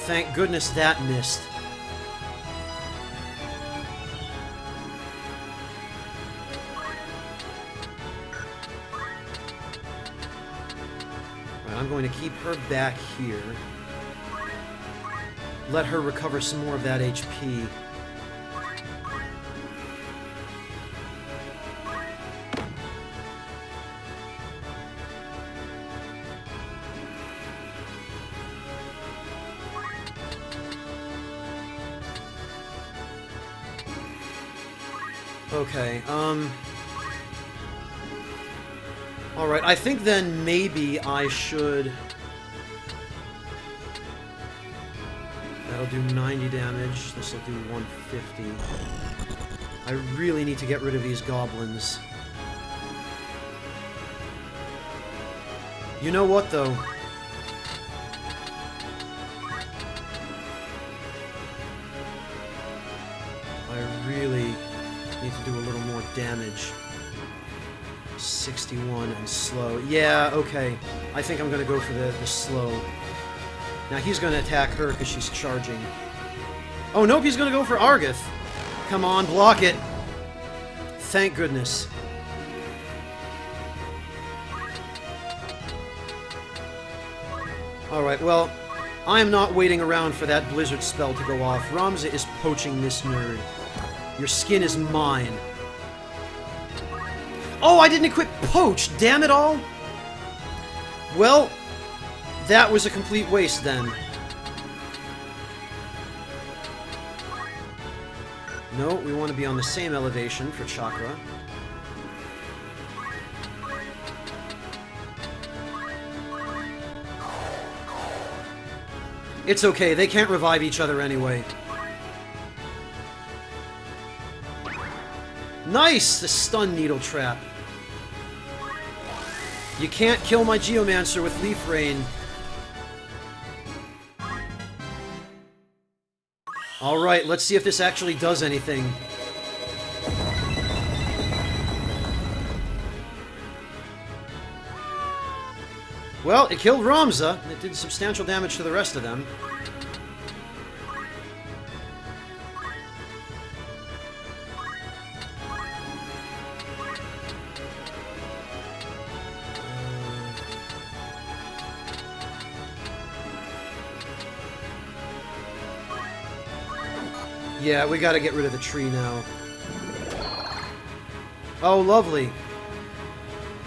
Thank goodness that missed. I'm going to keep her back here. Let her recover some more of that HP. Okay, alright, I think then maybe I should... That'll do 90 damage, this'll do 150. I really need to get rid of these goblins. You know what, though? I really need to do a little more damage. 61 and slow. Yeah, okay. I think I'm gonna go for the slow. Now he's gonna attack her because she's charging. Oh, nope, he's gonna go for Argith. Come on, block it. Thank goodness. Alright, well, I am not waiting around for that blizzard spell to go off. Ramza is poaching this nerd. Your skin is mine. Oh, I didn't equip Poach! Damn it all! Well, that was a complete waste then. No, we want to be on the same elevation for Chakra. It's okay, they can't revive each other anyway. Nice! The stun needle trap. You can't kill my Geomancer with Leaf Rain. Alright, let's see if this actually does anything. Well, it killed Ramza. It did substantial damage to the rest of them. Yeah, we gotta get rid of the tree now. Oh, lovely.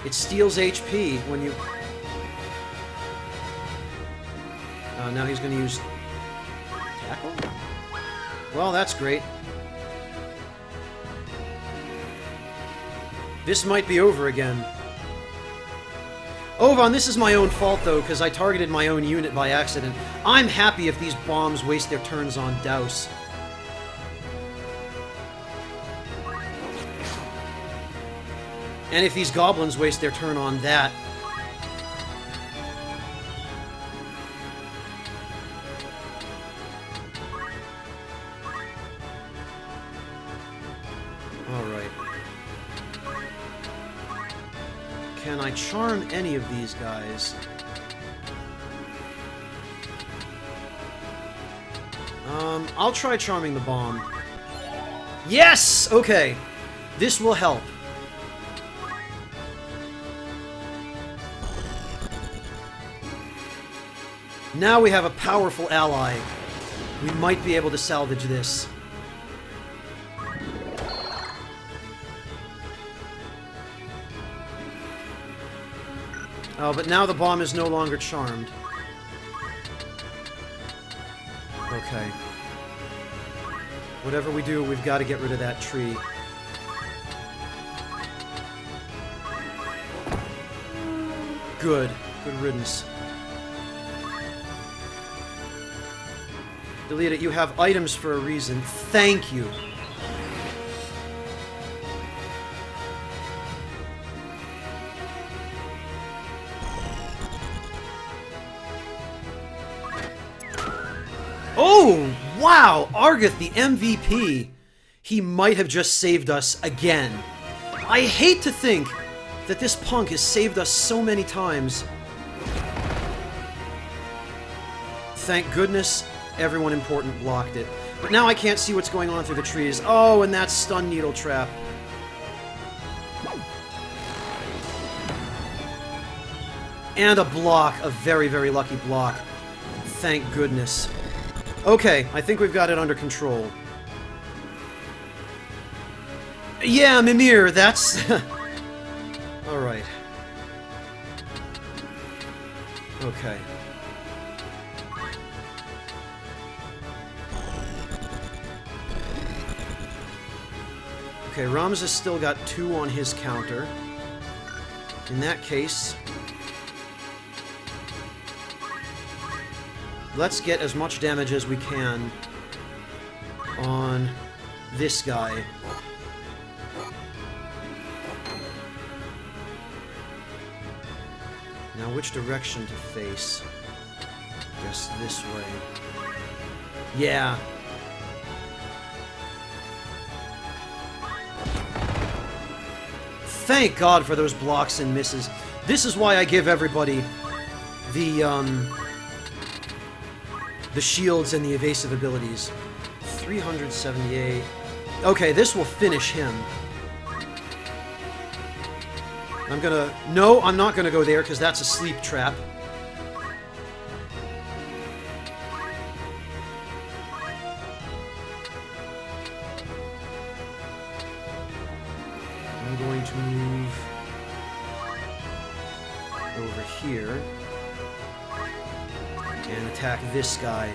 It steals HP when you... now he's gonna use... Tackle? Well, that's great. This might be over again. Ovan, this is my own fault, though, because I targeted my own unit by accident. I'm happy if these bombs waste their turns on Douse. And if these goblins waste their turn on that. Alright. Can I charm any of these guys? I'll try charming the bomb. Yes! Okay. This will help. Now we have a powerful ally. We might be able to salvage this. Oh, but now the bomb is no longer charmed. Okay. Whatever we do, we've got to get rid of that tree. Good. Good riddance. Delete it. You have items for a reason. Thank you. Oh, wow! Argeth, the MVP. He might have just saved us again. I hate to think that this punk has saved us so many times. Thank goodness everyone important blocked it. But now I can't see what's going on through the trees. Oh, and that stun needle trap. And a block. A very, very lucky block. Thank goodness. Okay, I think we've got it under control. Yeah, Mimir, that's... Alright. Okay. Okay, Ramza's still got 2 on his counter. In that case... let's get as much damage as we can on this guy. Now, which direction to face? Guess this way. Yeah. Thank God for those blocks and misses. This is why I give everybody the shields and the evasive abilities. 378. Okay, this will finish him. I'm gonna... No, I'm not gonna go there, because that's a sleep trap. I'm going to move over here and attack this guy.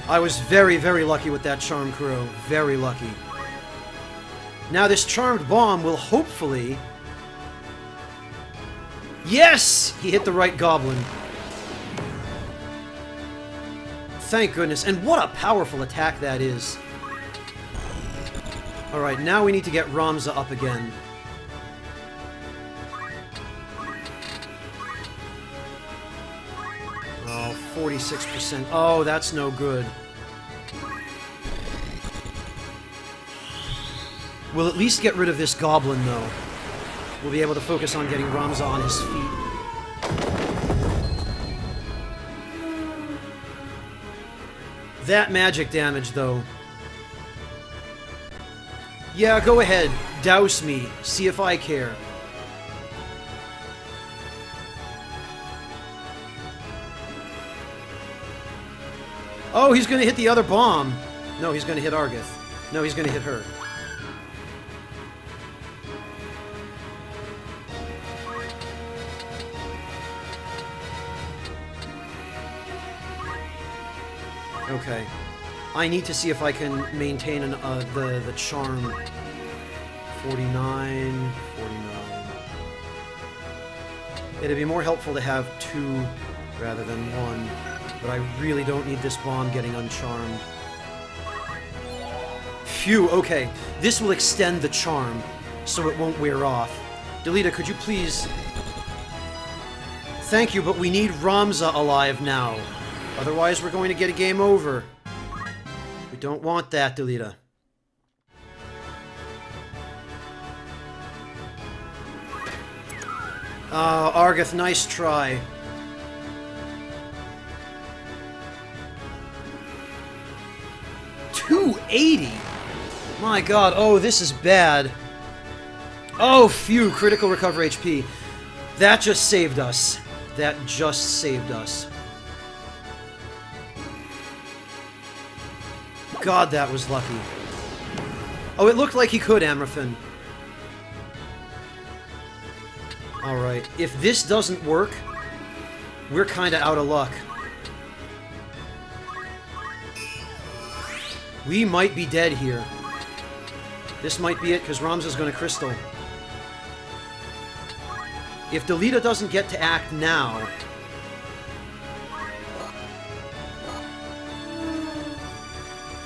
I was very, very lucky with that Charm Crow. Very lucky. Now this Charmed Bomb will hopefully... Yes! He hit the right goblin. Thank goodness. And what a powerful attack that is. Alright, now we need to get Ramza up again. Oh, 46%. Oh, that's no good. We'll at least get rid of this goblin, though. We'll be able to focus on getting Ramza on his feet. That magic damage, though. Yeah, go ahead. Douse me. See if I care. Oh, he's gonna hit the other bomb. No, he's gonna hit Argeth. No, he's gonna hit her. Okay. I need to see if I can maintain the charm. 49, 49. It'd be more helpful to have 2 rather than 1, but I really don't need this bomb getting uncharmed. Phew, okay. This will extend the charm, so it won't wear off. Delita, could you please... Thank you, but we need Ramza alive now. Otherwise, we're going to get a game over. We don't want that, Delita. Argeth, nice try. $280? My god, oh, this is bad. Oh, phew, critical recover HP. That just saved us. That just saved us. God, that was lucky. Oh, it looked like he could, Amraphin. Alright, if this doesn't work, we're kinda out of luck. We might be dead here. This might be it, because Ramza's gonna crystal. If Delita doesn't get to act now...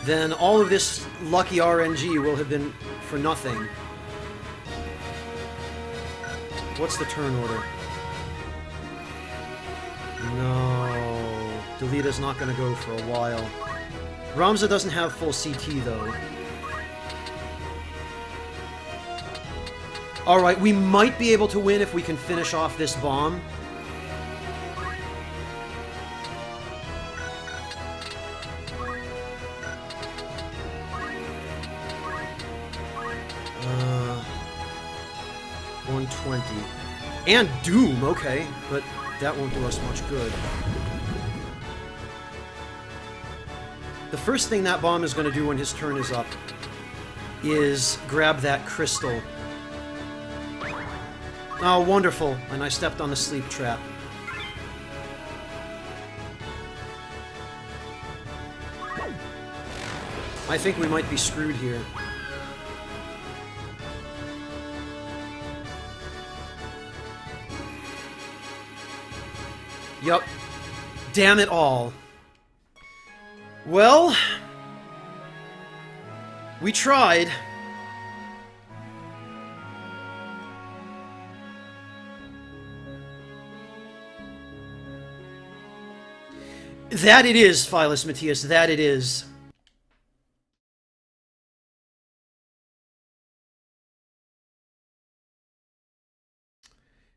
then all of this lucky RNG will have been for nothing. What's the turn order? No... Delita's not gonna go for a while. Ramza doesn't have full CT, though. Alright, we might be able to win if we can finish off this bomb. Uh, 120. And Doom, okay, but that won't do us much good. The first thing that bomb is going to do when his turn is up is grab that crystal. Oh, wonderful. And I stepped on the sleep trap. I think we might be screwed here. Yup. Damn it all. Well... we tried. That it is, Philus Matthias, that it is.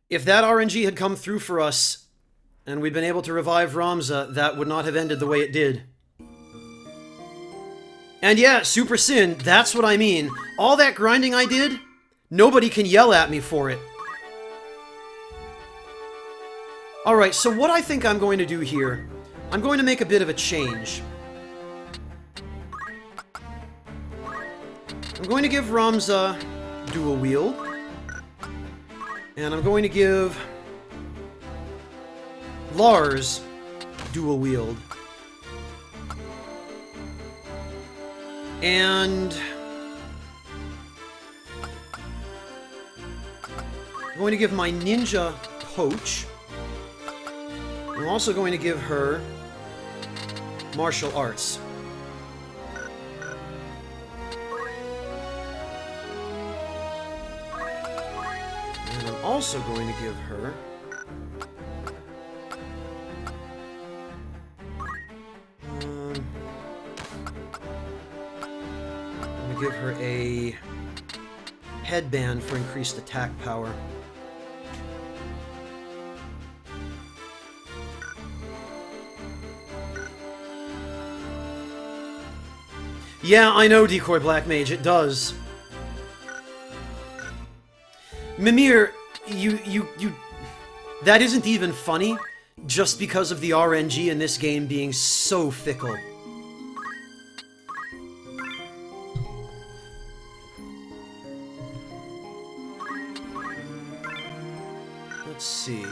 If that RNG had come through for us, and we'd been able to revive Ramza, that would not have ended the way it did. And yeah, Super Sin, that's what I mean. All that grinding I did, nobody can yell at me for it. Alright, so what I think I'm going to do here, I'm going to make a bit of a change. I'm going to give Ramza dual wield. And I'm going to give Lars dual wield. And I'm going to give my ninja Poach. I'm also going to give her martial arts. And I'm also going to give her give her a headband for increased attack power. Yeah, I know, Decoy Black Mage, it does. Mimir, you... That isn't even funny, just because of the RNG in this game being so fickle. Let's see.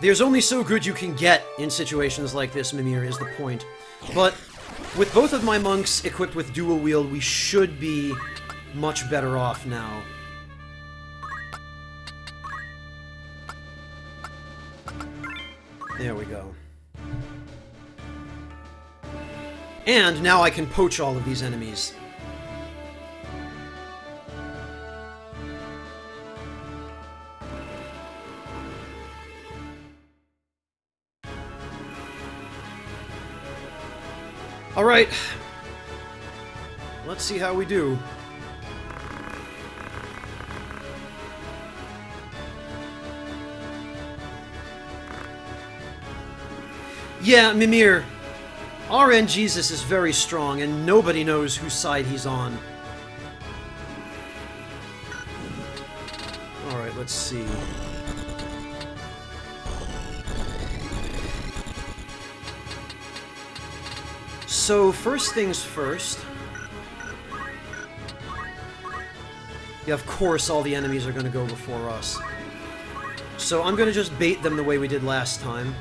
There's only so good you can get in situations like this, Mimir, is the point. But with both of my monks equipped with dual wield, we should be much better off now. There we go. And now I can poach all of these enemies. Alright. Let's see how we do. Yeah, Mimir. RNGesus is very strong, and nobody knows whose side he's on. Alright, let's see. So, first things first. Yeah, of course all the enemies are going to go before us. So I'm going to just bait them the way we did last time.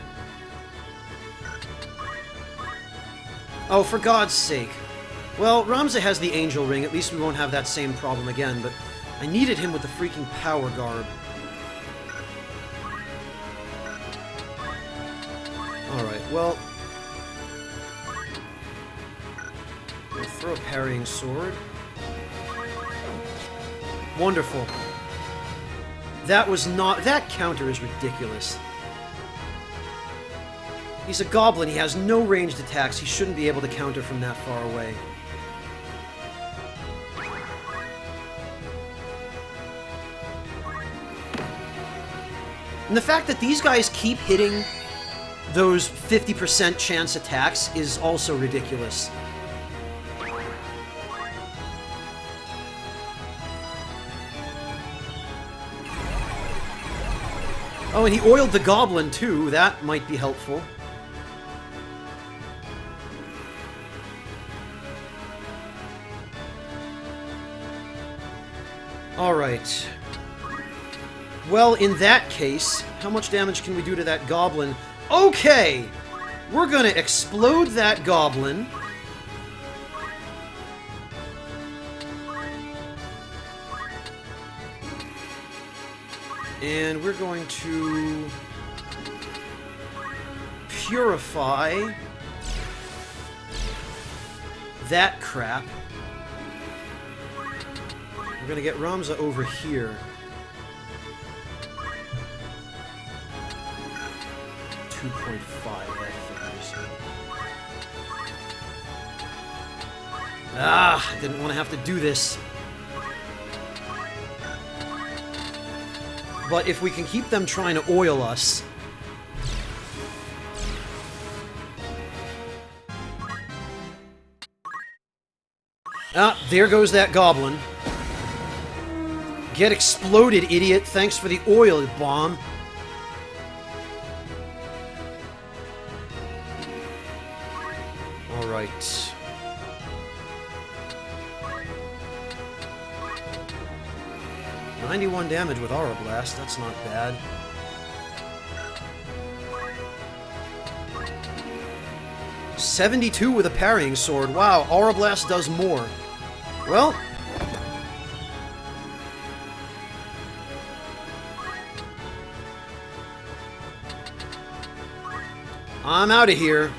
Oh, for God's sake. Well, Ramza has the Angel Ring. At least we won't have that same problem again, but I needed him with the freaking Power Garb. Alright, well... we'll throw a Parrying Sword. Wonderful. That was not... that counter is ridiculous. He's a goblin, he has no ranged attacks, he shouldn't be able to counter from that far away. And the fact that these guys keep hitting those 50% chance attacks is also ridiculous. Oh, and he oiled the goblin too, that might be helpful. Alright. Well, in that case, how much damage can we do to that goblin? Okay! We're gonna explode that goblin. And we're going to purify that crap. We're gonna get Ramza over here. 2.5, that figures. Ah, I didn't want to have to do this. But if we can keep them trying to oil us... Ah, there goes that goblin. Get exploded, idiot. Thanks for the oil bomb. Alright. "91 damage with Aura Blast, that's not bad. "72 with a Parrying Sword, wow, Aura Blast does more. Well... I'm out of here.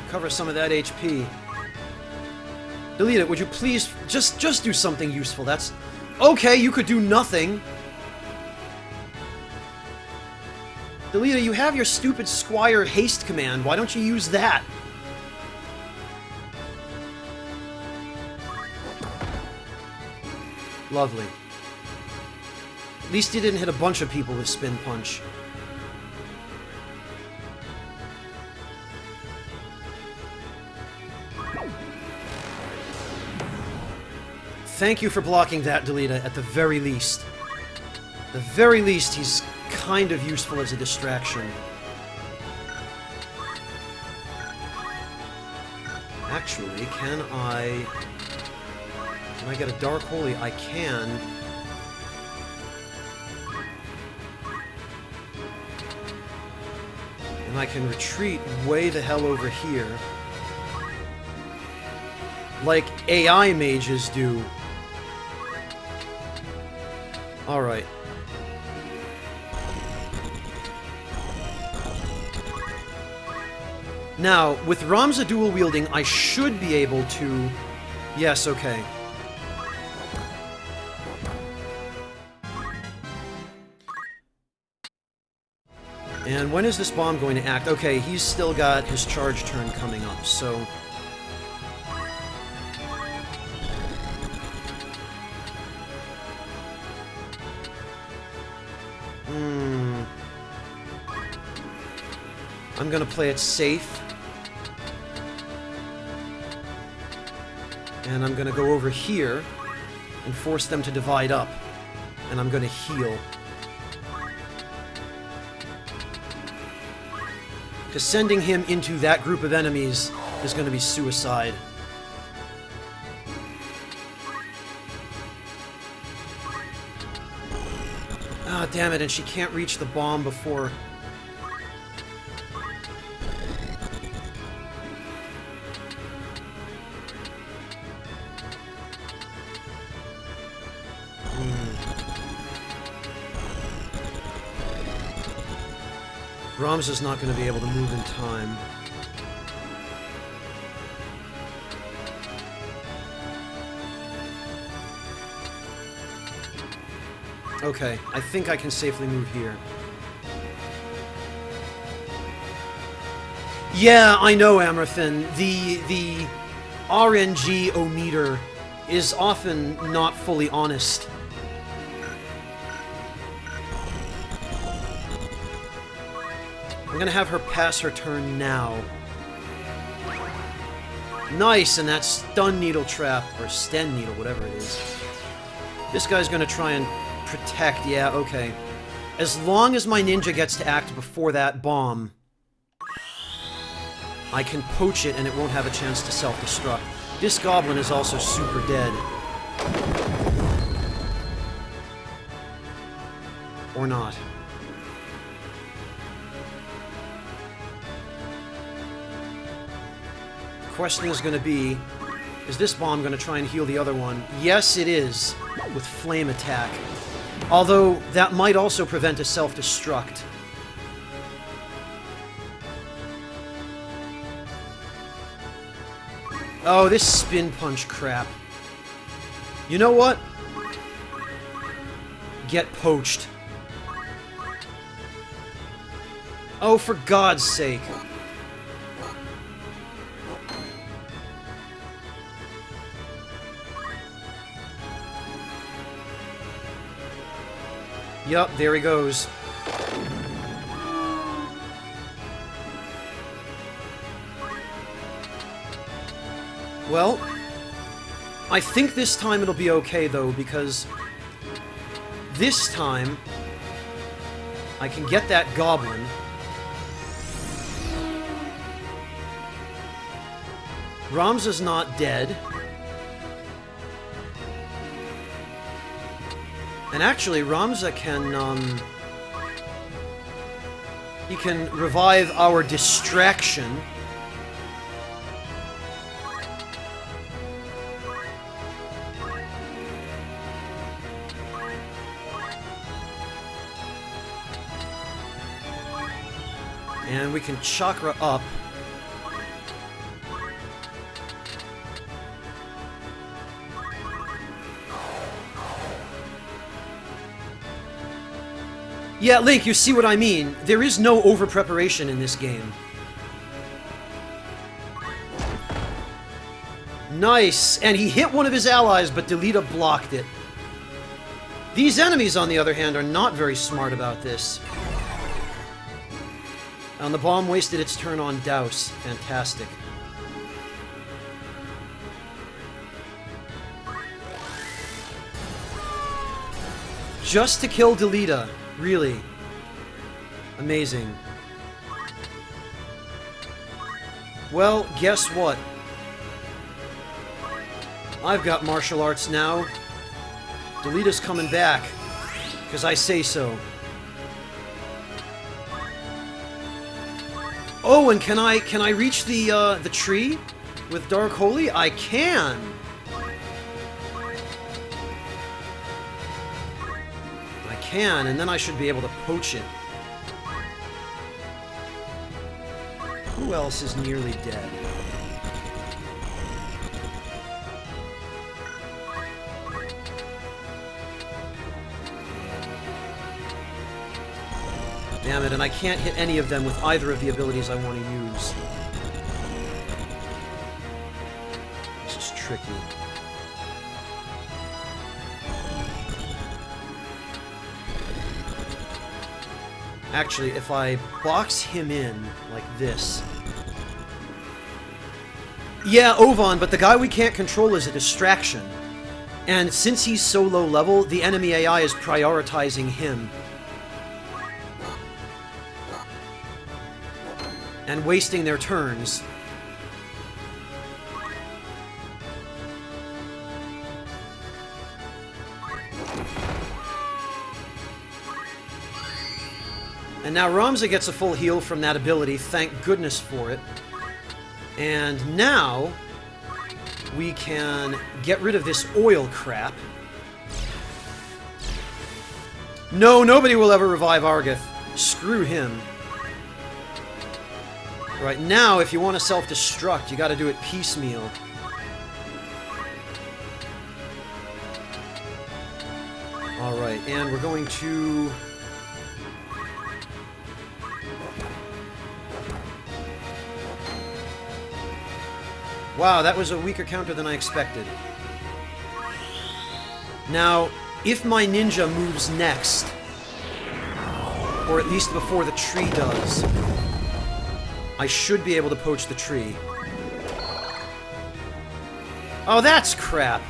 Recover some of that HP. Delete it, would you please just do something useful? That's... okay, you could do nothing. Delita, you have your stupid Squire haste command. Why don't you use that? Lovely. At least you didn't hit a bunch of people with Spin Punch. Thank you for blocking that, Delita, at the very least. At the very least, he's kind of useful as a distraction. Actually, can I get a Dark Holy? I can. And I can retreat way the hell over here. Like AI mages do. Alright. Now, with Ramza dual wielding, I should be able to... yes, okay. And when is this bomb going to act? Okay, he's still got his charge turn coming up, so... I'm gonna play it safe. And I'm gonna go over here and force them to divide up. And I'm gonna heal. Because sending him into that group of enemies is gonna be suicide. damn it, and she can't reach the bomb before... Ramza is not going to be able to move in time. Okay, I think I can safely move here. Yeah, I know, Amrafin. The RNG-o-meter is often not fully honest. I'm gonna have her pass her turn now. Nice, and that stun needle trap, or sten needle, whatever it is. This guy's gonna try and protect, yeah, okay. As long as my ninja gets to act before that bomb, I can poach it and it won't have a chance to self-destruct. This goblin is also super dead. Or not. The question is going to be, is this bomb going to try and heal the other one? Yes, it is, with flame attack. Although, that might also prevent a self-destruct. Oh, this spin punch crap. You know what? Get poached. Oh, for God's sake. Yup, there he goes. Well, I think this time it'll be okay, though, because this time I can get that goblin. Ramza's not dead. And actually, Ramza can, he can revive our distraction. And we can chakra up. Yeah, Link, you see what I mean. There is no over-preparation in this game. Nice! And he hit one of his allies, but Delita blocked it. These enemies, on the other hand, are not very smart about this. And the bomb wasted its turn on Douse. Fantastic. Just to kill Delita. Really. Amazing. Well, guess what? I've got martial arts now. Delita's coming back. Because I say so. Oh, and can I reach the tree with Dark Holy? I can! Can, and then I should be able to poach it. Who else is nearly dead? Damn it, and I can't hit any of them with either of the abilities I want to use. This is tricky. Actually, if I box him in like this... Yeah, Ovan, but the guy we can't control is a distraction. And since he's so low level, the enemy AI is prioritizing him. And wasting their turns. And now Ramza gets a full heal from that ability, thank goodness for it. And now we can get rid of this oil crap. No, nobody will ever revive Argeth. Screw him. Right, now if you want to self-destruct, you gotta do it piecemeal. Alright, and we're going to... Wow, that was a weaker counter than I expected. Now, if my ninja moves next, or at least before the tree does, I should be able to poach the tree. Oh, that's crap!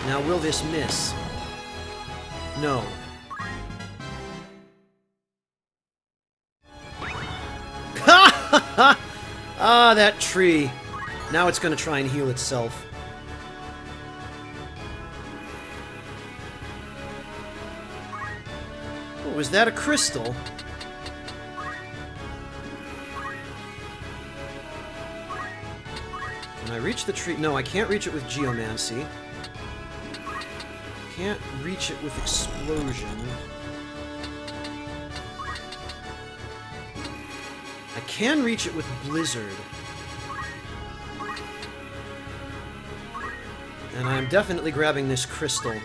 Now, will this miss? No. Ah, that tree. Now it's gonna try and heal itself. Oh, was that a crystal? Can I reach the tree? No, I can't reach it with Geomancy. Can't reach it with Explosion. I can reach it with Blizzard. And I'm definitely grabbing this crystal.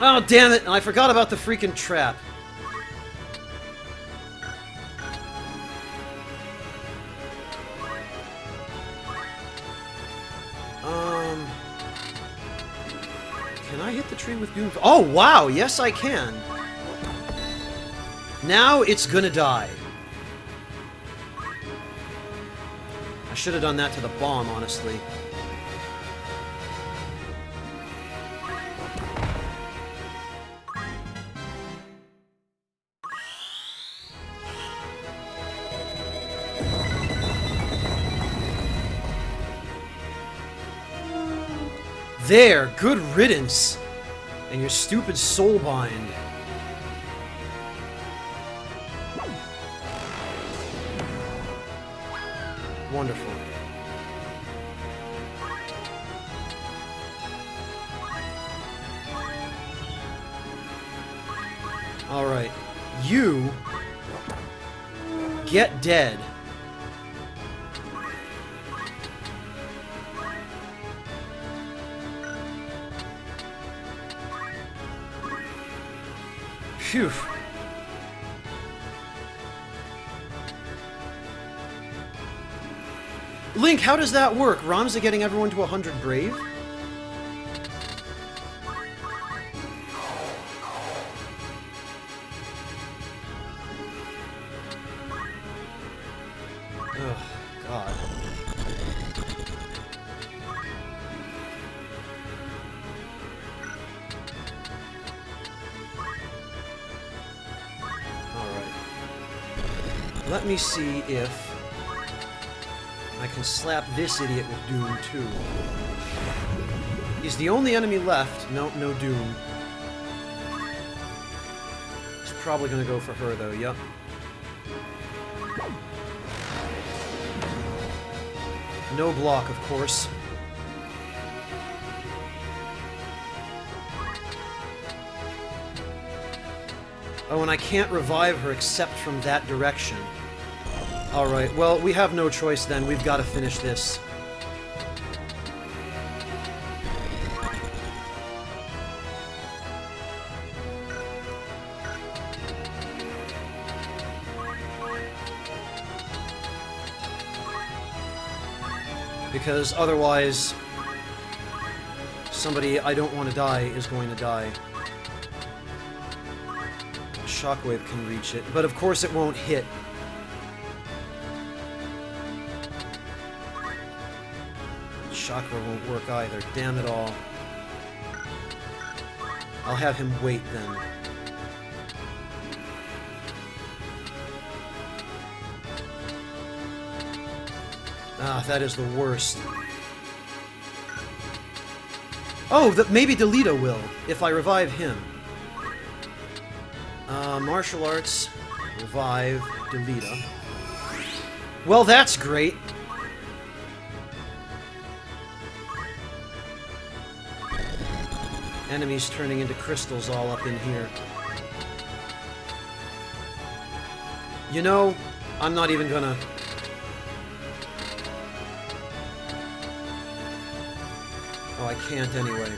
Oh, damn it! I forgot about the freaking trap. Can I hit the tree with Doom? Oh, wow! Yes, I can. Now it's gonna die. I should have done that to the bomb, honestly. There! Good riddance! And your stupid soulbind. Wonderful. Alright. You... get dead. Phew. Link, how does that work? Ramza getting everyone to 100 Brave? Oh, God. Alright. Let me see if I can slap this idiot with Doom, too. He's the only enemy left. Nope, no Doom. He's probably gonna go for her, though, yep. No block, of course. Oh, and I can't revive her except from that direction. Alright, well, we have no choice then. We've got to finish this. Because otherwise, somebody I don't want to die is going to die. Shockwave can reach it, but of course it won't hit. Chakra won't work either. Damn it all. I'll have him wait then. Ah, that is the worst. Oh, maybe Delita will, if I revive him. Martial arts, revive, Delita. Well, that's great. Enemies turning into crystals all up in here. You know, I'm not even gonna... Oh, I can't anyway.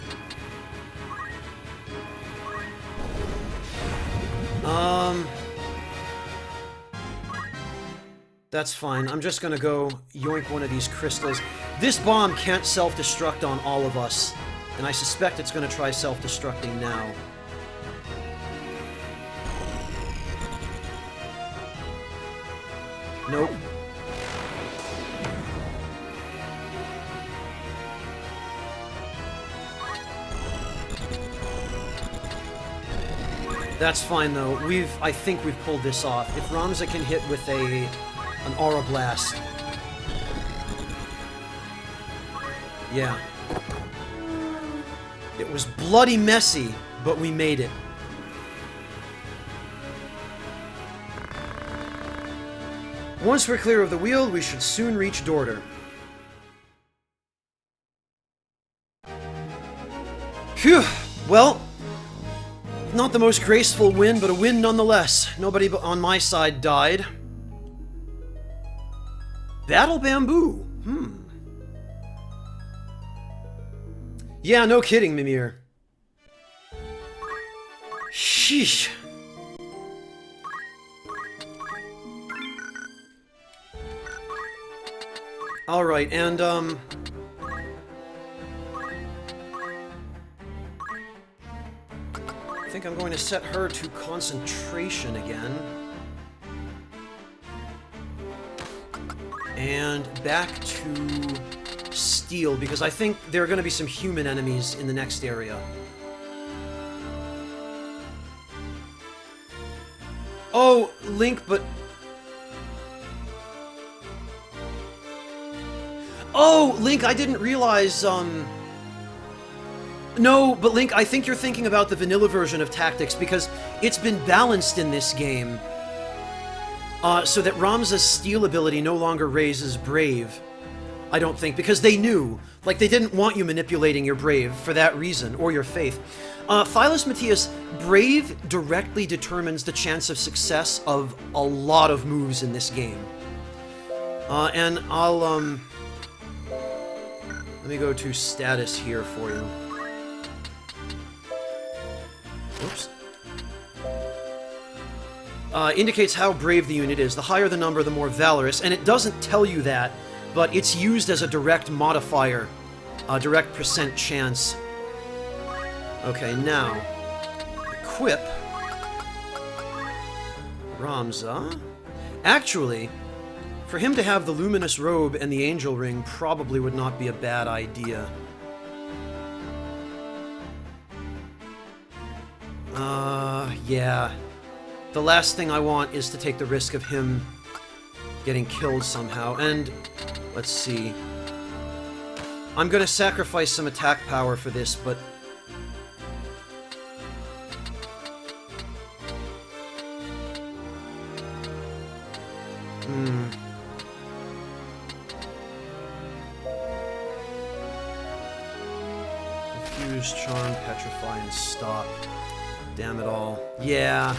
That's fine. I'm just gonna go yoink one of these crystals. This bomb can't self-destruct on all of us, and I suspect it's gonna try self-destructing now. Nope. That's fine though. I think we've pulled this off. If Ramza can hit with an Aura Blast. Yeah. It was bloody messy, but we made it. Once we're clear of the wheel, we should soon reach Dorter. Phew! Well, not the most graceful win, but a win nonetheless. Nobody on my side died. Battle Bamboo. Yeah, no kidding, Mimir. Sheesh. Alright, and, I think I'm going to set her to concentration again. And back to steel, because I think there are going to be some human enemies in the next area. Oh, Link, but... Oh, Link, I didn't realize, No, but Link, I think you're thinking about the vanilla version of Tactics, because it's been balanced in this game, so that Ramza's steel ability no longer raises Brave. I don't think, because they knew. Like, they didn't want you manipulating your Brave for that reason, or your Faith. Phyllis Matthias, Brave directly determines the chance of success of a lot of moves in this game. And I'll, let me go to status here for you. Oops. Indicates how brave the unit is. The higher the number, the more valorous. And it doesn't tell you that, but it's used as a direct modifier. A direct percent chance. Okay, now. Equip. Ramza. Actually, for him to have the Luminous Robe and the Angel Ring probably would not be a bad idea. Yeah. The last thing I want is to take the risk of him getting killed somehow, and let's see. I'm gonna sacrifice some attack power for this, but... Confuse, Charm, Petrify, and Stop. Damn it all. Yeah.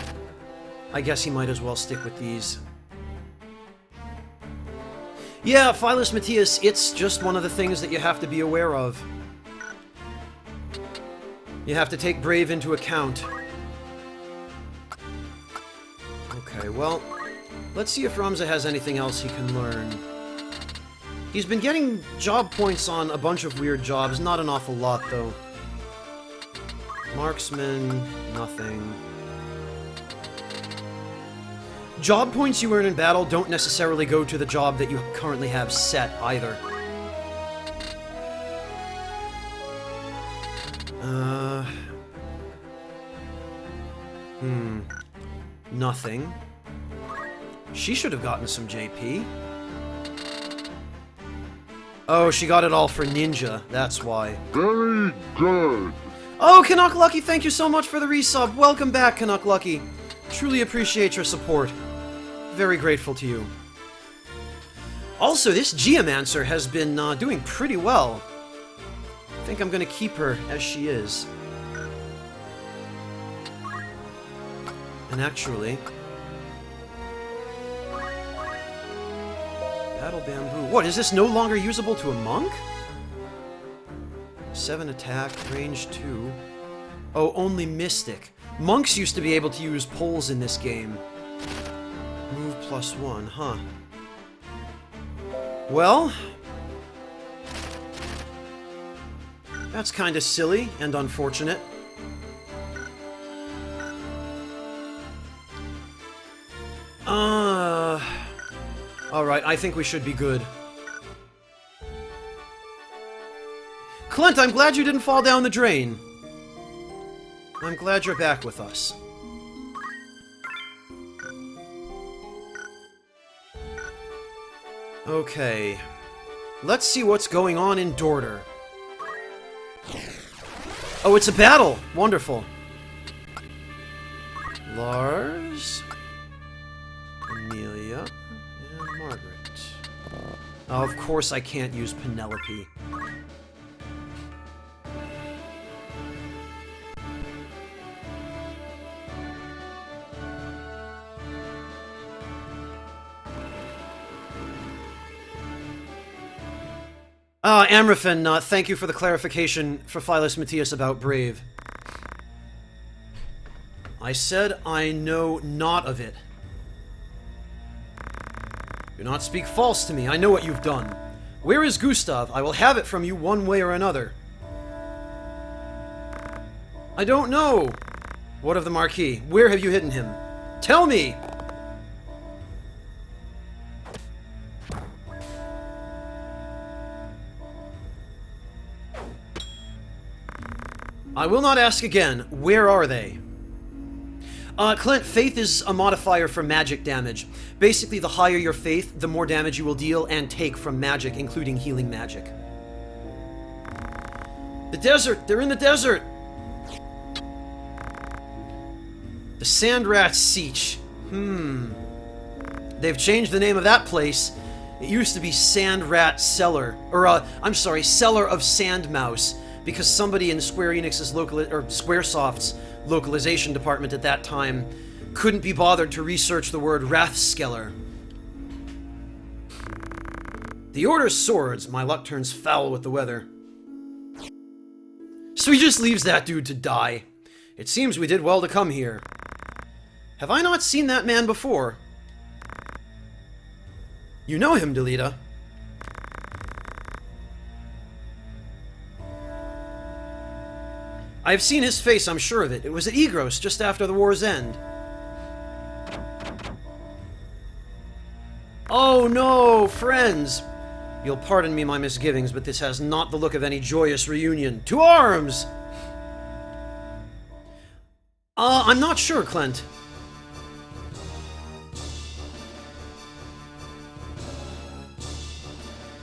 I guess he might as well stick with these. Yeah, Phyllis Matthias, it's just one of the things that you have to be aware of. You have to take Brave into account. Okay, well, let's see if Ramza has anything else he can learn. He's been getting job points on a bunch of weird jobs, not an awful lot, though. Marksman, nothing. Job points you earn in battle don't necessarily go to the job that you currently have set, either. Nothing. She should have gotten some JP. Oh, she got it all for Ninja, that's why. Very good. Oh, Canuck Lucky, thank you so much for the resub. Welcome back, Canuck Lucky. Truly appreciate your support. Very grateful to you. Also, this Geomancer has been doing pretty well. I think I'm gonna keep her as she is. And actually... Battle Bamboo. What, is this no longer usable to a monk? 7 attack, range 2. Oh, only Mystic. Monks used to be able to use poles in this game. Move +1, huh. Well... that's kinda silly and unfortunate. Alright, I think we should be good. Clint, I'm glad you didn't fall down the drain. I'm glad you're back with us. Okay. Let's see what's going on in Dorter. Oh, it's a battle! Wonderful. Lars... Amelia... and Margaret. Oh, of course I can't use Penelope. Amraphin, thank you for the clarification for Philus Matthias about Brave. I said I know not of it. Do not speak false to me, I know what you've done. Where is Gustav? I will have it from you one way or another. I don't know. What of the Marquis? Where have you hidden him? Tell me! I will not ask again. Where are they? Clint, faith is a modifier for magic damage. Basically, the higher your faith, the more damage you will deal and take from magic, including healing magic. The desert! They're in the desert! The Sandrat Sietch. They've changed the name of that place. It used to be Sandrat Cellar. Or, I'm sorry, Cellar of Sandmouse. Because somebody in Square Enix's Squaresoft's localization department at that time couldn't be bothered to research the word Rathskeller. The Order's swords. My luck turns foul with the weather. So he just leaves that dude to die. It seems we did well to come here. Have I not seen that man before? You know him, Delita. I've seen his face, I'm sure of it. It was at Egros, just after the war's end. Oh no, friends! You'll pardon me my misgivings, but this has not the look of any joyous reunion. To arms! I'm not sure, Clint.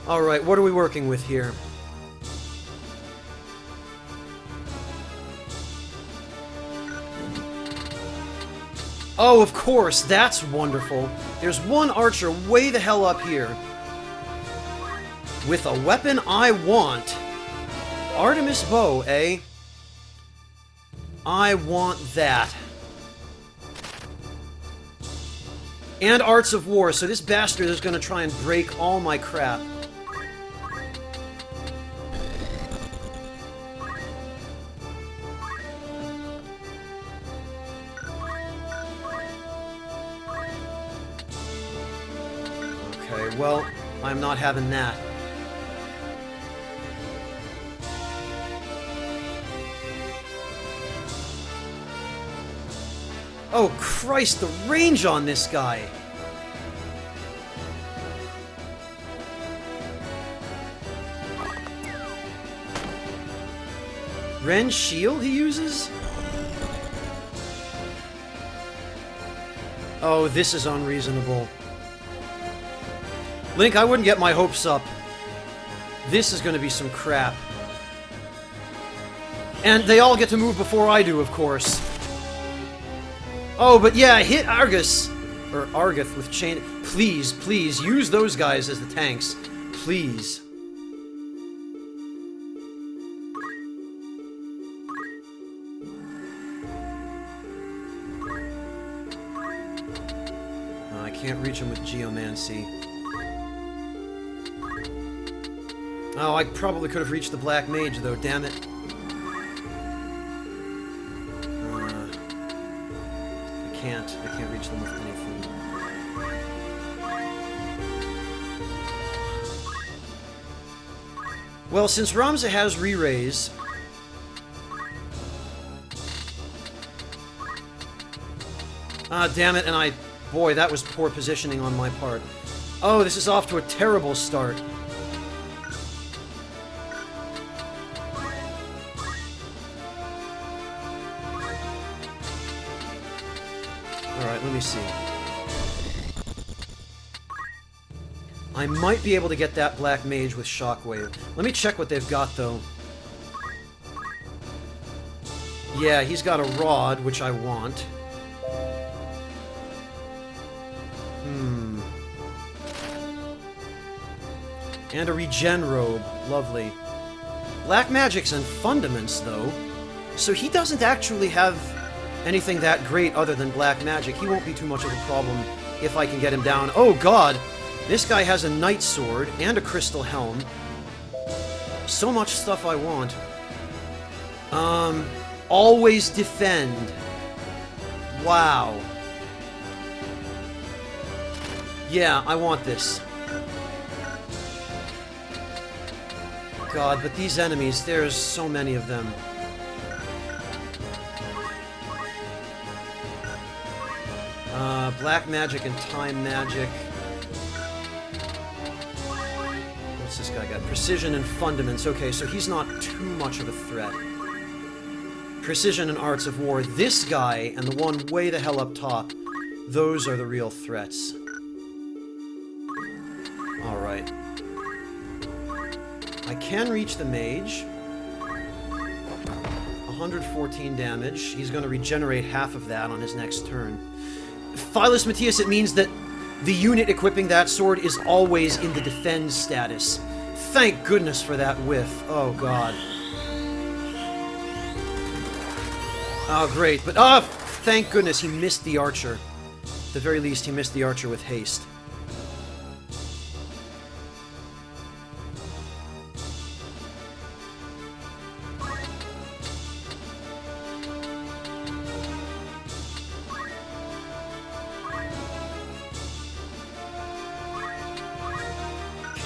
Alright, what are we working with here? Oh, of course, that's wonderful. There's one archer way the hell up here. With a weapon I want. Artemis bow, eh? I want that. And Arts of War, so this bastard is gonna try and break all my crap. Okay, well, I'm not having that. Oh, Christ, the range on this guy! Ren shield he uses? Oh, this is unreasonable. Link, I wouldn't get my hopes up. This is going to be some crap. And they all get to move before I do, of course. Oh, but yeah, hit Argus. Or Argith with chain... Please, please, use those guys as the tanks. Please. Oh, I can't reach him with Geomancy. Oh, I probably could have reached the Black Mage, though, damn it. I can't reach them with anything. Well, since Ramza has re-raise... Ah, damn it, and I... Boy, that was poor positioning on my part. Oh, this is off to a terrible start. Alright, let me see. I might be able to get that Black Mage with Shockwave. Let me check what they've got, though. Yeah, he's got a Rod, which I want. And a Regen Robe. Lovely. Black Magics and Fundaments, though. So he doesn't actually have anything that great other than Black Magic. He won't be too much of a problem if I can get him down. Oh, God! This guy has a Night Sword and a Crystal Helm. So much stuff I want. Always defend. Wow. Yeah, I want this. God, but these enemies, there's so many of them. Black Magic and Time Magic. What's this guy got? Precision and Fundaments. Okay, so he's not too much of a threat. Precision and Arts of War. This guy, and the one way the hell up top, those are the real threats. Alright. I can reach the Mage. 114 damage. He's going to regenerate half of that on his next turn. Phyllis Matthias, it means that the unit equipping that sword is always in the defend status. Thank goodness for that whiff. Oh, God. Oh, great. But, thank goodness he missed the archer. At the very least, he missed the archer with haste.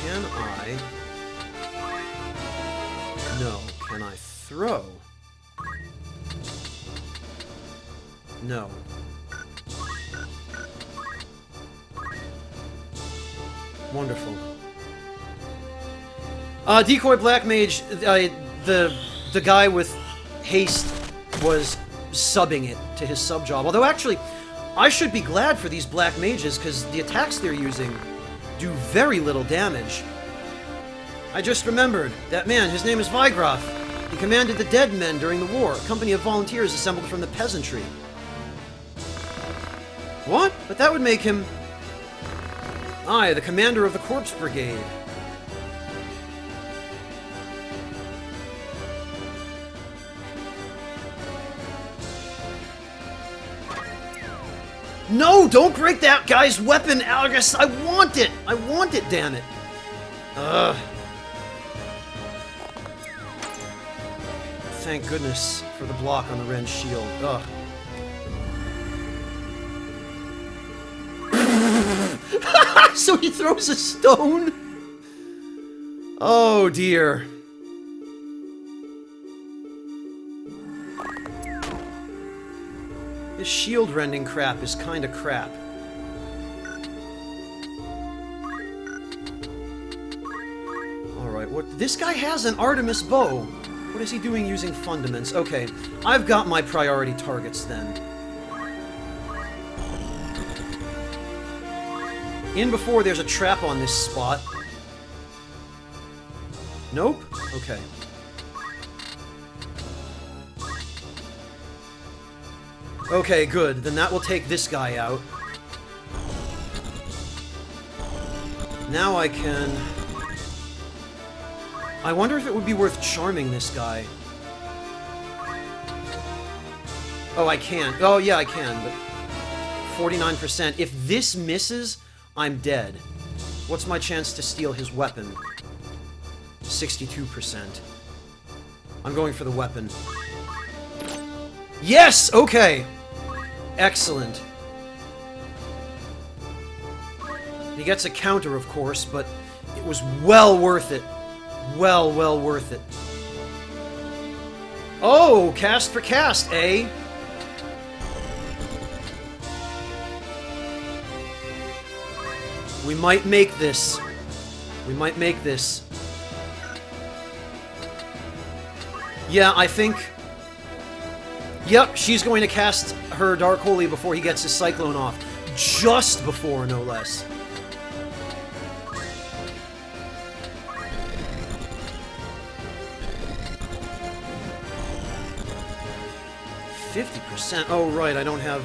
Can I... No. Can I throw? No. Wonderful. Decoy Black Mage, the guy with haste was subbing it to his sub job. Although actually, I should be glad for these Black Mages, because the attacks they're using do very little damage. I just remembered. That man, his name is Vigroff. He commanded the Dead Men during the war, a company of volunteers assembled from the peasantry. What? But that would make him... Aye, the commander of the Corpse Brigade. No! Don't break that guy's weapon, Algus! I want it! I want it, damn it! Ugh. Thank goodness for the block on the Ren's shield. Ugh. So he throws a stone? Oh dear. This shield rending crap is kinda crap. Alright, what? This guy has an Artemis bow. What is he doing using Fundaments? Okay, I've got my priority targets then. In before there's a trap on this spot. Nope? Okay. Okay, good. Then that will take this guy out. Now I can... I wonder if it would be worth charming this guy. Oh, I can. Oh, yeah, I can, but... 49%. If this misses, I'm dead. What's my chance to steal his weapon? 62%. I'm going for the weapon. Yes! Okay! Excellent. He gets a counter, of course, but it was well worth it. Well worth it. Oh! Cast for cast, eh? We might make this. We might make this. Yeah, I think... Yep, she's going to cast her Dark Holy before he gets his Cyclone off. Just before, no less. %. Oh, right, I don't have,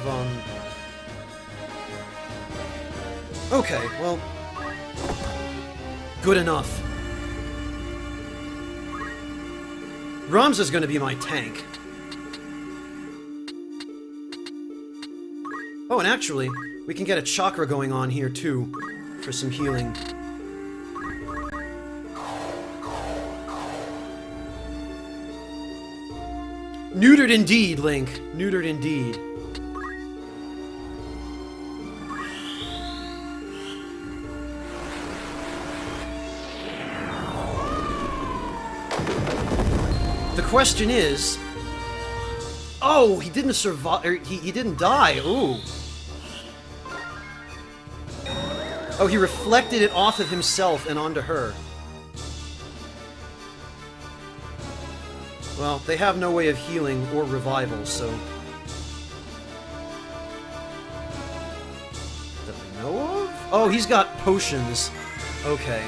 Okay, well... Good enough. Ramza's gonna be my tank. Oh, and actually, we can get a chakra going on here, too, for some healing. Neutered indeed, Link. Neutered indeed. The question is... Oh, he didn't survive... He didn't die. Ooh. Oh, he reflected it off of himself and onto her. Well, they have no way of healing or revival, so... That I know of? Oh, he's got potions. Okay.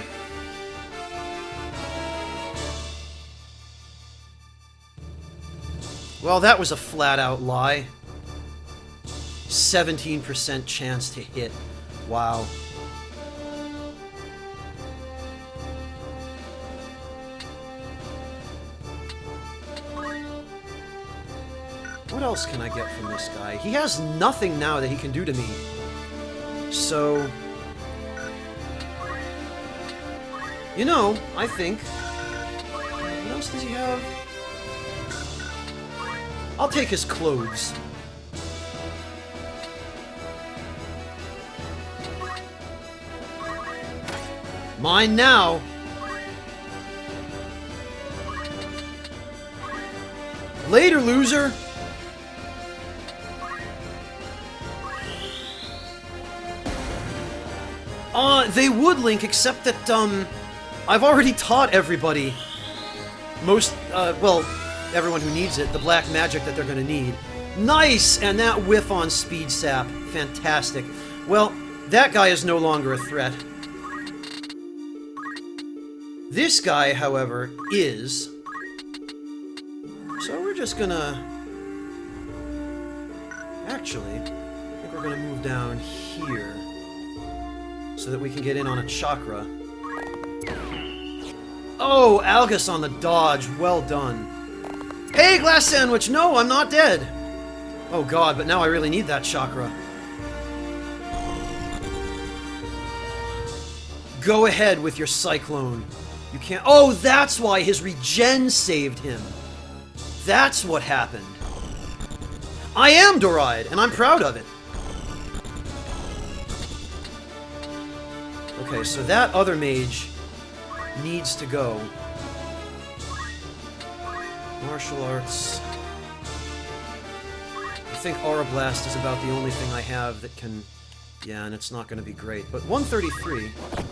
Well, that was a flat-out lie. 17% chance to hit. Wow. What else can I get from this guy? He has nothing now that he can do to me. So... You know, I think... What else does he have? I'll take his clothes. Mine now! Later, loser! They would, Link, except that, I've already taught everybody. Well, everyone who needs it, the black magic that they're gonna need. Nice! And that whiff on Speed Sap. Fantastic. Well, that guy is no longer a threat. This guy, however, is... So we're just gonna... Actually, I think we're gonna move down here. So that we can get in on a chakra. Oh, Algus on the dodge. Well done. Hey, Glass Sandwich! No, I'm not dead! Oh god, but now I really need that chakra. Go ahead with your Cyclone. You can't... Oh, that's why his regen saved him. That's what happened. I am Doride, and I'm proud of it. Okay, so that other mage needs to go. Martial arts. I think Aura Blast is about the only thing I have that can... Yeah, and it's not going to be great. But 133, and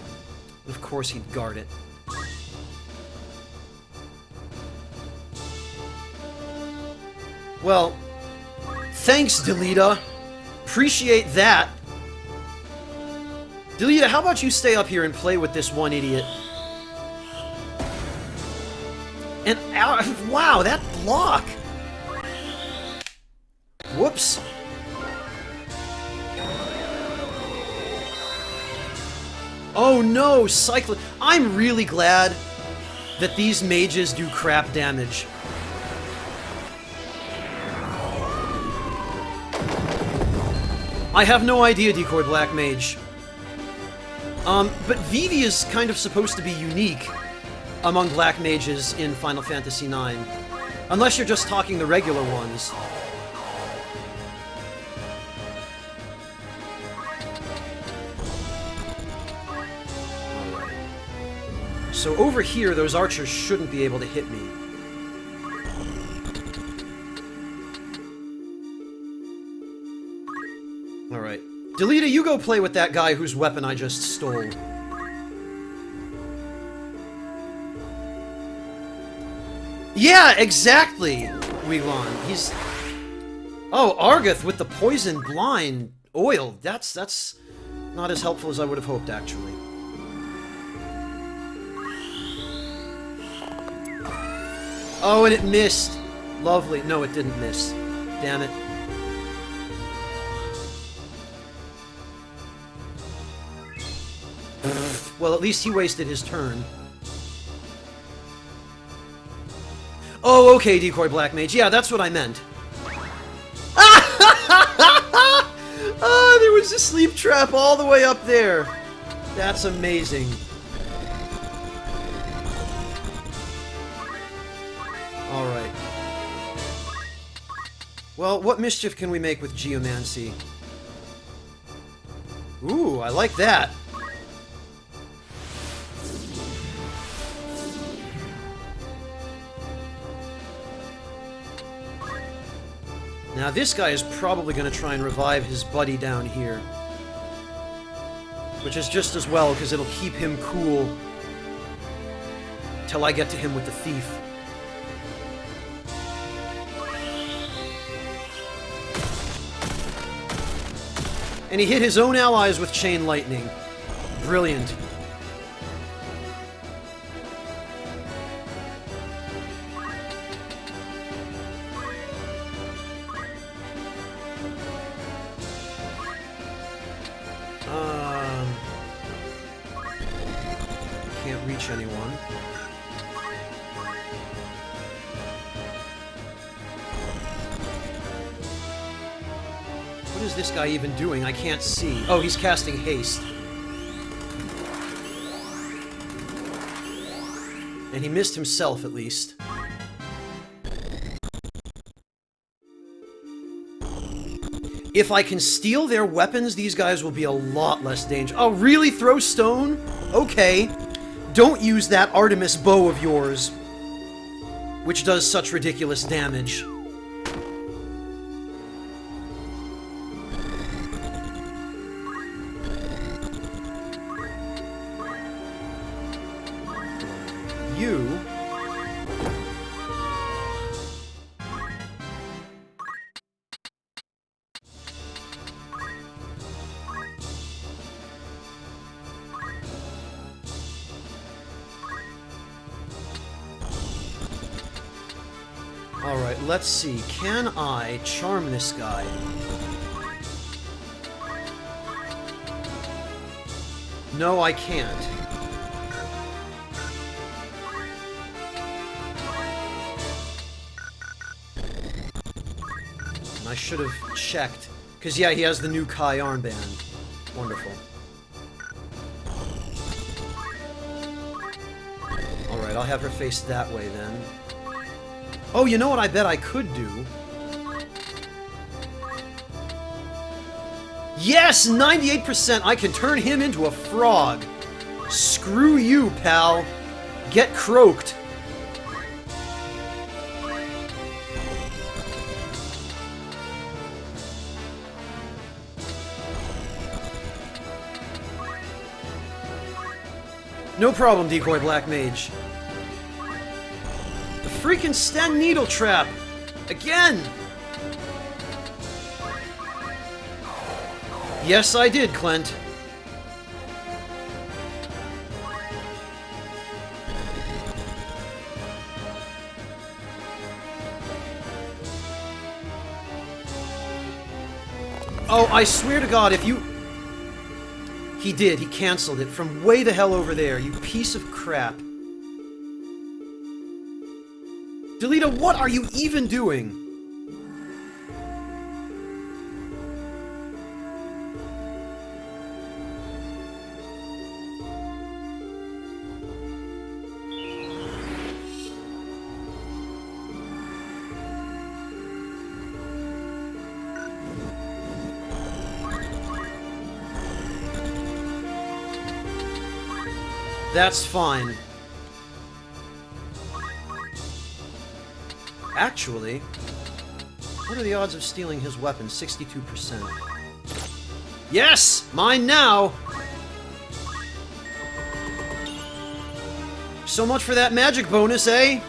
of course he'd guard it. Well, thanks, Delita. Appreciate that. Delita, how about you stay up here and play with this one idiot? And wow, that block! Whoops. Oh no, Cyclone. I'm really glad that these mages do crap damage. I have no idea, Decoy Black Mage. But Vivi is kind of supposed to be unique among Black Mages in Final Fantasy IX. Unless you're just talking the regular ones. So over here, those archers shouldn't be able to hit me. Alright. Delita, you go play with that guy whose weapon I just stole. Yeah, exactly, Weelon. He's... Oh, Argoth with the poison blind oil. That's not as helpful as I would have hoped, actually. Oh, and it missed. Lovely. No, it didn't miss. Damn it. Well, at least he wasted his turn. Oh, okay, Decoy Black Mage. Yeah, that's what I meant. Oh, there was a sleep trap all the way up there. That's amazing. Alright. Well, what mischief can we make with Geomancy? Ooh, I like that. Now this guy is probably going to try and revive his buddy down here. Which is just as well, because it'll keep him cool till I get to him with the thief. And he hit his own allies with Chain Lightning. Brilliant. Can't reach anyone. What is this guy even doing? I can't see. Oh, he's casting haste. And he missed himself, at least. If I can steal their weapons, these guys will be a lot less dangerous. Oh, really? Throw stone? Okay. Don't use that Artemis bow of yours, which does such ridiculous damage. You... Alright, let's see. Can I charm this guy? No, I can't. I should have checked. Because, yeah, he has the new Kai armband. Wonderful. Alright, I'll have her face that way, then. Oh, you know what I bet I could do? Yes! 98%! I can turn him into a frog! Screw you, pal! Get croaked! No problem, Decoy Black Mage. The freaking Sten Needle Trap! Again! Yes, I did, Clint. Oh, I swear to God, if you... He did. He canceled it from way the hell over there, you piece of crap. Delita, what are you even doing? That's fine. Actually, what are the odds of stealing his weapon? 62%. Yes! Mine now! So much for that magic bonus, eh?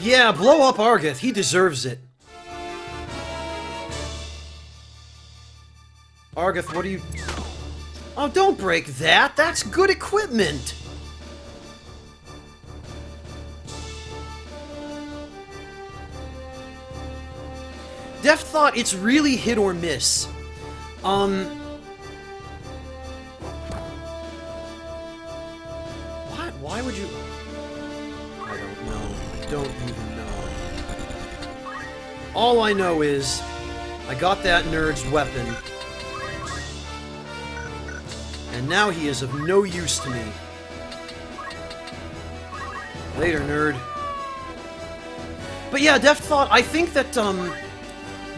Yeah, blow up Argeth. He deserves it. Argeth, what are you... Oh, don't break that! That's good equipment! Deft thought it's really hit or miss. What? Why would you... I don't know. I don't even know. All I know is, I got that nerd's weapon. And now he is of no use to me. Later, nerd. But yeah, Deft thought, I think that,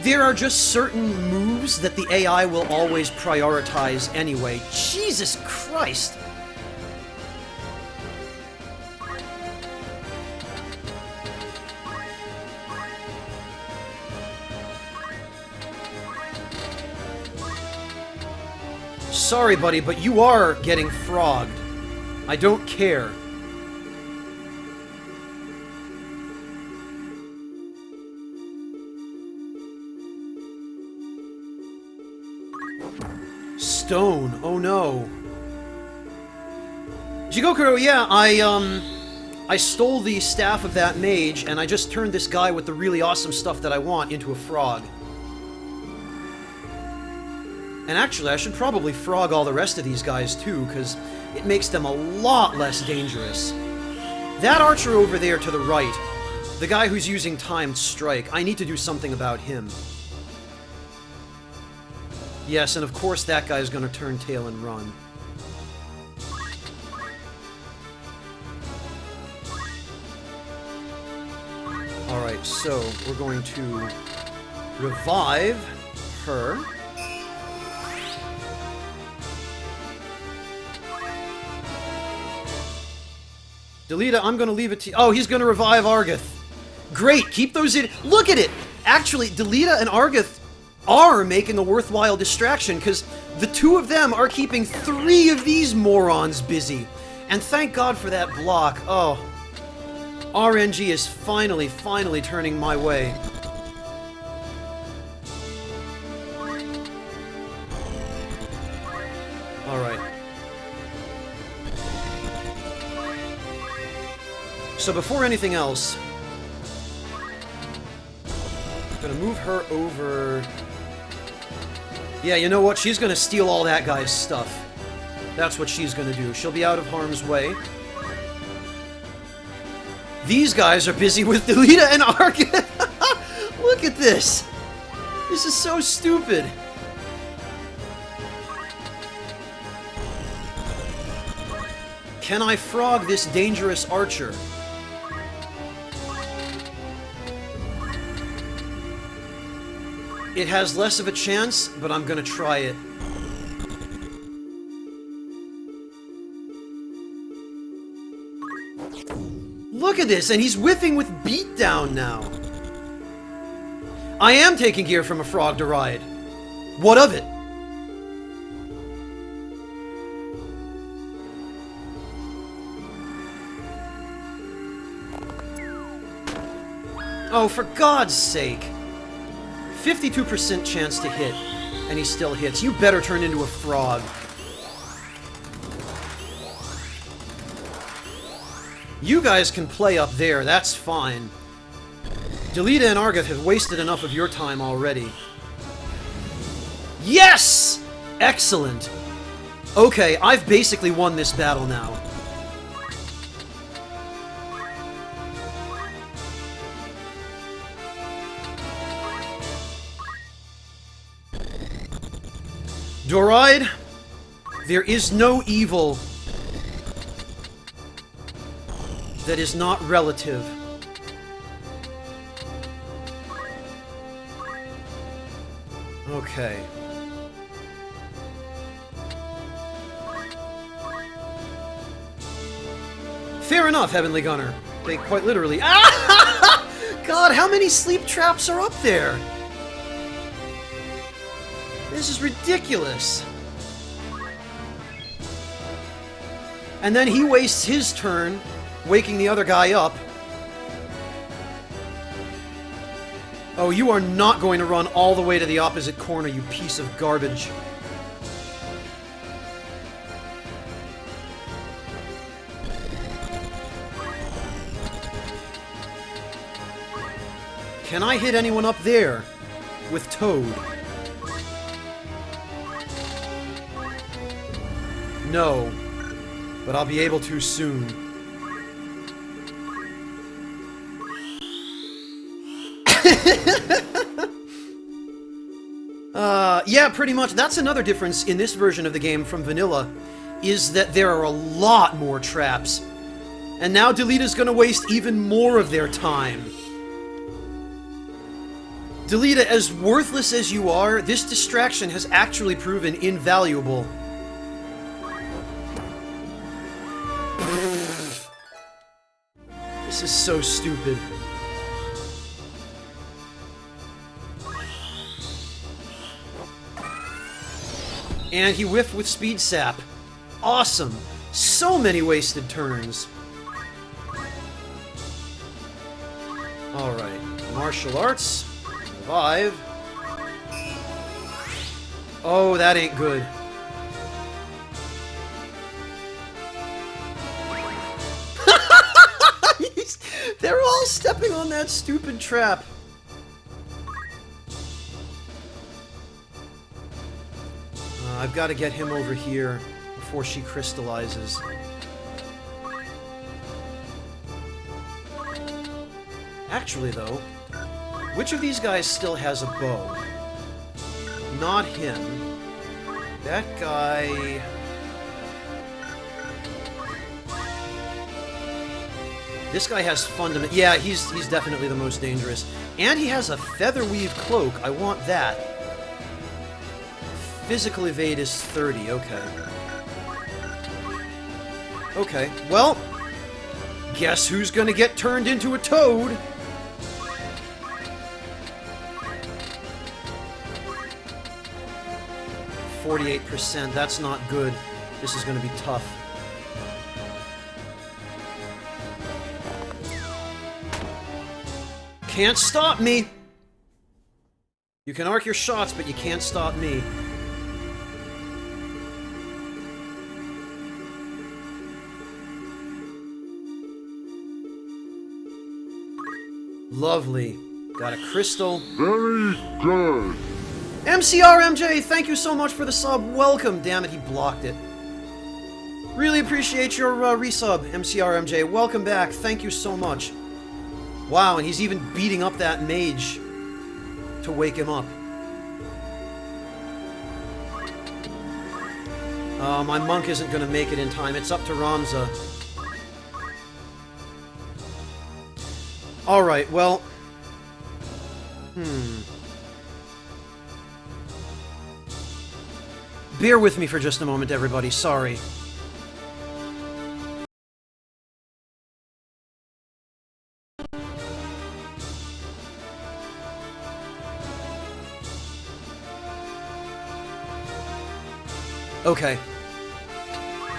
there are just certain moves that the AI will always prioritize anyway. Jesus Christ! Sorry, buddy, but you are getting frogged. I don't care. Stone. Oh no. Jigokuro, yeah, I stole the staff of that mage, and I just turned this guy with the really awesome stuff that I want into a frog. And actually, I should probably frog all the rest of these guys too, because it makes them a lot less dangerous. That archer over there to the right, the guy who's using timed strike, I need to do something about him. Yes, and of course that guy's gonna turn tail and run. Alright, so we're going to revive her. Delita, I'm gonna leave it to you. Oh, he's gonna revive Argeth. Great, keep those in. Look at it! Actually, Delita and Argeth are making a worthwhile distraction, because the two of them are keeping 3 of these morons busy. And thank God for that block. Oh. RNG is finally turning my way. Alright. So before anything else, I'm gonna move her over... Yeah, you know what? She's gonna steal all that guy's stuff. That's what she's gonna do. She'll be out of harm's way. These guys are busy with Delita and Argeth. Look at this. This is so stupid. Can I frog this dangerous archer? It has less of a chance, but I'm gonna try it. Look at this, and he's whiffing with beatdown now. I am taking gear from a frog to ride. What of it? Oh, for God's sake. 52% chance to hit, and he still hits. You better turn into a frog. You guys can play up there, that's fine. Delita and Argath have wasted enough of your time already. Yes! Excellent. Okay, I've basically won this battle now. Doride, there is no evil that is not relative. Okay. Fair enough, Heavenly Gunner. They quite literally... Ah! God, how many sleep traps are up there? This is ridiculous. And then he wastes his turn waking the other guy up. Oh, you are not going to run all the way to the opposite corner, you piece of garbage. Can I hit anyone up there with Toad? No, but I'll be able to soon. Yeah, pretty much. That's another difference in this version of the game from vanilla, is that there are a lot more traps. And now Delita's gonna waste even more of their time. Delita, as worthless as you are, this distraction has actually proven invaluable. This is so stupid. And he whiffed with Speed Sap. Awesome! So many wasted turns. Alright. Martial arts. Revive. Oh, that ain't good. They're all stepping on that stupid trap. I've got to get him over here before she crystallizes. Actually, though, which of these guys still has a bow? Not him. That guy... This guy has fundamental... Yeah, he's definitely the most dangerous. And he has a featherweave cloak. I want that. Physical evade is 30, okay. Okay, well, guess who's gonna get turned into a toad? %, that's not good. This is gonna be tough. Can't stop me! You can arc your shots, but you can't stop me. Lovely. Got a crystal. Very good. MCRMJ, thank you so much for the sub. Welcome. Damn it, he blocked it. Really appreciate your resub, MCRMJ. Welcome back. Thank you so much. Wow, and he's even beating up that mage to wake him up. My monk isn't going to make it in time. It's up to Ramza. Alright, well... Bear with me for just a moment, everybody. Sorry. Okay.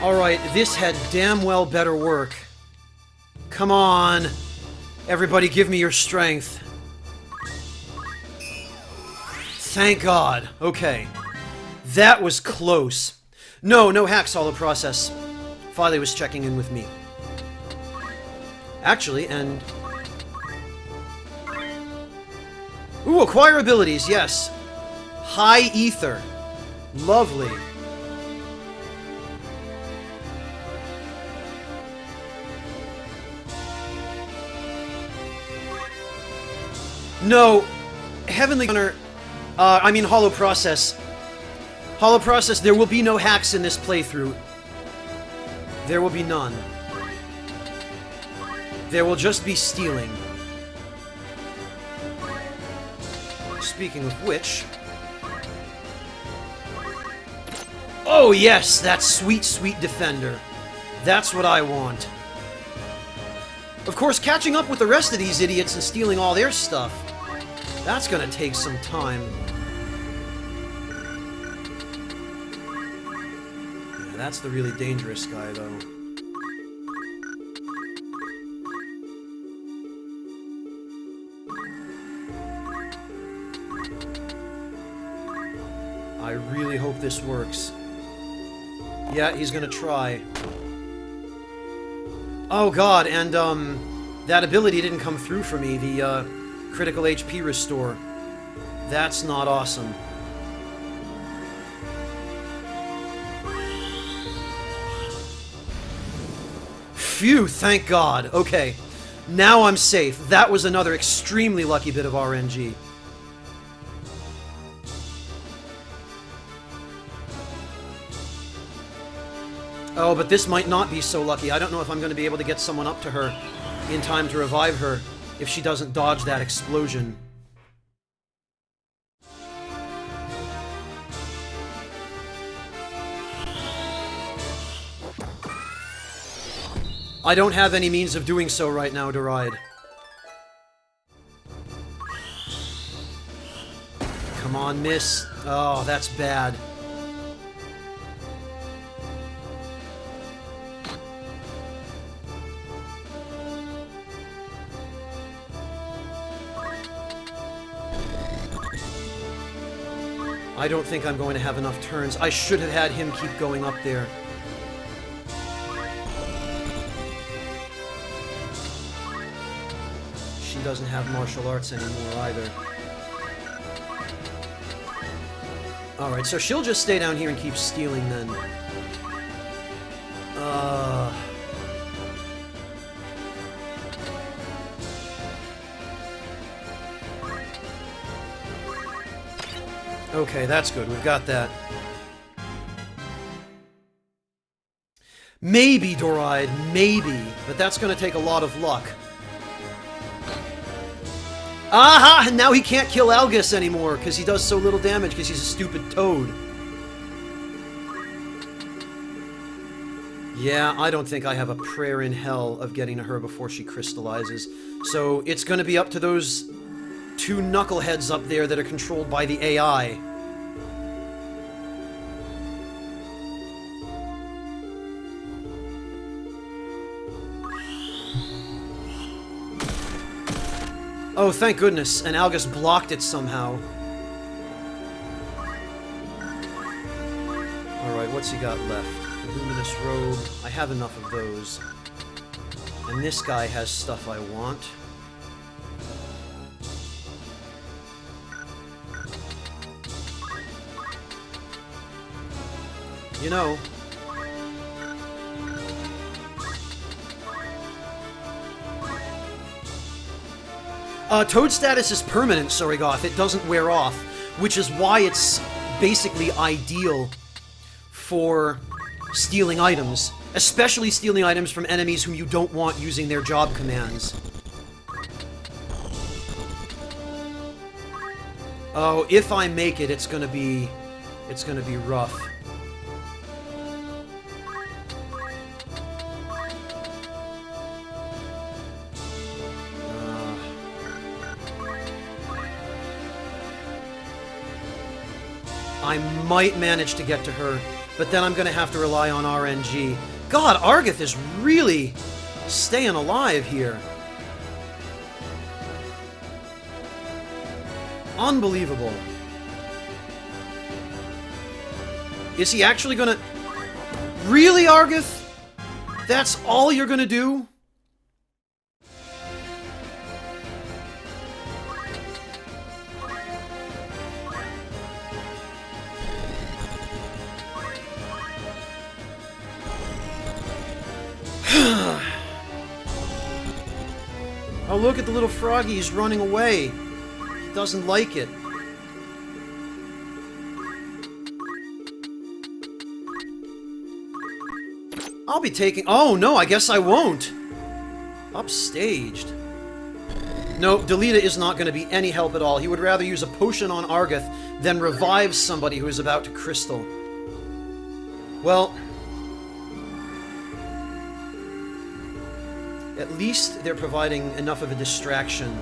Alright, this had damn well better work. Come on! Everybody give me your strength. Thank God. Okay. That was close. No hack solo process. Father was checking in with me. Actually, and... Ooh, acquire abilities, yes. High Ether. Lovely. No, Heavenly Gunner, I mean Hollow Process. Hollow Process, there will be no hacks in this playthrough. There will be none. There will just be stealing. Speaking of which... Oh yes, that sweet, sweet Defender. That's what I want. Of course, catching up with the rest of these idiots and stealing all their stuff, that's gonna take some time. Yeah, that's the really dangerous guy, though. I really hope this works. Yeah, he's gonna try. Oh god, and, that ability didn't come through for me, the, critical HP restore. That's not awesome. Phew, thank god. Okay. Now I'm safe. That was another extremely lucky bit of RNG. Oh, but this might not be so lucky. I don't know if I'm going to be able to get someone up to her in time to revive her if she doesn't dodge that explosion. I don't have any means of doing so right now, Doride. Come on, miss. Oh, that's bad. I don't think I'm going to have enough turns. I should have had him keep going up there. She doesn't have martial arts anymore either. Alright, so she'll just stay down here and keep stealing then. Okay, that's good. We've got that. Maybe, Doride, maybe. But that's going to take a lot of luck. Aha! And now he can't kill Algus anymore because he does so little damage because he's a stupid toad. Yeah, I don't think I have a prayer in hell of getting to her before she crystallizes. So it's going to be up to those two knuckleheads up there that are controlled by the AI. Oh, thank goodness, and Algus blocked it somehow. Alright, what's he got left? Luminous Robe. I have enough of those. And this guy has stuff I want. You know... Toad status is permanent, Sorigoth. It doesn't wear off, which is why it's basically ideal for stealing items, especially stealing items from enemies whom you don't want using their job commands. Oh, if I make it, it's gonna be rough. I might manage to get to her, but then I'm going to have to rely on RNG. God, Argeth is really staying alive here. Unbelievable. Is he actually going to... Really, Argeth? That's all you're going to do? Oh, look at the little froggy. He's running away. He doesn't like it. I'll be taking... Oh, no, I guess I won't. Upstaged. No, Delita is not going to be any help at all. He would rather use a potion on Argath than revive somebody who is about to crystal. Well... At least they're providing enough of a distraction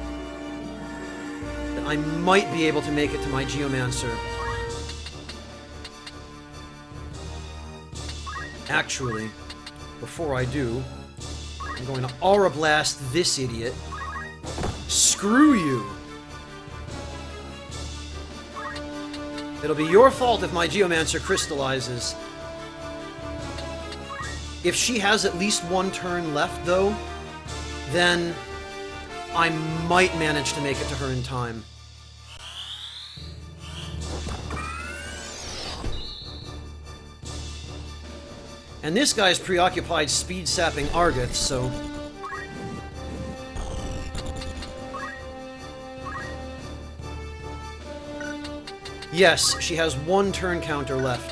that I might be able to make it to my Geomancer. Actually, before I do, I'm going to Aura Blast this idiot. Screw you! It'll be your fault if my Geomancer crystallizes. If she has at least one turn left, though, then I might manage to make it to her in time. And this guy's preoccupied speed-sapping Argath, so... Yes, she has one turn counter left.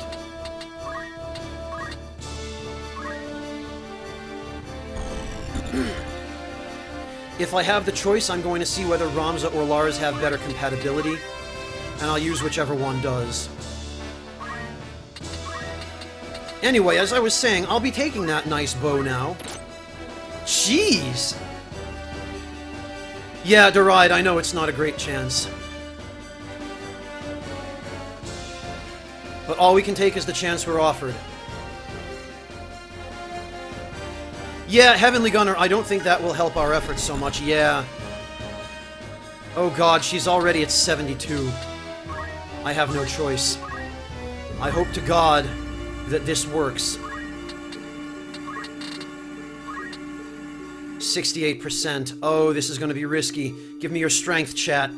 If I have the choice, I'm going to see whether Ramza or Lars have better compatibility, and I'll use whichever one does. Anyway, as I was saying, I'll be taking that nice bow now. Jeez! Yeah, Deride, I know it's not a great chance. But all we can take is the chance we're offered. Yeah, Heavenly Gunner, I don't think that will help our efforts so much, yeah. Oh god, she's already at 72. I have no choice. I hope to God that this works. 68%. Oh, this is going to be risky. Give me your strength, chat.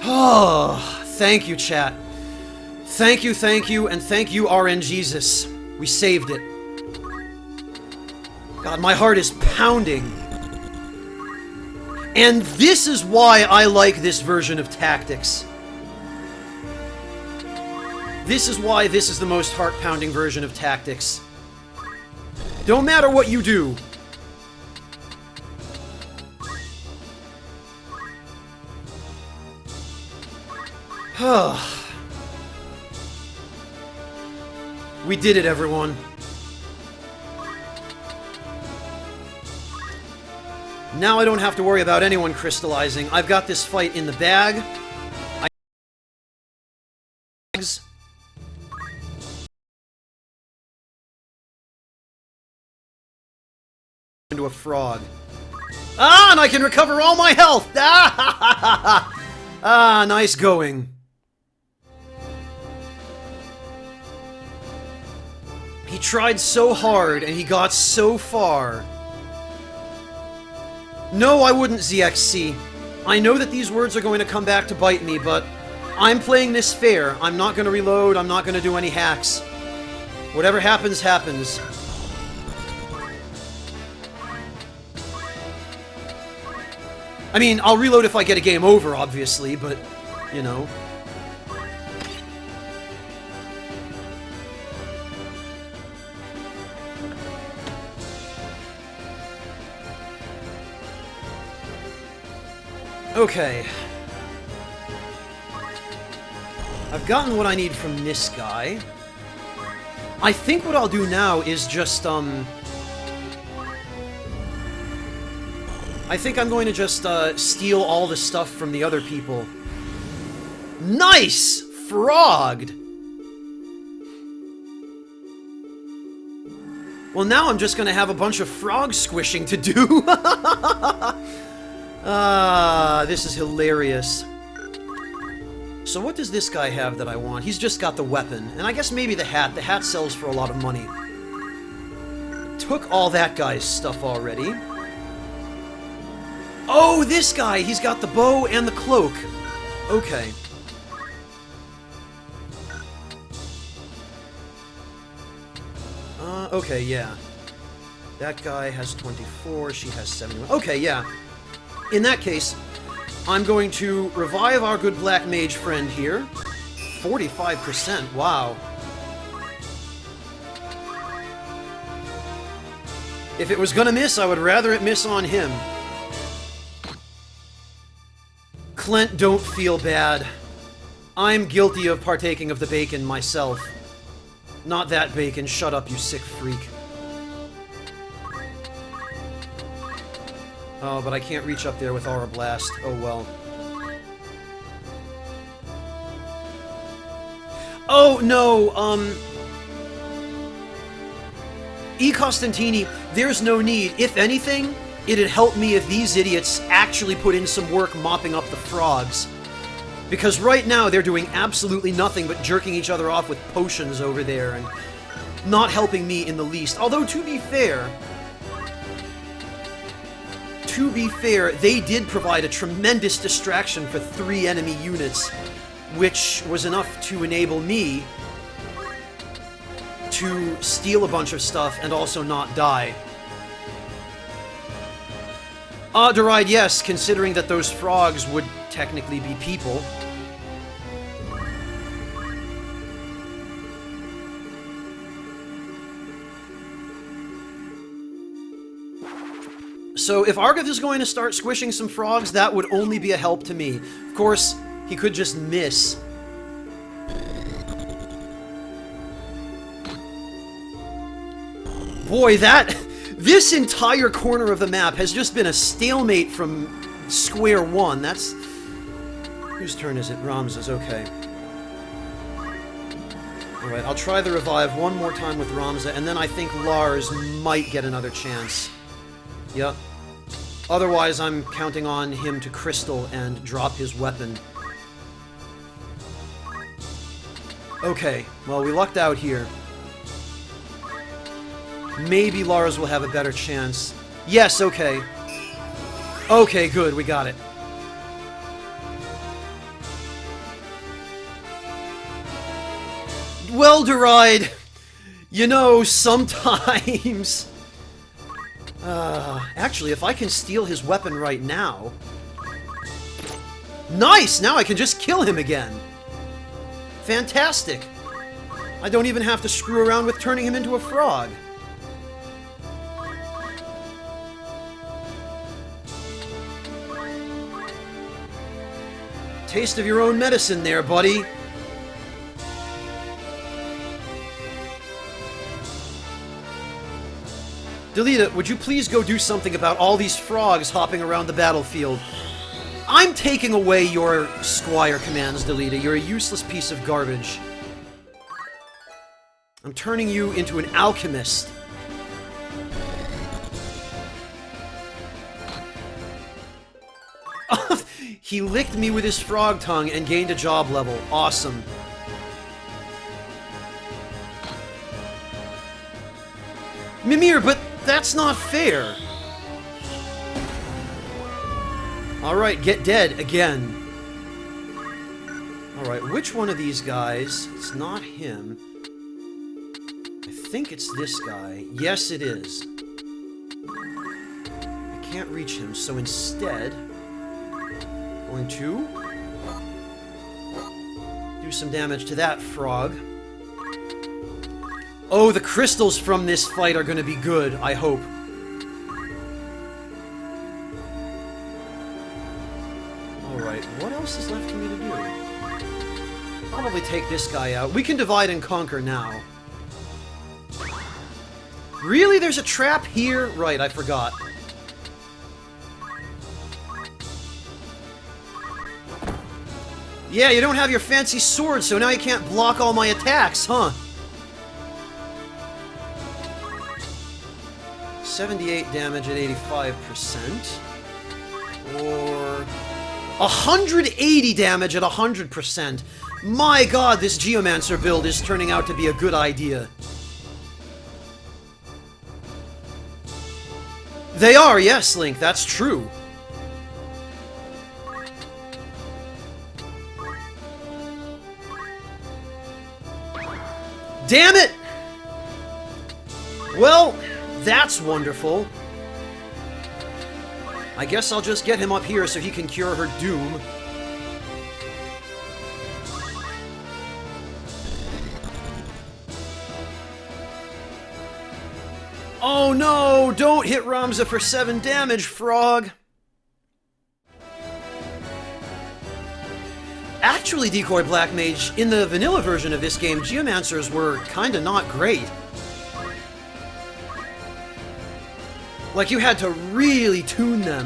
Oh, thank you, chat. Thank you, and thank you, RNGesus. We saved it. God, my heart is pounding. And this is why I like this version of Tactics. This is why this is the most heart-pounding version of Tactics. Don't matter what you do. We did it, everyone. Now I don't have to worry about anyone crystallizing. I've got this fight in the bag. Into a frog. Ah, and I can recover all my health! Ah, nice going. He tried so hard, and he got so far. No, I wouldn't, ZXC. I know that these words are going to come back to bite me, but I'm playing this fair. I'm not going to reload, I'm not going to do any hacks. Whatever happens, happens. I mean, I'll reload if I get a game over, obviously, but, you know. Okay. I've gotten what I need from this guy. I think what I'll do now is just, I think I'm going to just, steal all the stuff from the other people. Nice! Frogged! Well, now I'm just gonna have a bunch of frog squishing to do. Ah, this is hilarious. So what does this guy have that I want? He's just got the weapon. And I guess maybe the hat. The hat sells for a lot of money. Took all that guy's stuff already. Oh, this guy! He's got the bow and the cloak. Okay. Okay, yeah. That guy has 24, she has 71. Okay, yeah. In that case, I'm going to revive our good black mage friend here. 45%, wow. If it was gonna miss, I would rather it miss on him. Clint, don't feel bad. I'm guilty of partaking of the bacon myself. Not that bacon, shut up, you sick freak. Oh, but I can't reach up there with Aura Blast. Oh well. Oh, no, E. Costantini, there's no need. If anything, it'd help me if these idiots actually put in some work mopping up the frogs. Because right now they're doing absolutely nothing but jerking each other off with potions over there and not helping me in the least. Although, to be fair, they did provide a tremendous distraction for 3 enemy units, which was enough to enable me to steal a bunch of stuff and also not die. Deride, yes, considering that those frogs would technically be people. So if Argeth is going to start squishing some frogs, that would only be a help to me. Of course, he could just miss. Boy, this entire corner of the map has just been a stalemate from square one. That's... Whose turn is it? Ramza's, okay. Alright, I'll try the revive one more time with Ramza, and then I think Lars might get another chance. Yep. Otherwise, I'm counting on him to crystal and drop his weapon. Okay, well, we lucked out here. Maybe Lars will have a better chance. Yes, okay. Okay, good, we got it. Well, Deride, you know, sometimes... actually, if I can steal his weapon right now... Nice! Now I can just kill him again! Fantastic! I don't even have to screw around with turning him into a frog. Taste of your own medicine there, buddy. Delita, would you please go do something about all these frogs hopping around the battlefield? I'm taking away your Squire commands, Delita. You're a useless piece of garbage. I'm turning you into an alchemist. He licked me with his frog tongue and gained a job level. Awesome. Mimir, but that's not fair. Alright, get dead again. Alright, which one of these guys? It's not him. I think it's this guy. Yes, it is. I can't reach him, so instead... going to do some damage to that frog. Oh, the crystals from this fight are going to be good, I hope. Alright, what else is left for me to do? Probably take this guy out. We can divide and conquer now. Really? There's a trap here? Right, I forgot. Yeah, you don't have your fancy sword, so now you can't block all my attacks, huh? 78 damage at 85%. Or... 180 damage at 100%. My god, this Geomancer build is turning out to be a good idea. They are, yes, Link, that's true. Damn it! Well, that's wonderful. I guess I'll just get him up here so he can cure her doom. Oh no! Don't hit Ramza for 7 damage, Frog! Actually, Decoy Black Mage, in the vanilla version of this game, Geomancers were kinda not great. Like, you had to really tune them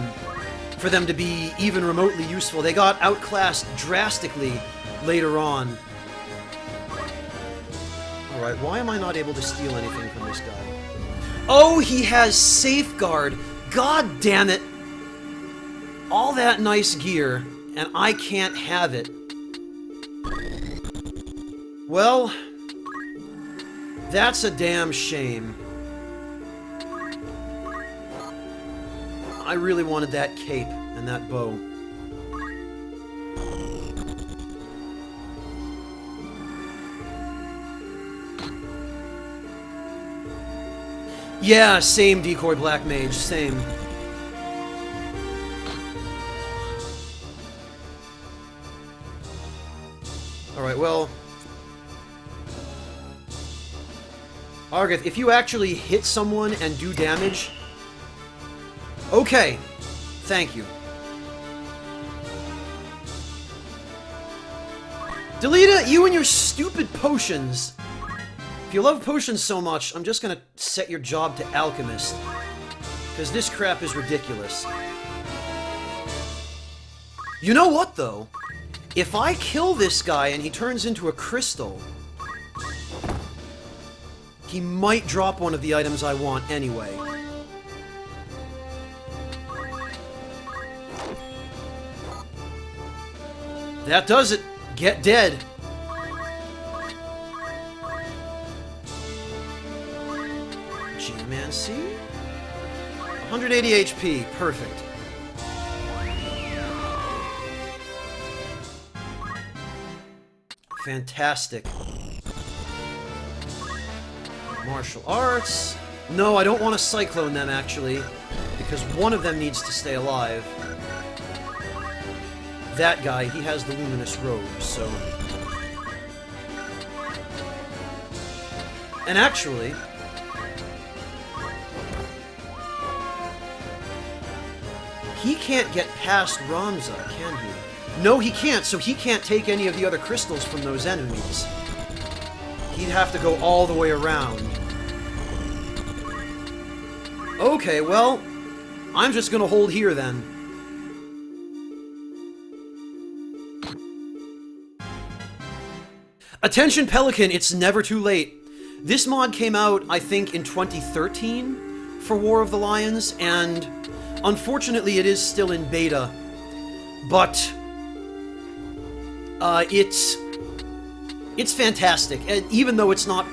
for them to be even remotely useful. They got outclassed drastically later on. Alright, why am I not able to steal anything from this guy? Oh, he has Safeguard! God damn it! All that nice gear, and I can't have it. Well, that's a damn shame. I really wanted that cape and that bow. Yeah, same, Decoy Black Mage, same. Alright, well... Argeth, if you actually hit someone and do damage... Okay, thank you. Delita, you and your stupid potions! If you love potions so much, I'm just gonna set your job to Alchemist. Because this crap is ridiculous. You know what, though? If I kill this guy and he turns into a crystal, he might drop one of the items I want anyway. That does it! Get dead! Geomancy? 180 HP, perfect. Fantastic. Martial arts. No, I don't want to cyclone them, actually, because one of them needs to stay alive. That guy, he has the luminous robe, so... And actually... he can't get past Ramza, can he? No, he can't, so he can't take any of the other crystals from those enemies. He'd have to go all the way around. Okay, well, I'm just gonna hold here then. Attention Pelican, it's never too late. This mod came out, I think, in 2013 for War of the Lions, and unfortunately it is still in beta. But it's fantastic. Even though it's not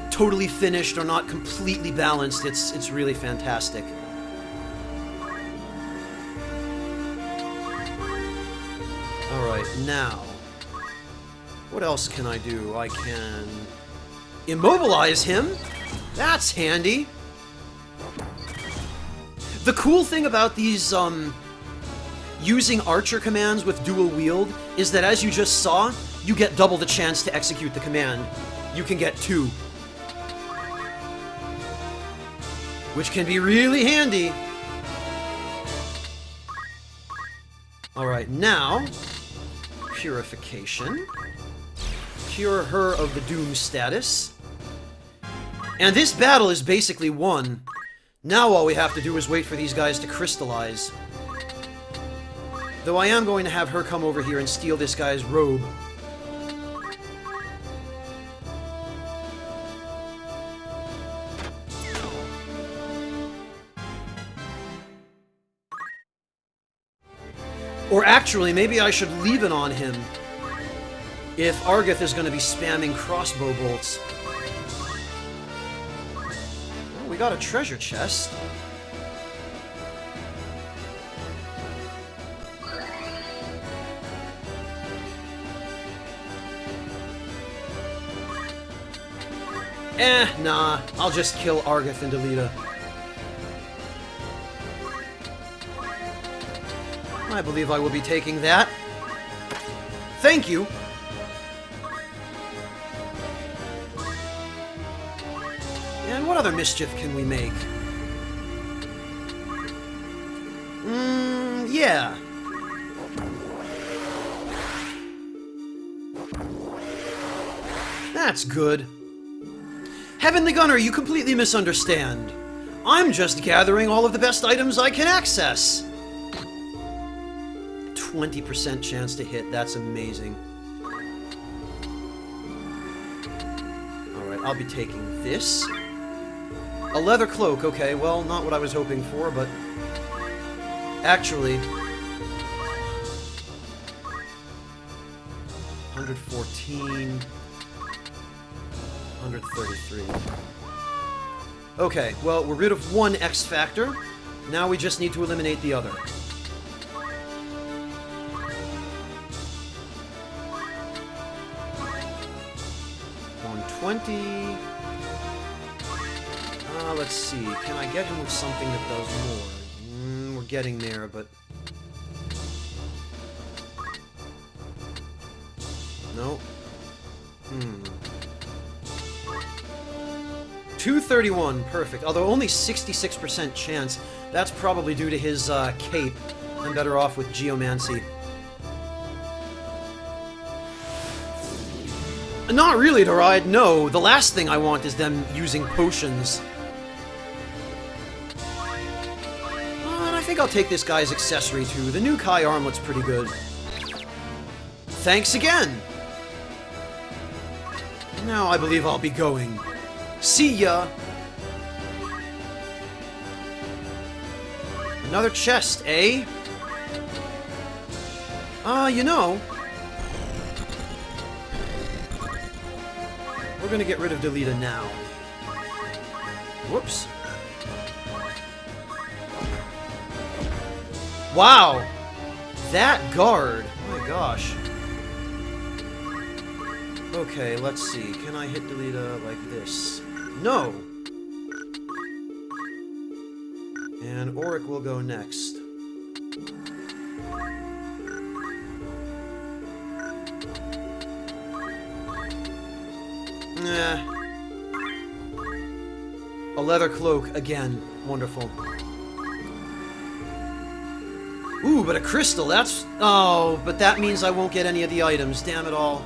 totally finished or not completely balanced, it's really fantastic. Alright, now... what else can I do? I can... immobilize him? That's handy! The cool thing about these, using archer commands with dual wield is that, as you just saw, you get double the chance to execute the command. You can get 2. Which can be really handy. Alright, now... purification. Cure her of the Doom status. And this battle is basically won. Now all we have to do is wait for these guys to crystallize. Though I am going to have her come over here and steal this guy's robe. Or actually, maybe I should leave it on him. If Argeth is going to be spamming crossbow bolts. Well, we got a treasure chest. Nah. I'll just kill Argith and Delita. I believe I will be taking that. Thank you. And what other mischief can we make? Yeah. That's good. Heavenly Gunner, you completely misunderstand. I'm just gathering all of the best items I can access. 20% chance to hit, that's amazing. Alright, I'll be taking this. A leather cloak, okay, well, not what I was hoping for, but... Actually... 114... 133. Okay, well, we're rid of one X Factor. Now we just need to eliminate the other. 120. Let's see. Can I get him with something that does more? We're getting there, but... No. 231, perfect. Although only 66% chance. That's probably due to his cape. I'm better off with Geomancy. Not really, to ride. No, the last thing I want is them using potions. And I think I'll take this guy's accessory too. The new Kai armlet's pretty good. Thanks again! Now I believe I'll be going. See ya! Another chest, eh? You know... We're gonna get rid of Delita now. Whoops. Wow! That guard! Oh my gosh. Okay, let's see. Can I hit Delita like this? No! And Auric will go next. Nah. A leather cloak, again. Wonderful. Ooh, but a crystal, that's... Oh, but that means I won't get any of the items. Damn it all.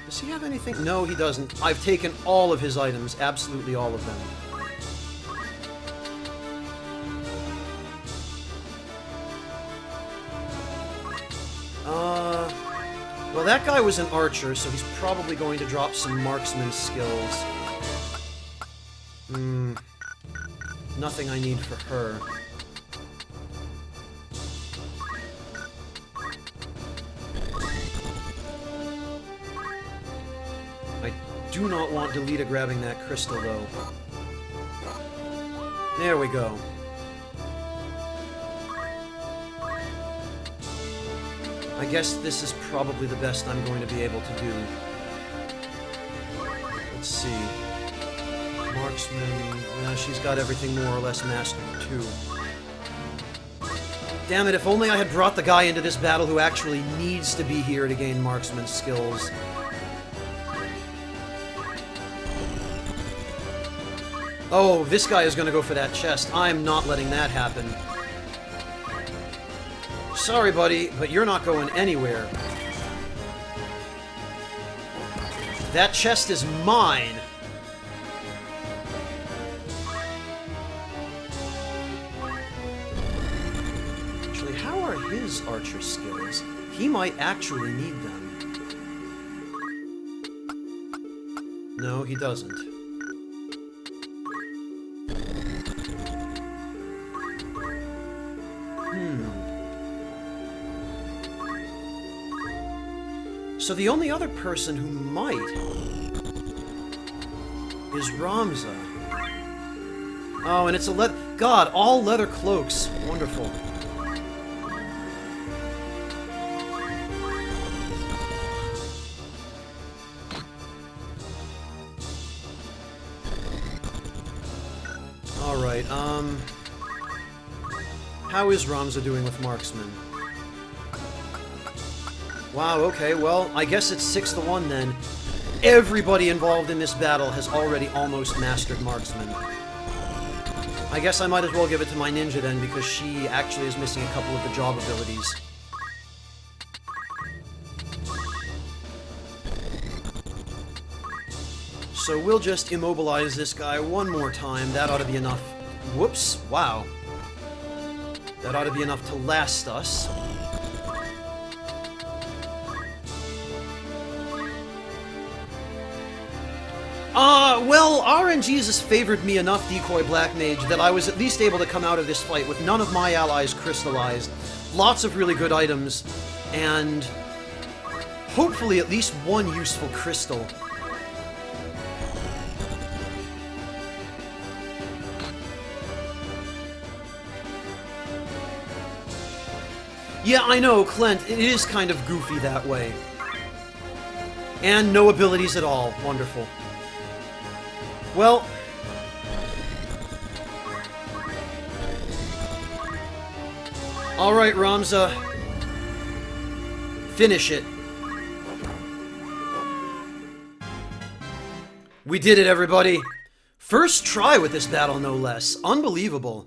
Does he have anything? No, he doesn't. I've taken all of his items. Absolutely all of them. Well, that guy was an archer, so he's probably going to drop some marksman skills. Nothing I need for her. I do not want Delita grabbing that crystal, though. There we go. I guess this is probably the best I'm going to be able to do. Let's see. Marksman... she's got everything more or less mastered, too. Damn it, if only I had brought the guy into this battle who actually needs to be here to gain marksman skills. Oh, this guy is going to go for that chest. I'm not letting that happen. Sorry, buddy, but you're not going anywhere. That chest is mine. Actually, how are his archer skills? He might actually need them. No, he doesn't. So the only other person who might is Ramza. Oh, and it's a God, all leather cloaks. Wonderful. Alright, how is Ramza doing with marksman? Wow, okay, well, I guess it's 6-1 then. Everybody involved in this battle has already almost mastered marksman. I guess I might as well give it to my ninja then, because she actually is missing a couple of the job abilities. So we'll just immobilize this guy one more time. That ought to be enough. Whoops, wow. That ought to be enough to last us. Well, RNG's has favored me enough, Decoy Black Mage, that I was at least able to come out of this fight with none of my allies crystallized, lots of really good items, and hopefully at least one useful crystal. Yeah, I know, Clint, it is kind of goofy that way. And no abilities at all. Wonderful. Well... Alright, Ramza. Finish it. We did it, everybody. First try with this battle, no less. Unbelievable.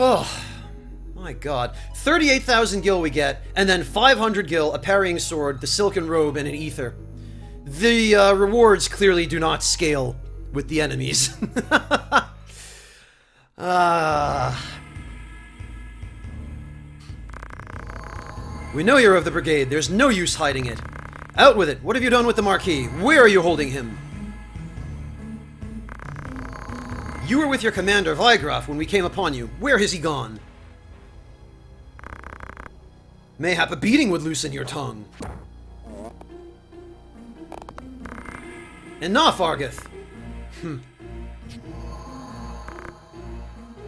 Oh, my god. 38,000 gil we get, and then 500 gil, a parrying sword, the silken robe, and an ether. The rewards clearly do not scale with the enemies. We know you're of the brigade. There's no use hiding it. Out with it. What have you done with the Marquis? Where are you holding him? You were with your commander, Vigraf, when we came upon you. Where has he gone? Mayhap a beating would loosen your tongue. Enough, Argith.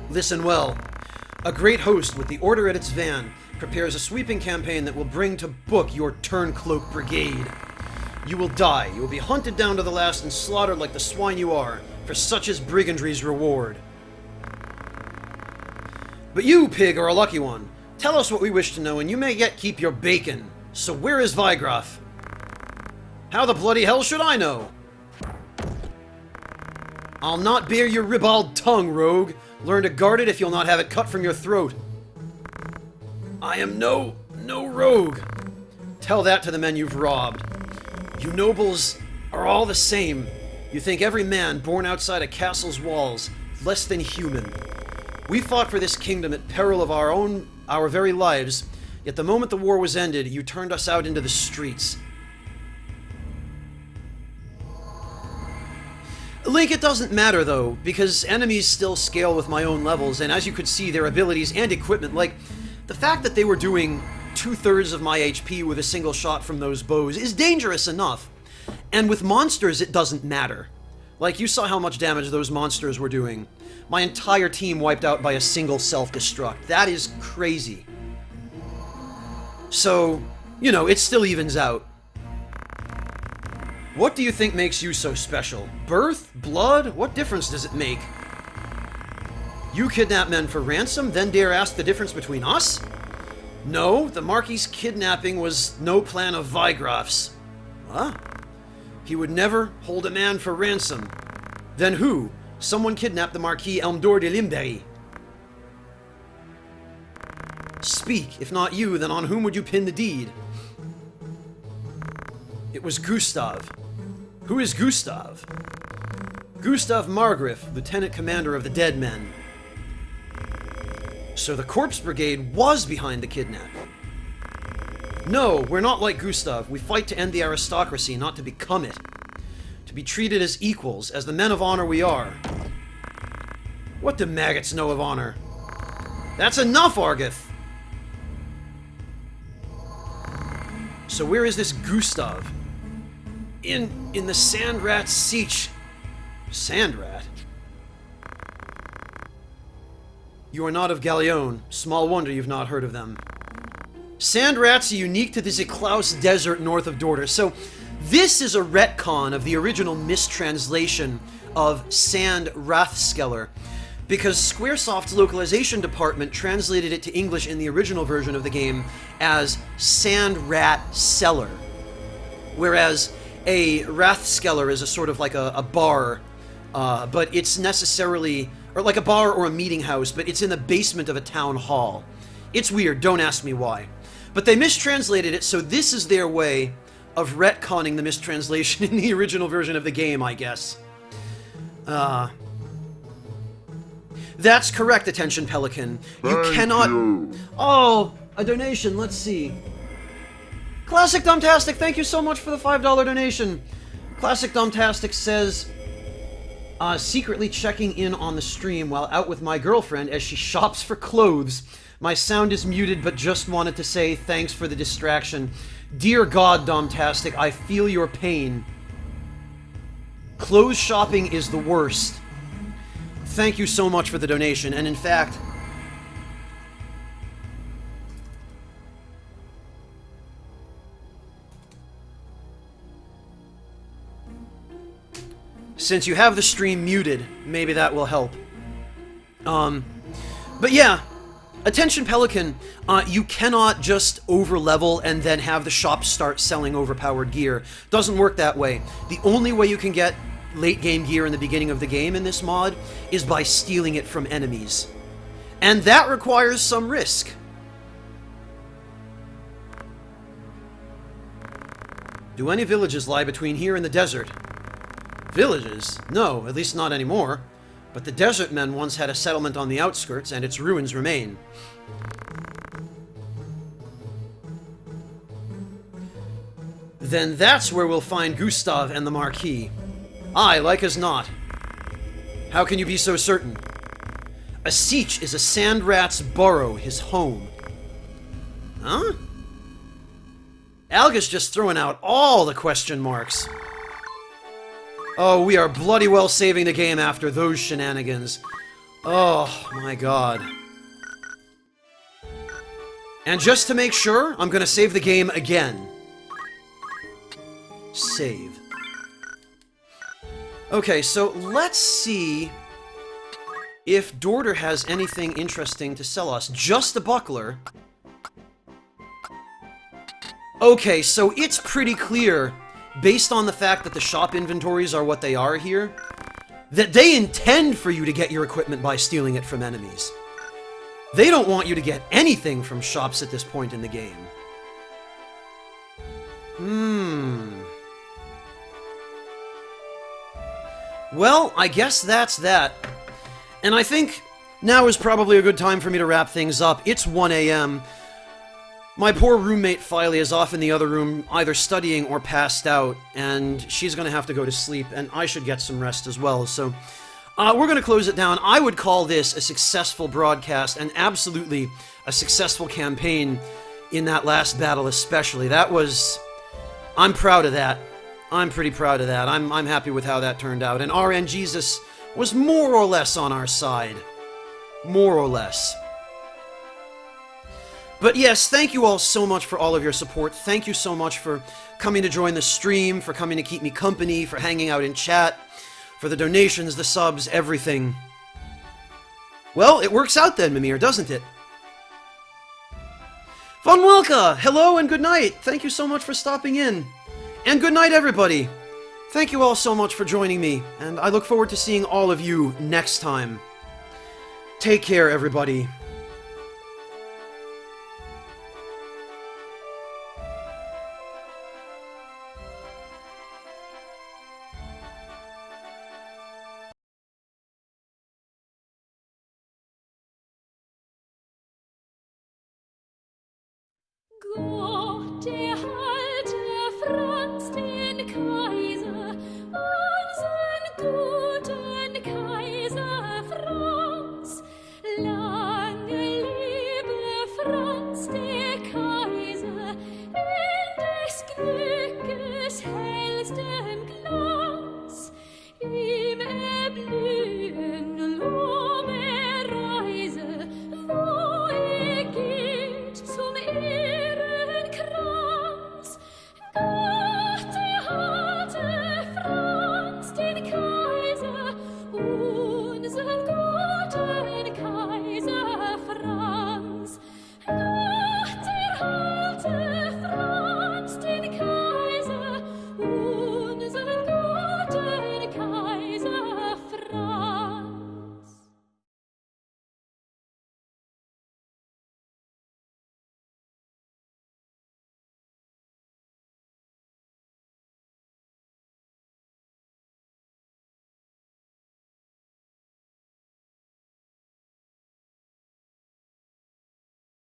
Listen well. A great host with the Order at its van prepares a sweeping campaign that will bring to book your Turncloak Brigade. You will die. You will be hunted down to the last and slaughtered like the swine you are, for such is brigandry's reward. But you, pig, are a lucky one. Tell us what we wish to know, and you may yet keep your bacon. So where is Vigraf? How the bloody hell should I know? I'll not bear your ribald tongue, rogue. Learn to guard it if you'll not have it cut from your throat. I am no rogue. Tell that to the men you've robbed. You nobles are all the same. You think every man born outside a castle's walls less than human. We fought for this kingdom at peril of our very lives, yet the moment the war was ended, you turned us out into the streets. Link, it doesn't matter though, because enemies still scale with my own levels, and as you could see, their abilities and equipment, like, the fact that they were doing 2/3 of my HP with a single shot from those bows is dangerous enough. And with monsters, it doesn't matter. Like, you saw how much damage those monsters were doing. My entire team wiped out by a single self-destruct. That is crazy. So, you know, it still evens out. What do you think makes you so special? Birth? Blood? What difference does it make? You kidnap men for ransom, then dare ask the difference between us? No, the Marquis' kidnapping was no plan of Vigraf's. Huh? He would never hold a man for ransom. Then who? Someone kidnapped the Marquis Elmdor de Limberry. Speak. If not you, then on whom would you pin the deed? It was Gustav. Who is Gustav? Gustav Margriff, Lieutenant Commander of the Dead Men. So the Corpse Brigade was behind the kidnapping. No, we're not like Gustav. We fight to end the aristocracy, not to become it. To be treated as equals, as the men of honor we are. What do maggots know of honor? That's enough, Argith! So where is this Gustav? In the Sandrat Siege. Sandrat? You are not of Galleon. Small wonder you've not heard of them. Sandrats are unique to the Ziklaus Desert north of Dorter. So this is a retcon of the original mistranslation of Sand Rathskeller, because Squaresoft's localization department translated it to English in the original version of the game as Sand Rat Cellar, whereas a Rathskeller is a sort of like a bar, but it's necessarily, or like a bar or a meeting house, but it's in the basement of a town hall. It's weird, don't ask me why. But they mistranslated it, so this is their way of retconning the mistranslation in the original version of the game, I guess. That's correct, Attention Pelican. You Thank cannot... you. Oh, a donation, let's see. Classic Dumptastic, thank you so much for the $5 donation. Classic Dumptastic says, secretly checking in on the stream while out with my girlfriend as she shops for clothes. My sound is muted, but just wanted to say thanks for the distraction. Dear God, Dumptastic, I feel your pain. Clothes shopping is the worst. Thank you so much for the donation, and in fact... since you have the stream muted, maybe that will help. But yeah, Attention Pelican, you cannot just over-level and then have the shop start selling overpowered gear. Doesn't work that way. The only way you can get late-game gear in the beginning of the game in this mod is by stealing it from enemies. And that requires some risk. Do any villages lie between here and the desert? Villages? No, at least not anymore. But the desert men once had a settlement on the outskirts, and its ruins remain. Then that's where we'll find Gustav and the Marquis. Aye, like as not. How can you be so certain? A Siege is a sand rat's burrow, his home. Huh? Alga's just throwing out all the question marks. Oh, we are bloody well saving the game after those shenanigans. Oh, my God. And just to make sure, I'm gonna save the game again. Save. Okay, so let's see if Dorter has anything interesting to sell us. Just a buckler. Okay, so it's pretty clear, based on the fact that the shop inventories are what they are here, that they intend for you to get your equipment by stealing it from enemies. They don't want you to get anything from shops at this point in the game. Well, I guess that's that. And I think now is probably a good time for me to wrap things up. It's 1 a.m. My poor roommate Filey is off in the other room, either studying or passed out, and she's gonna have to go to sleep, and I should get some rest as well, so... we're gonna close it down. I would call this a successful broadcast, and absolutely a successful campaign in that last battle especially. That was... I'm proud of that. I'm pretty proud of that. I'm happy with how that turned out, and RN Jesus was more or less on our side. More or less. But yes, thank you all so much for all of your support. Thank you so much for coming to join the stream, for coming to keep me company, for hanging out in chat, for the donations, the subs, everything. Well, it works out then, Mimir, doesn't it? Von Welka, hello and good night. Thank you so much for stopping in. And good night, everybody. Thank you all so much for joining me, and I look forward to seeing all of you next time. Take care, everybody. Go